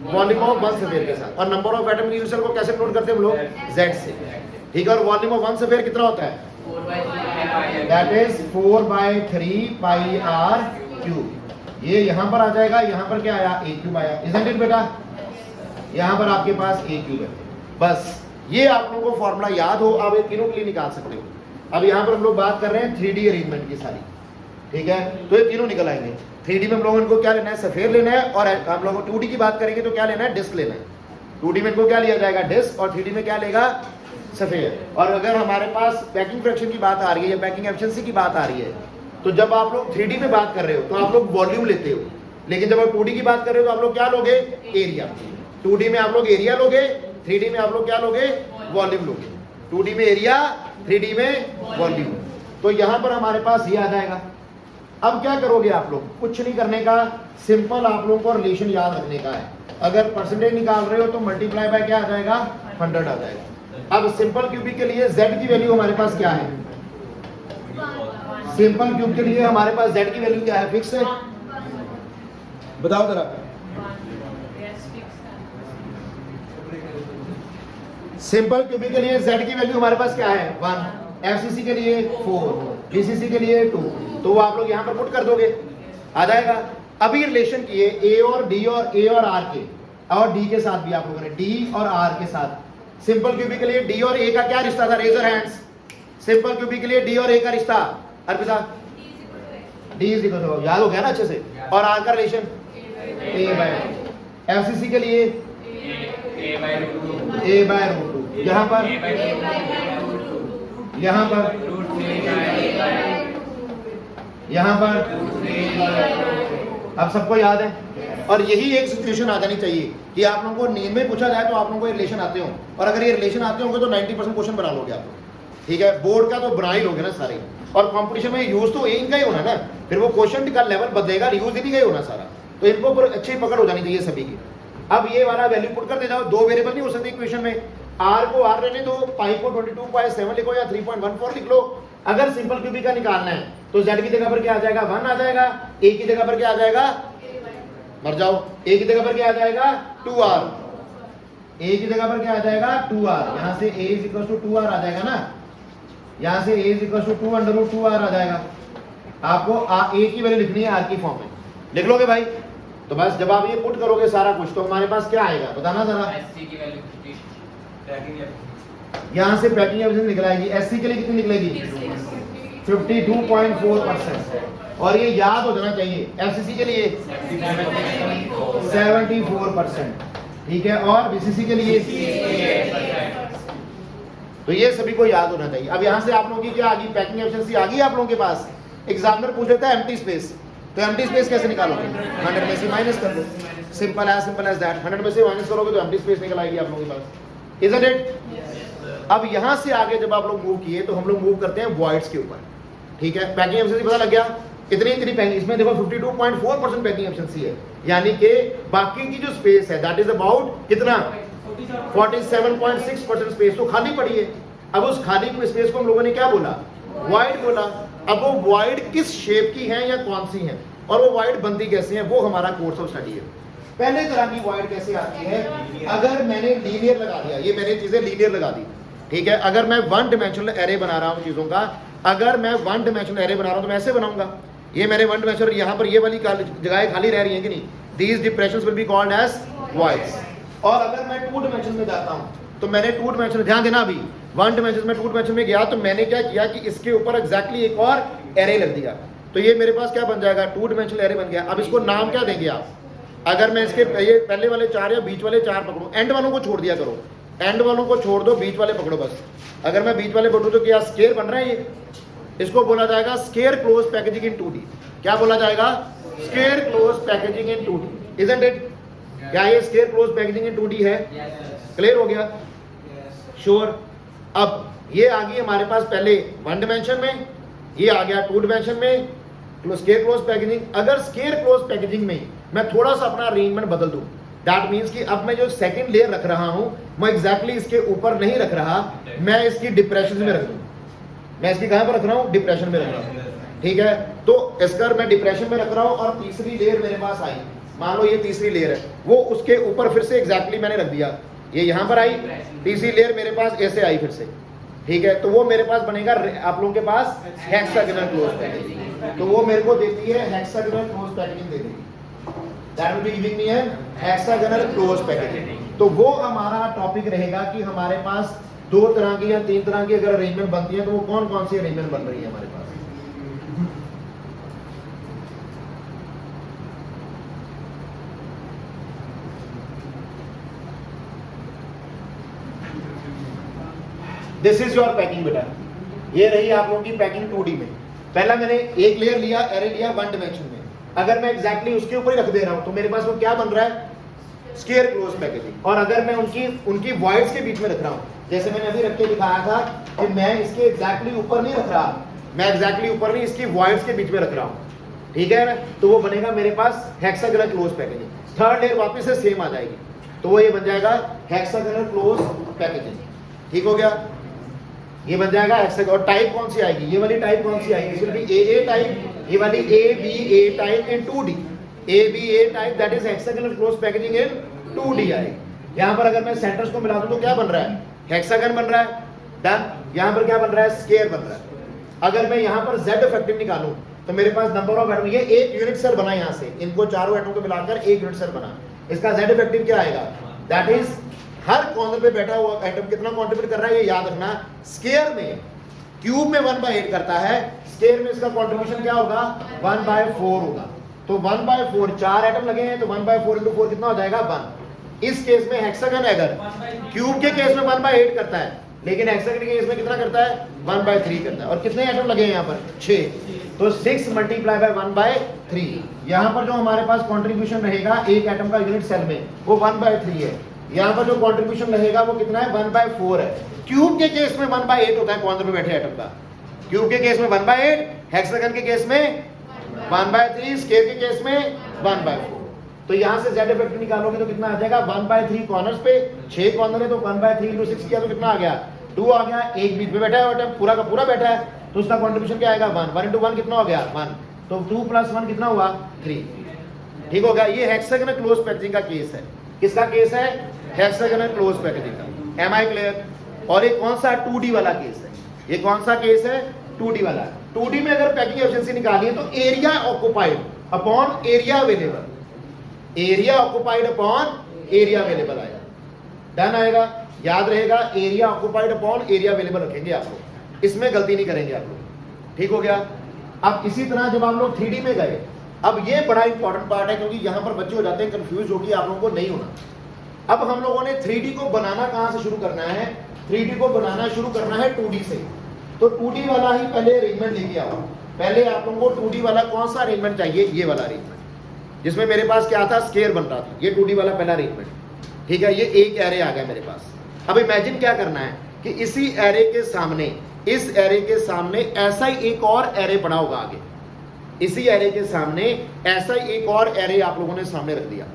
वॉल्यूम ऑफ वन स्फीयर के साथ। और number of atom in unit cell को कैसे नोट करते हैं हम लोग, Z से, ठीक है। और वॉल्यूम ऑफ वन स्फीयर कितना होता है, that is 4/3 pi r cube. ये यहां पर आ जाएगा, यहां पर क्या आया, a क्यूब आया, इजंट इट बेटा? यहां पर आपके पास a क्यूब है। बस ये आप लोगों को फॉर्मूला याद हो, आप ये तीनों के लिए निकाल सकते हो। अब यहां पर हम लोग बात कर रहे हैं 3D अरेंजमेंट की सारी, ठीक है। तो ये तीनों निकल आएंगे। 3D में हम लोगों को क्या लेना है, सफेयर लेना है, और हम लोगों को 2D की बात करेंगे तो क्या लेना है, डिस्क लेना है। 2D में इनको क्या लिया जाएगा, डिस्क, और 3D में क्या लेगा, सफेयर। और अगर हमारे पास पैकिंग फ्रैक्शन की बात आ रही है या पैकिंग एफिशिएंसी की बात आ रही है, तो जब आप लोग 3D में बात कर रहे हो तो आप लोग वॉल्यूम लेते हो, लेकिन जब आप 2D की बात कर रहे हो तो आप लोग क्या लोगे, एरिया। 2D में आप लोग एरिया लोगे, 3D में आप लोग क्या लोगे, वॉल्यूम लोगे। 2D में एरिया, 3D में वॉल्यूम। तो यहां पर हमारे पास ये आ जाएगा। अब क्या करोगे आप लोग, कुछ नहीं करने का, सिंपल आप लोगों को रिलेशन याद रखने का है। अगर परसेंटेज निकाल रहे हो तो मल्टीप्लाई बाय क्या आ जाएगा, 100 आ जाएगा। अब सिंपल क्यूबिक के लिए z की वैल्यू हमारे पास क्या है, सिंपल क्यूब के लिए हमारे पास z की वैल्यू क्या है, फिक्स है, बताओ जरा। सिंपल क्यूबिक के लिए z की वैल्यू हमारे पास क्या है, 1, एफसीसी के लिए 4, बीसीसी के लिए 2, तो वो आप लोग यहाँ पर पुट कर दोगे, आ जाएगा। अभी रिलेशन किए ए और डी और ए और आर के, और डी के साथ भी आप लोगों ने डी और आर के साथ। सिंपल क्यूबिक के लिए डी और ए का क्या रिश्ता था, रेजर हैंड्स। सिंपल क्यूबिक के लिए डी और ए का रिश्ता, Arpita, D is equal to, याद हो गया ना अच्छे से। और आर का रिलेशन ए बाय, एफसीसी के लिए ए बाय रूट 2, यहाँ पर यहाँ पर यहाँ पर, अब सबको याद है। और यही एक सिचुएशन आ जानी चाहिए कि आप लोगों को नींद में पूछा जाए तो आप लोगों को ये रिलेशन आते हो, और अगर ये रिलेशन आते होंगे तो 90% क्वेश्चन बना लोगे आप, ठीक है। बोर्ड का तो बना ही लोगे ना सारे, और कंपटीशन में यूज तो इनका ही होना ना, फिर वो क्वेश्चन का लेवल बदलेगा, यूज ही नहीं गए होना सारा, तो इनको पर अच्छी पकड़ हो जानी चाहिए सभी की। अब ये वाला वैल्यू पुट कर दे जाओ, दो वेरिएबल नहीं हो सकते इक्वेशन में, आर को आर रहने दो, पाई को 22.7 लिखो या 3.14 लिख लो। अगर सिंपल क्यूबिक का निकालना है तो z की जगह पर क्या आ जाएगा, 1 आ जाएगा, a की जगह पर क्या आ जाएगा, मर जाओ, a की जगह पर क्या आ जाएगा, 2r, a की जगह पर क्या आ जाएगा, 2r, यहाँ से a is equal to 2r आ जाएगा ना, यहाँ से a is equal to 2√2r आ जाएगा। आपको a की वैल्यू लिखनी है r की फॉर्म में, लिख लोगे भाई। तो बस जब आप ये पुट करोगे सारा कुछ तो हमारे पास क्या आएगा, बताना जरा। यहाँ से पैकिंग एफिशिएंसी निकल आएगी, एससी के लिए कितनी निकलेगी, 52.4%। और ये याद हो जाना चाहिए, एफसीसी के लिए 74%, ठीक है, और बीसीसी के लिए, तो ये सभी को याद होना चाहिए। अब यहाँ से आप लोगों की क्या आ गई, पैकिंग एफिशिएंसी आ गई आप लोगों के पास। एग्जामिनर पूछ लेता है एम्प्टी स्पेस, तो एम्प्टी स्पेस कैसे निकालोगे, 100 में से माइनस कर दो, सिंपल एज दैट। 100 में से माइनस करोगे तो एम्प्टी स्पेस निकल आएगी आप लोगों के पास, इजंट इट। अब यहां से आगे जब आप लोग मूव किए तो हम लोग मूव करते हैं वॉइड्स के ऊपर, ठीक है। पैकिंग एफिशिएंसी पता लग गया, इतनी पैकिंग, इसमें देखो 52.4% पैकिंग एफिशिएंसी है, यानी कि बाकी की जो स्पेस है दैट इज अबाउट कितना, 47.6% स्पेस तो खाली पड़ी है। अब उस खाली स्पेस को हम लोगों ने क्या बोला, वॉइड बोला। अब वो वॉइड किस शेप की है या कौन सी है, और वो वॉइड बनती कैसे है, वो हमारा कोर्स ऑफ स्टडी है। पहले तरह की वॉइड कैसे आती है, अगर मैंने लीनियर लगा दिया, ये मैंने चीजें लीनियर लगा दी, ठीक है। अगर मैं 1 डिमेंशनल एरे बना रहा हूं चीजों का, अगर मैं 1 डिमेंशनल एरे बना रहा हूं तो मैं ऐसे बनाऊंगा, ये मेरे 1 डिमेंशनल, यहाँ पर ये वाली जगह खाली रह रही है कि नहीं, these depressions will be called as voids. और अगर मैं 2 डिमेंशन में जाता हूं तो मैंने 2 डिमेंशन, ध्यान देना, अभी 1 डिमेंशन में 2 डिमेंशन में गया तो मैंने क्या किया कि इसके ऊपर एग्जैक्टली एक और एरे लग दिया, तो ये मेरे पास क्या बन जाएगा, 2 डिमेंशनल एरे बन गया। अब इसको नाम क्या देंगे आप, अगर मैं इसके ये पहले वाले 4 या बीच वाले 4 पकड़ूं, एंड वालों को छोड़ दिया करो, एंड वालों को छोड़ दो, बीच वाले पकड़ो बस। अगर मैं बीच वाले पकड़ूं तो क्या स्केयर बन रहा है, ये इसको बोला जाएगा स्केयर क्लोज पैकेजिंग इन 2D। क्या बोला जाएगा? Square close packaging in 2D, isn't it? क्या ये स्केयर क्लोज पैकेजिंग इन 2D है? क्लियर हो गया? श्योर। अब ये आ गई हमारे पास पहले 1 डिमेंशन में, ये आ गया 2 डिमेंशन में स्केयर क्लोज पैकेजिंग। अगर स्केयर क्लोज पैकेजिंग में मैं थोड़ा सा अपना अरेंजमेंट बदल दूं, दैट मीन्स कि अब मैं जो सेकंड लेयर रख रहा हूं मैं एग्जैक्टली इसके ऊपर नहीं रख रहा, मैं इसकी डिप्रेशन में रख दूं। मैं इसकी कहां पर रख रहा हूं? डिप्रेशन में रख रहा हूं। ठीक है, तो इसका मैं डिप्रेशन में रख रहा हूं और तीसरी लेयर मेरे पास आई, मान लो ये तीसरी लेयर है, वो उसके ऊपर फिर से एग्जैक्टली मैंने रख दिया, ये यहां पर आई, तीसरी लेयर मेरे पास ऐसे आई फिर से। ठीक है, तो वो मेरे पास बनेगा आप लोगों के पास हेक्सागोनल क्लोज पैकेजिंग, तो वो मेरे को देती है हेक्सागोनल क्लोज पैकेजिंग दे देगी। That will be giving me an hexagonal close packaging. तो वो हमारा टॉपिक रहेगा कि हमारे पास 2 तरह की या 3 तरह की अगर अरेंजमेंट बनती है तो वो कौन कौन सी अरेंजमेंट बन रही है हमारे पास। दिस इज योर पैकिंग बेटा, ये रही आप लोगों की पैकिंग 2D में। पहला मैंने एक लेयर लिया, एरे लिया 1 डिमेंशन में, अगर मैं एग्जैक्टली उसके ऊपर ही रख दे रहा हूं तो मेरे पास वो क्या बन रहा है? Square close packaging. और अगर मैं उनकी वॉइड्स के बीच में रख रहा हूं, जैसे मैंने अभी रख के दिखाया था कि मैं इसके एग्जैक्टली ऊपर नहीं रख रहा, मैं एग्जैक्टली ऊपर नहीं, इसकी वॉइड्स के बीच में रख रहा हूं। ठीक है ना, तो वो बनेगा मेरे पास hexagonal close packaging. Third layer वापस से सेम आ जाएगी, तो वो ये बन जाएगा हेक्सागोनल क्लोज पैकेजिंग। ठीक हो गया, ये बन जाएगा हेक्सागोनल। और टाइप कौन सी आएगी? ये वाली टाइप कौन सी आएगी? This will be AA type, ये वाली ABA type in 2D। ABA type that is hexagonal close packaging in 2D आएगी। यहां पर अगर मैं सेंटर्स को मिला दूं तो क्या बन रहा है? हेक्सागन बन रहा है। डन। यहां पर क्या बन रहा है? स्क्वायर बन रहा है। अगर मैं यहां पर Z इफेक्टिव निकालूं तो मेरे पास नंबर ऑफ एटम, ये एक यूनिट सेल बना, यहां से इनको चारों एटम को मिलाकर एक यूनिट सेल बना। इसका Z इफेक्टिव क्या आएगा? दैट इज हर कॉर्नर पे बैठा हुआ एटम कितना कंट्रीब्यूट कर रहा है, ये याद रखना। स्क्वायर में, क्यूब में 1/8 करता है, स्क्वायर में इसका कंट्रीब्यूशन क्या होगा? 1/4 होगा। तो 1/4, 4 एटम लगे हैं तो 1/4 × 4 कितना हो जाएगा? 1। इस केस में हेक्सागन अगर क्यूब के केस में 1/8 करता है, लेकिन हेक्सागन के केस में कितना करता है? 1/3 करता है। और कितने एटम लगे हैं यहाँ पर? 6। तो 6 × 1/3। यहाँ पर जो हमारे पास कंट्रीब्यूशन रहेगा एक एटम का यूनिट सेल में वो 1/3 है। यहाँ पर जो कंट्रीब्यूशन रहेगा वो कितना है? 1/4 है। क्यूब के केस में 1/8 होता है कॉर्नर में बैठे एटम का। क्यूब के केस में 1/8, हेक्सागन के केस में 1/3, स्क्वायर के केस में 1/4। तो यहां से Z इफेक्ट निकालोगे तो कितना आ जाएगा? 1/3 कॉर्नर्स पे, 6 कॉर्नर है तो 1/3 × 6 किया तो कितना आ गया? 2 आ गया। एक बीच में बैठा है एटम, पूरा का पूरा बैठा है, तो उसका कंट्रीब्यूशन क्या आएगा? 1। 1 × 1 कितना हो गया? 1। तो 2 + 1 कितना हुआ? 3। ठीक हो गया। ये हेक्सागोनल क्लोज पैकेजिंग का केस है। किसका केस है? हेक्सागोनल क्लोज पैकेजिंग का। Am I clear? और ये कौन सा? 2D वाला केस है। ये कौन सा केस है? 2D वाला। 2D में अगर पैकिंग एफिशिएंसी निकाली है तो area occupied upon area available, area occupied upon area available आएगा। डन आएगा, याद रहेगा। Area occupied upon area available रखेंगे आप लोग, इसमें गलती नहीं करेंगे आप लोग। ठीक हो गया। अब इसी तरह जब आप लोग 3D में गए, अब ये बड़ा इंपॉर्टेंट पार्ट है क्योंकि यहां पर बच्चे हो जाते हैं कंफ्यूज, होगी आप लोगों को नहीं होना। अब हम लोगों ने 3D को बनाना कहां से शुरू करना है? 3D को बनाना शुरू करना है 2D से। तो 2D वाला ही पहले अरेंजमेंट लेके आओ। पहले आप लोगों को 2D वाला कौन सा अरेंजमेंट चाहिए? ये वाला अरेंजमेंट, जिसमें मेरे पास क्या था? स्क्वायर बन रहा था। ये 2D वाला पहला अरेंजमेंट। ठीक है, ये एक एरे आ गया मेरे पास। अब इमेजिन क्या करना है कि इसी एरे के सामने, इस एरे के सामने ऐसा ही एक और एरे पड़ा होगा आगे। इसी एरे के सामने ऐसा ही एक और एरे आप लोगों ने सामने रख दिया।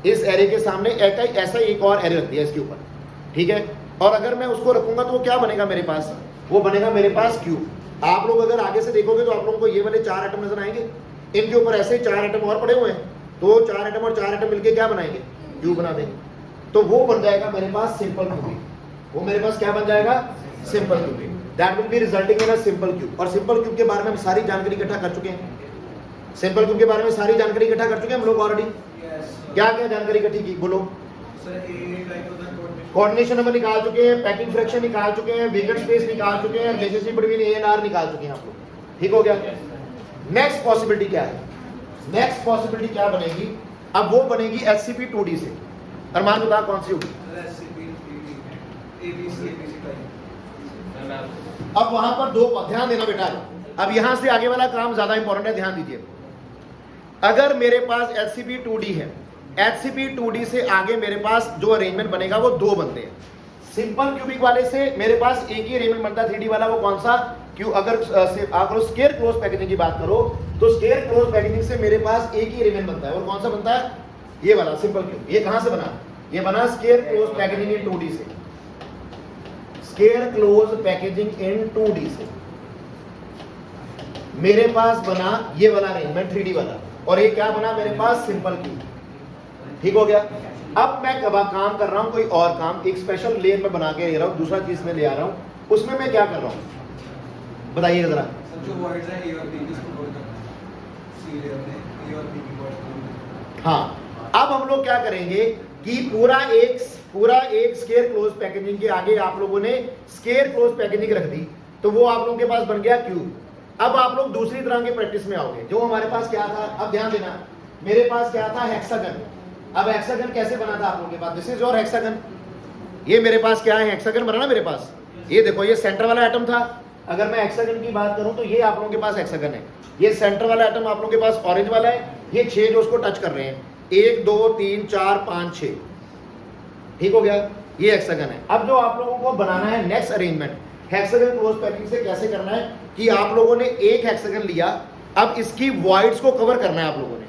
इस एरे के सामने ऐसा ही एक और एरे रख दिया इसके ऊपर। ठीक है, और अगर मैं उसको रखूंगा तो वो क्या बनेगा मेरे पास? वो बनेगा मेरे पास क्यूब। आप लोग अगर आगे से देखोगे तो आप लोगों को ये वाले 4 एटम नजर आएंगे। इनके ऊपर ऐसे ही 4 एटम और पड़े हुए हैं, तो 4 एटम और 4 एटम मिलके क्या बनाएंगे? क्यूब बना देंगे। तो वो बन जाएगा मेरे पास सिंपल क्यूबिक। वो मेरे पास क्या बन जाएगा? Simple cubic. That will B resulting in a simple cube. और सिंपल क्यूब के बारे में हम सारी जानकारी इकट्ठा कर चुके हैं। सिंपल क्यूब के बारे में सारी जानकारी इकट्ठा कर चुके हैं हम लोग ऑलरेडी। क्या क्या जानकारी इकट्ठी की? बोलो। कोऑर्डिनेशन नंबर निकाल चुके हैं, पैकिंग फ्रैक्शन निकाल चुके हैं, वेकेंट स्पेस निकाल चुके हैं, relationship between A and R निकाल चुके हैं आप लोग। ठीक हो गया। नेक्स्ट पॉसिबिलिटी क्या है? नेक्स्ट पॉसिबिलिटी क्या बनेगी? अब वो बनेगी SCP 2D से। अरमान बता कौन सी होगी? अब वहां पर दो ध्यान देना बेटा। अब यहां से आगे वाला काम ज्यादा इंपॉर्टेंट है, ध्यान दीजिए। अगर मेरे पास HCP2D है, HCP2D से आगे मेरे पास जो अरेंजमेंट बनेगा वो दो बनते हैं। सिंपल क्यूबिक वाले से मेरे पास एक ही अरेंजमेंट बनता है 3D वाला, वो कौन सा? क्यों अगर आप स्क्वायर क्लोज पैकेजिंग की बात करो तो स्क्वायर क्लोज पैकेजिंग से मेरे पास एक ही अरेंजमेंट बनता है, और कौन सा बनता है? ये वाला सिंपल क्यूब। ये कहां से बना? ये बना स्क्वायर क्लोज पैकेजिंग इन 2D से, स्क्वायर क्लोज पैकेजिंग इन 2D से मेरे पास बना ये वाला अरेंजमेंट 3D वाला, और ये क्या बना मेरे पास? Simple cube. ठीक हो गया। अब मैं कब काम कर रहा हूं कोई और काम, एक स्पेशल लेयर में बना के ले रहा हूं, दूसरा चीज में ले आ रहा हूं, उसमें मैं क्या कर रहा हूं बताइए जरा। जो वर्ड्स है ए और बी इसको बोल कर सी लेयर में ए और बी की वर्ड। हाँ, अब हम लोग क्या करेंगे कि पूरा एक स्क्वायर क्लोज पैकेजिंग के आगे आप लोगों ने स्क्वायर क्लोज पैकेजिंग रख दी, तो वो आप लोगों के पास बन गया क्यूब। अब आप लोग दूसरी तरह के प्रैक्टिस में आओगे। जो हमारे पास क्या था, अब ध्यान देना, मेरे पास क्या था? हेक्सागन। अब हेक्सागन कैसे बना था आप लोगों के पास? This is your hexagon. ये मेरे पास क्या है? हेक्सागन बना ना मेरे पास। ये देखो, ये सेंटर वाला एटम था। अगर मैं हेक्सागन की बात करूं तो ये आप लोगों के पास हेक्सागन है। ये सेंटर वाला एटम आप लोगों के पास ऑरेंज वाला है। ये 6 जो उसको टच कर रहे हैं, 1 2 3 4 5 6। ठीक हो गया, ये हेक्सागन है। अब जो आप लोगों को बनाना है next arrangement hexagon close packing से कैसे करना है कि आप लोगों ने एक हेक्सागन लिया, अब इसकी वॉइड्स को कवर करना है आप लोगों ने।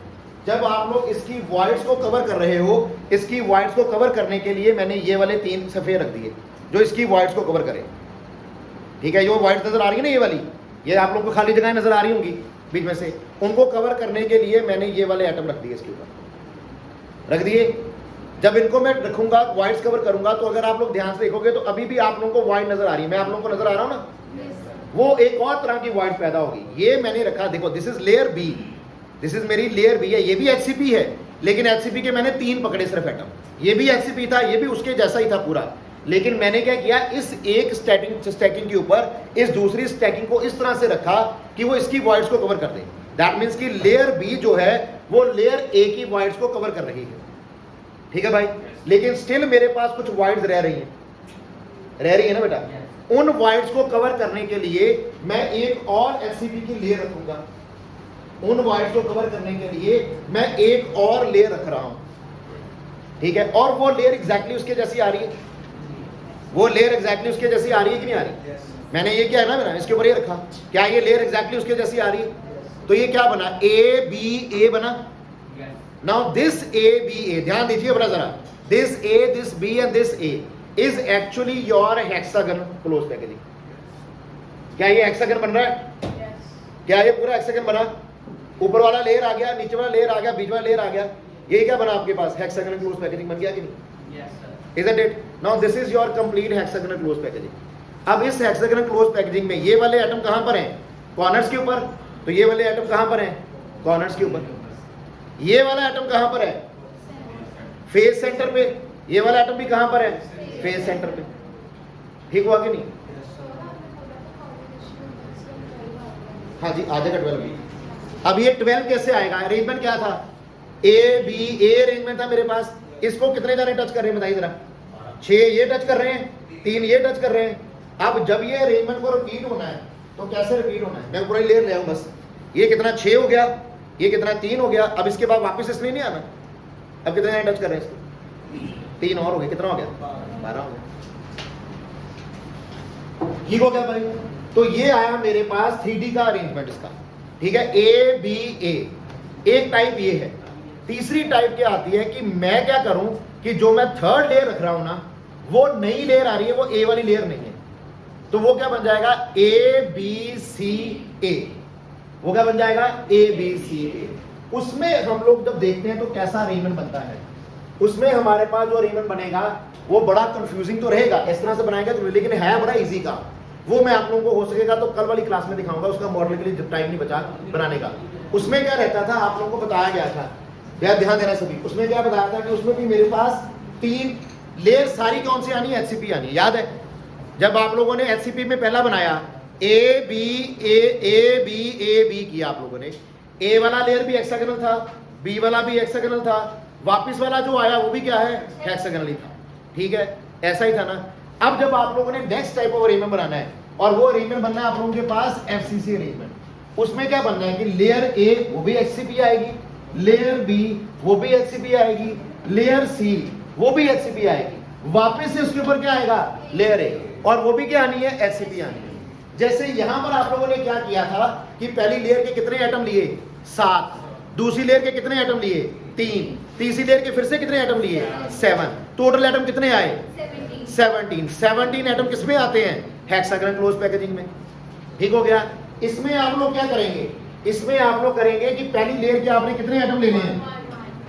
जब आप लोग इसकी वॉइड्स को कवर कर रहे हो, इसकी वॉइड्स को कवर करने के लिए मैंने ये वाले 3 सफे रख दिए जो इसकी वॉइड्स को कवर करें। ठीक है, जो वॉइड्स नजर आ रही है ना, ये वाली, ये आप लोगों को खाली जगह नजर आ रही होंगी बीच में से, उनको कवर करने के लिए मैंने ये वाले एटम रख दिए, इसके ऊपर रख दिए। जब इनको मैं रखूंगा, वॉइड्स कवर करूंगा, तो अगर आप लोग ध्यान से देखोगे तो अभी भी आप लोगों को वॉइड नजर आ रही है। मैं आप लोगों को नजर आ रहा हूं ना, वो एक और तरह की वॉइड पैदा होगी। ये मैंने रखा, देखो this is layer B, this is मेरी लेयर बी है। ये भी HCP है, लेकिन HCP के मैंने 3 पकड़े सिर्फ एटम। ये भी HCP था, ये भी उसके जैसा ही था पूरा, लेकिन मैंने क्या किया, इस एक स्टैकिंग के ऊपर इस दूसरी स्टैकिंग को इस तरह से रखा कि वो इसकी वॉइड्स को कवर कर दे। दैट मीन्स कि लेयर बी जो है वो लेयर ए की वॉइड्स को कवर कर रही है। ठीक है भाई, लेकिन स्टिल मेरे पास कुछ वॉइड्स रह रही है ना बेटा। उन वॉइड्स को कवर करने के लिए मैं एक और HCP की लेयर रखूंगा। उन वॉइड्स को कवर करने के लिए मैं एक और लेयर रख रहा हूं। ठीक है, और वो लेयर एग्जैक्टली उसके जैसी आ रही है। वो लेयर एग्जैक्टली उसके जैसी आ रही है कि नहीं आ रही? मैंने ये क्या है ना, मैंने इसके ऊपर ये रखा, क्या ये लेयर एग्जैक्टली उसके जैसी आ रही है? तो ये क्या बना? A बना। नाउ दिस A, ध्यान दीजिए बड़ा जरा, this A, this B and this A is actually your hexagon close packaging. क्या ये हेक्सागन बन रहा है? क्या ये पूरा हेक्सागन बना? ऊपर वाला लेयर आ गया, नीचे वाला लेयर आ गया, बीच वाला लेयर आ गया, ये क्या बना आपके पास? हेक्सागन क्लोज पैकेजिंग बन गया कि नहीं? Yes sir. Isn't it? Now this is your complete hexagonal close packaging. अब इस hexagonal close packaging में ये वाले एटम कहां पर हैं? कॉर्नर्स के ऊपर। तो ये वाले एटम कहां पर हैं? कॉर्नर्स के ऊपर। ये वाला एटम कहां पर है? फेस सेंटर पे। ये वाला एटम भी कहां पर है? फेस सेंटर पे। ठीक हुआ कि नहीं? हाँ जी, आ जाएगा 12। अब ये 12 कैसे आएगा? अरेंजमेंट क्या था? A अरेंजमेंट था मेरे पास। इसको कितने जाने टच कर रहे हैं बताइए जरा? 6 ये टच कर रहे हैं, 3 ये टच कर रहे हैं। अब जब ये अरेंजमेंट को रिपीट होना है तो कैसे रिपीट होना है? मैं पूरा लेयर ले आऊं बस। ये कितना 6 हो गया, ये कितना 3 हो गया। अब इसके बाद वापस इसलिए नहीं आना। अब कितने जाने टच कर रहे हैं इसको? 3 और हो गए, कितना हो गया? 12 हो गया। ठीक हो गया भाई। तो ये आया मेरे पास 3D का अरेंजमेंट इसका। ठीक है, A एक टाइप ये है। तीसरी टाइप क्या आती है कि मैं क्या करूं कि जो मैं थर्ड लेयर रख रहा हूं ना, वो नई लेयर आ रही है, वो A वाली लेयर नहीं है। तो वो क्या बन जाएगा? ABCA। वो क्या बन जाएगा? ABCA। उसमें हम लोग जब देखते हैं तो कैसा अरेंजमेंट बनता है, उसमें हमारे पास जो अरेंजमेंट बनेगा वो बड़ा कंफ्यूजिंग तो रहेगा, इस तरह से बनाएगा तो, लेकिन है बड़ा इजी का। वो मैं आप लोगों को हो सकेगा तो कल वाली क्लास में दिखाऊंगा, उसका मॉडल के लिए टाइम नहीं बचा बनाने का। उसमें क्या रहता था, आप लोगों को बताया गया था, ध्यान देना सभी। उसमें क्या बताया था कि उसमें भी मेरे पास 3 लेयर सारी कौन सी आनी है? HCP आनी है। याद है जब आप लोगों ने HCP में पहला बनाया A B किया आप लोगों ने, A वाला लेयर भी हेक्सागोनल था, B वाला भी हेक्सागोनल था, वापिस वाला जो आया वो भी क्या है? हेक्सागोनल ही था। ठीक है, ऐसा ही था ना। अब जब आप लोगों ने नेक्स्ट टाइप ऑफ अरेंजमेंट बनाना है, और वो अरेंजमेंट बनना है आप लोगों के पास FCC अरेंजमेंट। उसमें क्या बनना है कि लेयर A वो भी HCP आएगी, लेयर बी वो भी HCP आएगी, लेयर सी वो भी HCP आएगी, वापस से उसके ऊपर क्या आएगा, लेयर ए, और वो भी क्या आनी है, HCP आनी है। जैसे यहां पर आप लोगों ने क्या किया था कि पहली लेयर के कितने एटम लिए, 7, दूसरी लेयर के कितने एटम लिए, 3, तीसरी लेयर के फिर से कितने एटम लिए, 7, टोटल एटम कितने आए, 17 एटम किसमें आते हैं, हेक्सागोनल क्लोज पैकेजिंग में। ठीक हो गया। इसमें आप लोग क्या करेंगे, इसमें आप लोग करेंगे कि पहली लेयर के आपने कितने एटम लेने हैं,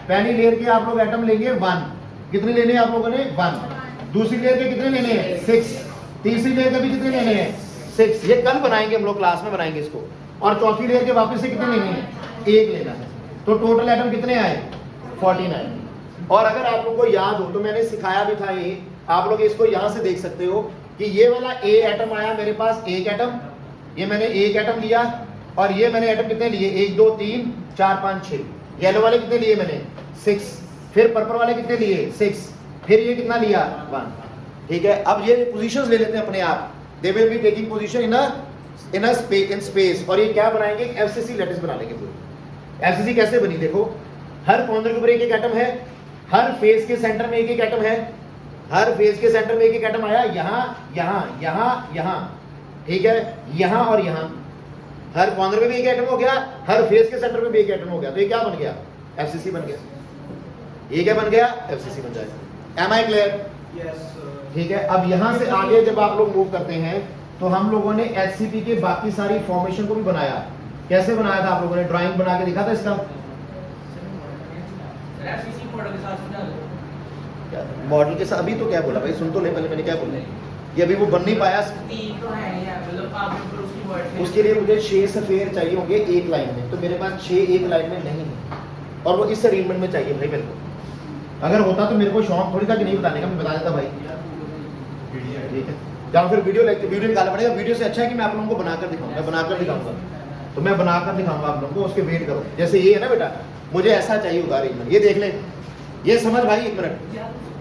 पहली लेयर के आप लोग एटम लेंगे 1, कितने लेने हैं आप लोगों ने, 1, दूसरी लेयर के कितने लेने हैं, 6, तीसरी लेयर के भी कितने लेने हैं, 6, ये कल बनाएंगे हम लोग, क्लास में बनाएंगे इसको, और चौथी लेयर के वापस से कितने लेने हैं, 1 लेना है। तो टोटल एटम कितने आए, 49। और अगर आप लोग को याद हो तो मैंने सिखाया भी था ये, आप लोग इसको यहां से देख सकते हो कि ये वाला ए एटम आया मेरे पास, एक एटम, ये मैंने एक एटम लिया, और ये मैंने एटम कितने लिए, 1 2 3 4 5 6, येलो वाले कितने लिए मैंने, 6, फिर पर्पल वाले कितने लिए, 6, फिर ये कितना लिया, 1। ठीक है, अब ये पोजीशंस ले लेते हैं अपने आप, दे will be taking position in space, और ये क्या बनाएंगे, FCC लैटिस बना लेंगे पूरी। FCC कैसे बनी, देखो हर कॉर्नर के ऊपर एक एक एटम है, हर फेस के सेंटर में एक एक एटम है, हर फेस के सेंटर में एक एक एटम आया, यहाँ यहाँ यहाँ यहाँ, ठीक है, यहाँ और यहाँ, हर कॉर्नर में भी एक एटम हो गया, हर फेस के सेंटर में भी एक एटम हो गया, तो ये क्या बन गया, FCC बन गया। ये क्या बन गया, FCC बन जाएगा। Am I clear? ठीक है। अब यहां से आगे जब आप लोग मूव करते हैं तो हम लोगों ने HCP के बाकी सारी फॉर्मेशन को भी बनाया। कैसे बनाया था आप लोगों ने, ड्राइंग बना के दिखा था इसका, मॉडल के साथ। अभी तो क्या बोला भाई, सुन तो ले पहले मैंने क्या बोला, ये अभी वो बन नहीं पाया। उसके लिए मुझे 6 सफेयर चाहिए होंगे एक लाइन में, तो मेरे पास 6 एक लाइन में नहीं है, और वो इस अरेंजमेंट में चाहिए भाई मेरे को। अगर होता तो मेरे को शौक थोड़ी था कि नहीं बताने का, मैं बता देता भाई। ठीक है, या फिर वीडियो निकालना पड़ेगा। वीडियो से अच्छा है कि मैं आप लोगों को बनाकर दिखाऊंगा, बनाकर दिखाऊंगा, तो मैं बनाकर दिखाऊंगा आप लोगों को, उसके वेट करो। जैसे ये है ना बेटा, मुझे ऐसा चाहिए होगा अरेंजमेंट, ये देख ले, ये समझ भाई, 1 मिनट,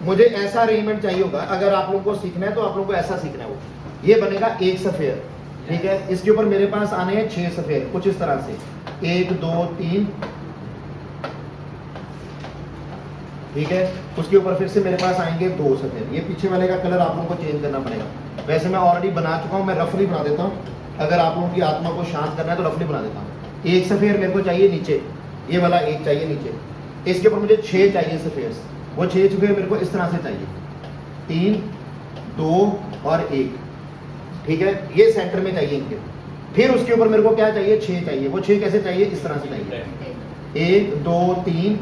मुझे ऐसा अरेंजमेंट चाहिए होगा। अगर आप लोगों को सीखना है तो आप लोगों को ऐसा सीखना है, वो ये बनेगा एक सफेयर, ठीक है। इसके ऊपर मेरे पास आने हैं 6 सफेयर, कुछ इस तरह से, 1 2 3, ठीक है। उसके ऊपर फिर से मेरे पास आएंगे 2 सफेद। ये पीछे वाले का कलर आप लोगों को चेंज करना पड़ेगा, वैसे मैं ऑलरेडी बना चुका हूँ, मैं रफली बना देता हूँ। अगर आप लोगों की आत्मा को शांत करना है तो रफली बना देता हूँ। एक सफेद मेरे को चाहिए नीचे, ये वाला एक चाहिए नीचे, इसके ऊपर मुझे 6 चाहिए सफेद, वो 6 सफेद मेरे को इस तरह से चाहिए, 3 2 और 1, ठीक है। ये सेंटर में चाहिए इनके। फिर उसके ऊपर मेरे को क्या चाहिए, 6 चाहिए, वो 6 कैसे चाहिए, इस तरह से चाहिए, 1 2 3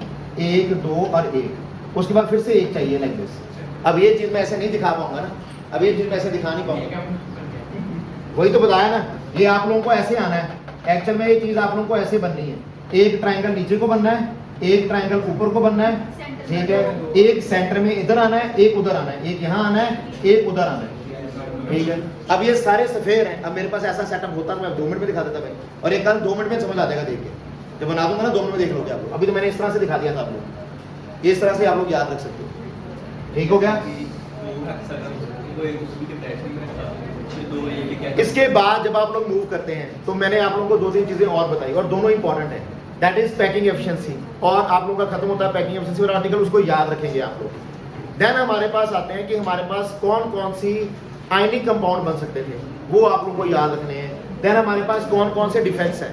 1 2 और 1। उसके बाद फिर से 1 चाहिए लाइक दिस। अब ये चीज मैं ऐसे नहीं दिखा पाऊंगा ना, अब ये चीज मैं ऐसे दिखा नहीं पाऊंगा, वही तो बताया ना, ये आप लोगों को ऐसे आना है। एक्चुअल में ये चीज आप लोगों को ऐसे बननी है, एक ट्रायंगल नीचे को बनना है, एक ट्रायंगल ऊपर को बनना है, ठीक है। एक सेंटर में इधर आना है, एक उधर आना है, एक यहाँ आना है, एक उधर आना है, ठीक है। अब ये सारे सफेद हैं। अब मेरे पास ऐसा सेटअप होता तो मैं 2 मिनट में दिखा देता भाई, और एक कल 2 मिनट में समझ आ जाएगा, देख के जब बना दूंगा ना 2 मिनट में देख लोगे आप लोग। अभी तो मैंने इस तरह से दिखा दिया था आप लोग, इस तरह से आप लोग याद रख सकते हो, ठीक हो गया। इसके बाद जब आप लोग मूव करते हैं तो मैंने आप लोगों को 2-3 चीजें और बताई, और दोनों इंपॉर्टेंट है। दैट इज पैकिंग एफिशिएंसी, और आप लोगों का खत्म होता है पैकिंग एफिशिएंसी वाला आर्टिकल, उसको याद रखेंगे आप लोग। देन हमारे पास आते हैं कि हमारे पास कौन कौन सी आयनिक कंपाउंड बन सकते थे, वो आप लोगों को याद रखने हैं। देन हमारे पास कौन कौन से डिफेक्ट्स हैं।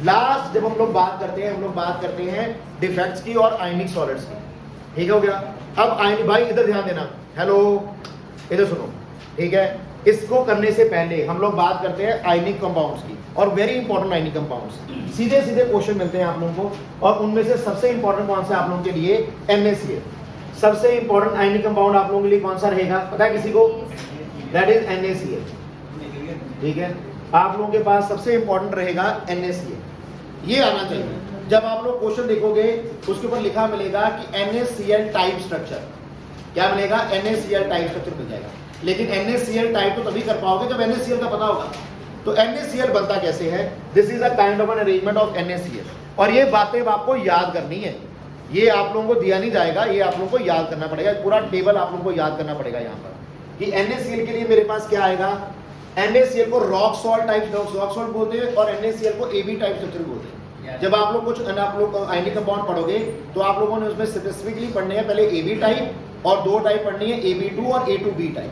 लास्ट जब हम लोग बात करते हैं, हम लोग बात करते हैं डिफेक्ट्स की और आयनिक सॉलिड्स की, ठीक हो गया। अब आयनिक, भाई इधर ध्यान देना, हेलो इधर सुनो, ठीक है। इसको करने से पहले हम लोग बात करते हैं आयनिक कंपाउंड्स की, और वेरी इंपॉर्टेंट आयनिक कंपाउंड्स। सीधे सीधे क्वेश्चन मिलते हैं आप लोगों को, और उनमें से सबसे इंपॉर्टेंट कौन सा आप लोगों के लिए, NaCl। सबसे इंपॉर्टेंट आयनिक कंपाउंड आप लोगों के लिए कौन सा रहेगा, पता है किसी को, दैट इज NaCl, ठीक है। आप लोगों के पास सबसे इंपॉर्टेंट रहेगा NaCl, ये आना चाहिए। जब आप लोग क्वेश्चन देखोगे उसके ऊपर लिखा मिलेगा कि NaCl टाइप स्ट्रक्चर, क्या मिलेगा, NaCl टाइप स्ट्रक्चर मिल जाएगा। लेकिन NaCl टाइप तो तभी कर पाओगे जब NaCl का पता होगा। तो NaCl बनता कैसे है, this is a kind of an arrangement of NaCl, और ये बातें आपको याद करनी है, ये आप लोगों को दिया नहीं जाएगा, ये आप लोगों को याद करना पड़ेगा। पूरा टेबल आप लोगों को याद करना पड़ेगा यहाँ पर कि NaCl के लिए मेरे पास क्या आएगा। NaCl को rock salt type, rock salt बोलते हैं, और NaCl को AB टाइप स्ट्रक्चर बोलते हैं। जब आप लोग कुछ आप लोग आयनिक कंपाउंड पढ़ोगे तो आप लोगों ने उसमें स्पेसिफिकली पढ़ने हैं पहले AB टाइप और 2 टाइप पढ़नी है AB2 और A2B टाइप,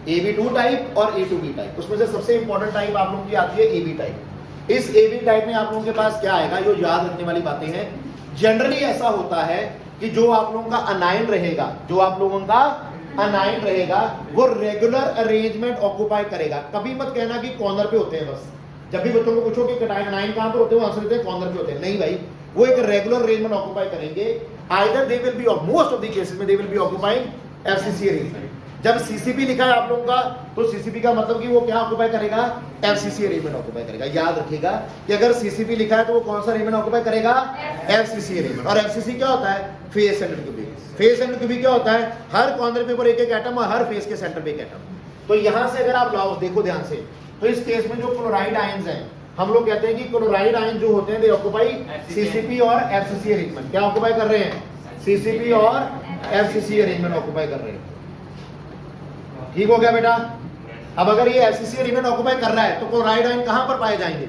AB2 टाइप और A2B टाइप। उसमें से सबसे इंपॉर्टेंट टाइप आप लोगों की आती है AB टाइप। इस AB टाइप में आप लोगों के पास क्या आएगा, जो याद रखने वाली बातें हैं, जनरली ऐसा होता है कि जो आप लोगों का अनायन रहेगा, जो आप लोगों का अनायन रहेगा वो रेगुलर अरेंजमेंट ऑक्यूपाई करेगा। कभी मत कहना कि कॉर्नर पे होते हैं। बस जब भी बच्चों को पूछो कि अनायन कहां पर होते हैं, वो आंसर देते हैं कॉर्नर पे होते हैं। नहीं भाई, वो एक रेगुलर अरेंजमेंट ऑक्यूपाई करेंगे। Either they will be, most of the cases में they will be occupying FCC arrangement. जब CCP लिखा है आप लोगों का, तो CCP का मतलब कि वो क्या ऑक्यूपाई करेगा, FCC अरेंजमेंट ऑक्यूपाई करेगा। याद रखिएगा कि अगर CCP लिखा है तो वो कौन सा अरेंजमेंट ऑक्यूपाई करेगा, FCC अरेंजमेंट। और FCC क्या होता है, face centre cubic. Face centre cubic क्या होता है, हर कॉर्नर पे ऊपर एक एक एटम और हर फेस के सेंटर पे एक एटम। तो यहां से अगर आप लाओ, देखो ध्यान से, तो इस केस में जो क्लोराइड आयंस हैं, हम लोग कहते हैं कि क्लोराइड आयन जो होते हैं दे ऑक्यूपाई CCP और FCC अरेंजमेंट। क्या ऑक्यूपाई कर रहे हैं, CCP और FCC अरेंजमेंट ऑक्यूपाई कर रहे हैं। ठीक हो गया बेटा। अब अगर ये FCC अरेंजमेंट ऑक्यूपाई कर रहा है तो क्लोराइड आयन कहां पर पाए जाएंगे,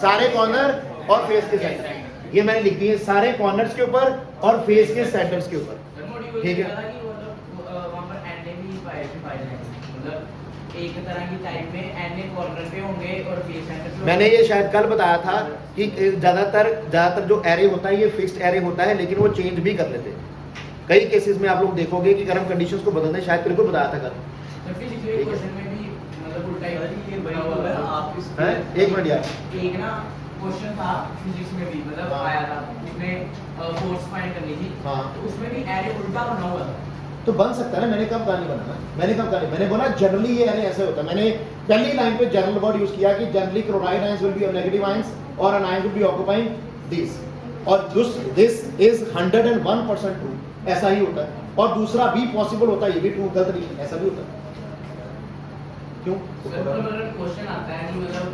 सारे कॉर्नर और फेस के सेंटर। ये मैंने लिख दिए, सारे कॉर्नर्स के ऊपर और फेस के सेंटर्स के ऊपर। ठीक है, एक तरह की टाइप में एन कॉर्नर पे होंगे और फेस सेंटर। मैंने ये शायद कल बताया था कि ज्यादातर जो एरे होता है ये फिक्स्ड एरे होता है, लेकिन वो चेंज भी कर लेते हैं। कई केसेस में आप लोग देखोगे कि गर्म कंडीशंस को बदलने, शायद तेरे को बताया था कल। क्वेश्चन में भी मतलब उल्टा ही है। एक मिनट यार, एक ना क्वेश्चन था फिजिक्स में भी, मतलब आया था, उसमें फोर्स फाइंड करनी थी। हाँ। तो उसमें भी एरे उल्टा बना हुआ था। तो बन सकता है ना, मैंने कब कहानी बनाना, मैंने बोला जनरली ये ऐसे होता है। मैंने पहली लाइन पे जनरल वर्ड यूज किया कि generally chloride ions will be negative ions और anion will be occupying this, और दिस इज 101% ट्रू, ऐसा ही होता है। और दूसरा भी पॉसिबल होता है, ये भी ट्रू, गलत नहीं, ऐसा भी होता है। क्यों? क्वेश्चन आता है कि मतलब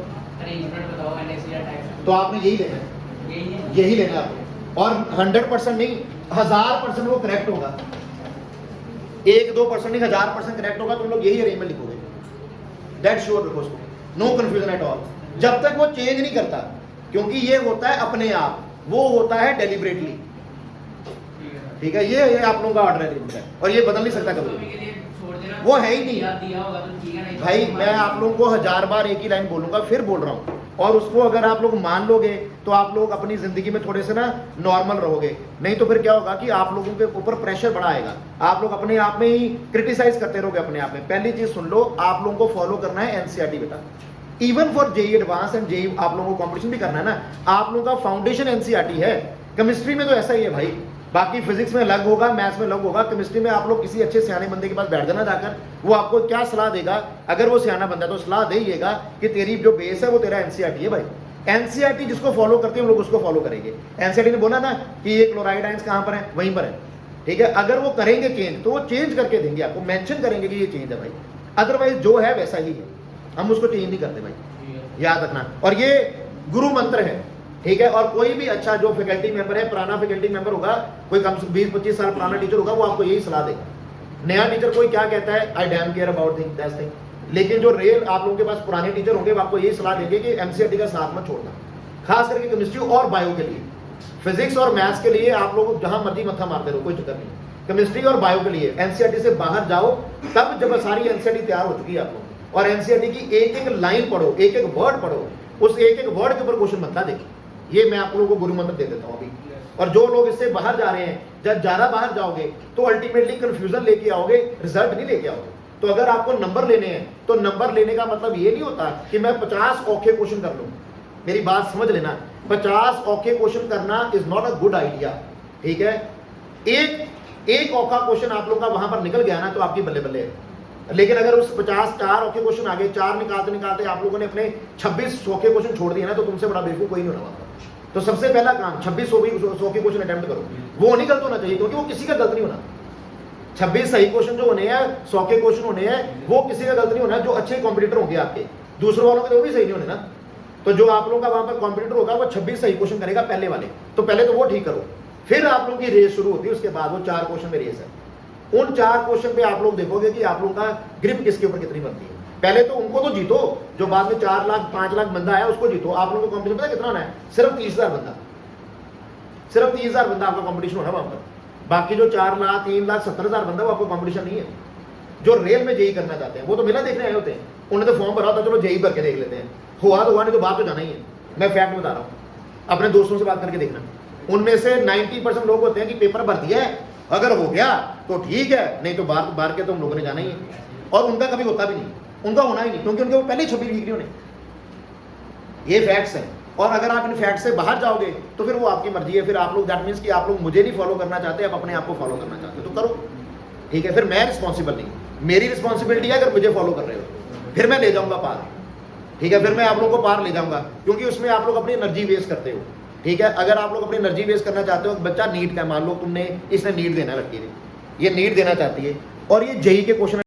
अरेंजमेंट बताओ NaCl टाइप, तो आपने यही लेना है, यही लेना है आपको। और 100% नहीं, 1000% वो करेक्ट होगा। 1-2% नहीं, 1000% करेक्ट होगा। तुम लोग यही अरेंजमेंट लिखोगे, दैट श्योर रखो उसको, नो कंफ्यूजन एट ऑल। जब तक वो चेंज नहीं करता, क्योंकि ये होता है अपने आप, वो होता है डेलिबरेटली। ठीक है, ये आप लोगों का ऑर्डर है और ये बदल नहीं सकता कभी, वो है ही नहीं भाई। मैं आप लोगों को 1000 बार एक ही लाइन बोलूंगा, फिर बोल रहा हूँ, और उसको अगर आप लोग मान लोगे तो आप लोग अपनी जिंदगी में थोड़े से ना नॉर्मल रहोगे। नहीं तो फिर क्या होगा कि आप लोगों के ऊपर प्रेशर बड़ा आएगा, आप लोग अपने आप में ही क्रिटिसाइज करते रहोगे अपने आप में। पहली चीज सुन लो, आप लोगों को फॉलो करना है NCERT बेटा। Even for JEE advance and JEE आप लोगों को कॉम्पिटिशन भी करना है ना, आप लोगों का फाउंडेशन NCERT है। केमिस्ट्री में तो ऐसा ही है भाई, बाकी फिजिक्स में अलग होगा, मैथ्स में अलग होगा। केमिस्ट्री में आप लोग किसी अच्छे सियाने बंदे के पास बैठ जाना जाकर, वो आपको क्या सलाह देगा, अगर वो सियाना बंदा है तो सलाह देगा कि तेरी जो बेस है वो तेरा NCERT है भाई। NCERT जिसको फॉलो करते हैं हम लोग उसको फॉलो करेंगे। NCERT ने बोला ना कि ये क्लोराइड आयंस कहां पर है, वहीं पर है। ठीक है, अगर वो करेंगे चेंज तो वो चेंज करके देंगे आपको, मेंशन करेंगे कि ये चेंज है भाई। अदरवाइज जो है वैसा ही है, हम उसको चेंज नहीं करते भाई, याद रखना। और ये गुरु मंत्र है, ठीक है। और कोई भी अच्छा जो फैकल्टी मेंबर है, पुराना फैकल्टी मेंबर होगा, कोई कम से 20-25 साल पुराना टीचर होगा, वो आपको यही सलाह देगा। नया टीचर कोई क्या कहता है, I damn care about that thing. लेकिन जो रियल आप लोगों के पास पुराने टीचर होंगे वो आपको यही सलाह देंगे कि NCERT का साथ मत छोड़ना, खास करके केमिस्ट्री और बायो के लिए। फिजिक्स और मैथ्स के लिए आप लोग जहां मर्जी मत्था मारते रहो, कोई चक्कर नहीं। केमिस्ट्री और बायो के लिए NCERT से बाहर जाओ, तब जब सारी NCERT तैयार हो चुकी है आप लोग, और NCERT की एक एक लाइन पढ़ो, एक एक वर्ड पढ़ो, उस एक एक वर्ड के ऊपर क्वेश्चन बनता देखिए। ये मैं आप लोगों को गुरु मंत्र दे देता हूँ अभी। और जो लोग इससे बाहर जा रहे हैं, जब ज्यादा बाहर जाओगे तो अल्टीमेटली कंफ्यूजन लेके आओगे, रिजल्ट नहीं लेके आओगे। तो अगर आपको नंबर लेने हैं तो नंबर लेने का मतलब ये नहीं होता कि मैं 50 औखे क्वेश्चन कर लूं। मेरी बात समझ लेना, 50 औखे क्वेश्चन करना is not a good idea. ठीक है, एक औखा क्वेश्चन आप लोग का वहां पर निकल गया ना तो आपकी बल्ले बल्ले है। लेकिन अगर उस 50 4 औखे क्वेश्चन आगे 4 निकालते निकालते आप लोगों ने अपने 26 औखे क्वेश्चन छोड़ दिए ना, तो तुमसे बड़ा बेवकूफ कोई नहीं होना वहां। तो सबसे पहला काम 26 औखे क्वेश्चन अटेम्प्ट करो, वो नहीं गलत होना चाहिए, क्योंकि वो किसी का गलत नहीं होना। 26 सही क्वेश्चन जो होने हैं, 100 के क्वेश्चन होने हैं, वो किसी का गलत नहीं होना। जो अच्छे कॉम्पिटिटर होंगे आपके, दूसरों वालों के तो वो भी सही नहीं होने ना। तो जो आप लोगों का वहां पर कॉम्पिटिटर होगा वो 26 सही क्वेश्चन करेगा पहले वाले, तो पहले तो वो ठीक करो, फिर आप लोगों की रेस शुरू होती है। उसके बाद वो 4 क्वेश्चन में रेस है। उन 4 क्वेश्चन पे आप लोग देखोगे कि आप लोगों का ग्रिप किसके ऊपर कितनी बनती है। पहले तो उनको तो जीतो, जो बाद में 4 लाख 5 लाख बंदा आया उसको जीतो। आप लोगों को कंपटीशन पता है कितना होना है? सिर्फ 30,000 बंदा, सिर्फ 30,000 बंदा आपका कंपटीशन होना वहां पर। बाकी जो 4 लाख 3 लाख 70,000 बंदा वो आपको कंपटीशन नहीं है। जो रेल में जेई करना चाहते हैं वो तो मेला देखने आए होते हैं, उन्होंने तो फॉर्म भरा होता, चलो जेई भर के देख लेते हैं, हुआ तो हुआ, नहीं तो बात तो जाना ही है। मैं फैक्ट बता रहा हूँ, अपने दोस्तों से बात करके देखना, उनमें से 90% लोग होते हैं कि पेपर भर दिया है, अगर हो गया तो ठीक है, नहीं तो बाहर के तो हम लोगों ने जाना ही है। और उनका कभी होता भी नहीं, उनका होना ही नहीं, क्योंकि उनके वो पहले ही 26 डिग्री होने। ये फैक्ट्स हैं। और अगर आप इन फैक्ट से बाहर जाओगे तो फिर वो आपकी मर्जी है। फिर आप लोग, दैट मीन्स कि आप लोग मुझे नहीं फॉलो करना चाहते, आप अपने आप को फॉलो करना चाहते हो तो करो, ठीक है। फिर मैं रिस्पॉन्सिबल नहीं, मेरी रिस्पॉन्सिबिलिटी है अगर मुझे फॉलो कर रहे हो, फिर मैं ले जाऊंगा पार, ठीक है। फिर मैं आप लोगों को पार ले जाऊंगा, क्योंकि उसमें आप लोग अपनी एनर्जी वेस्ट करते हो, ठीक है। अगर आप लोग अपनी एनर्जी वेस्ट करना चाहते हो, बच्चा नीट का मान लो तुमने, इसने नीट देना लड़की ने, ये नीट देना चाहती है और ये जेई के क्वेश्चन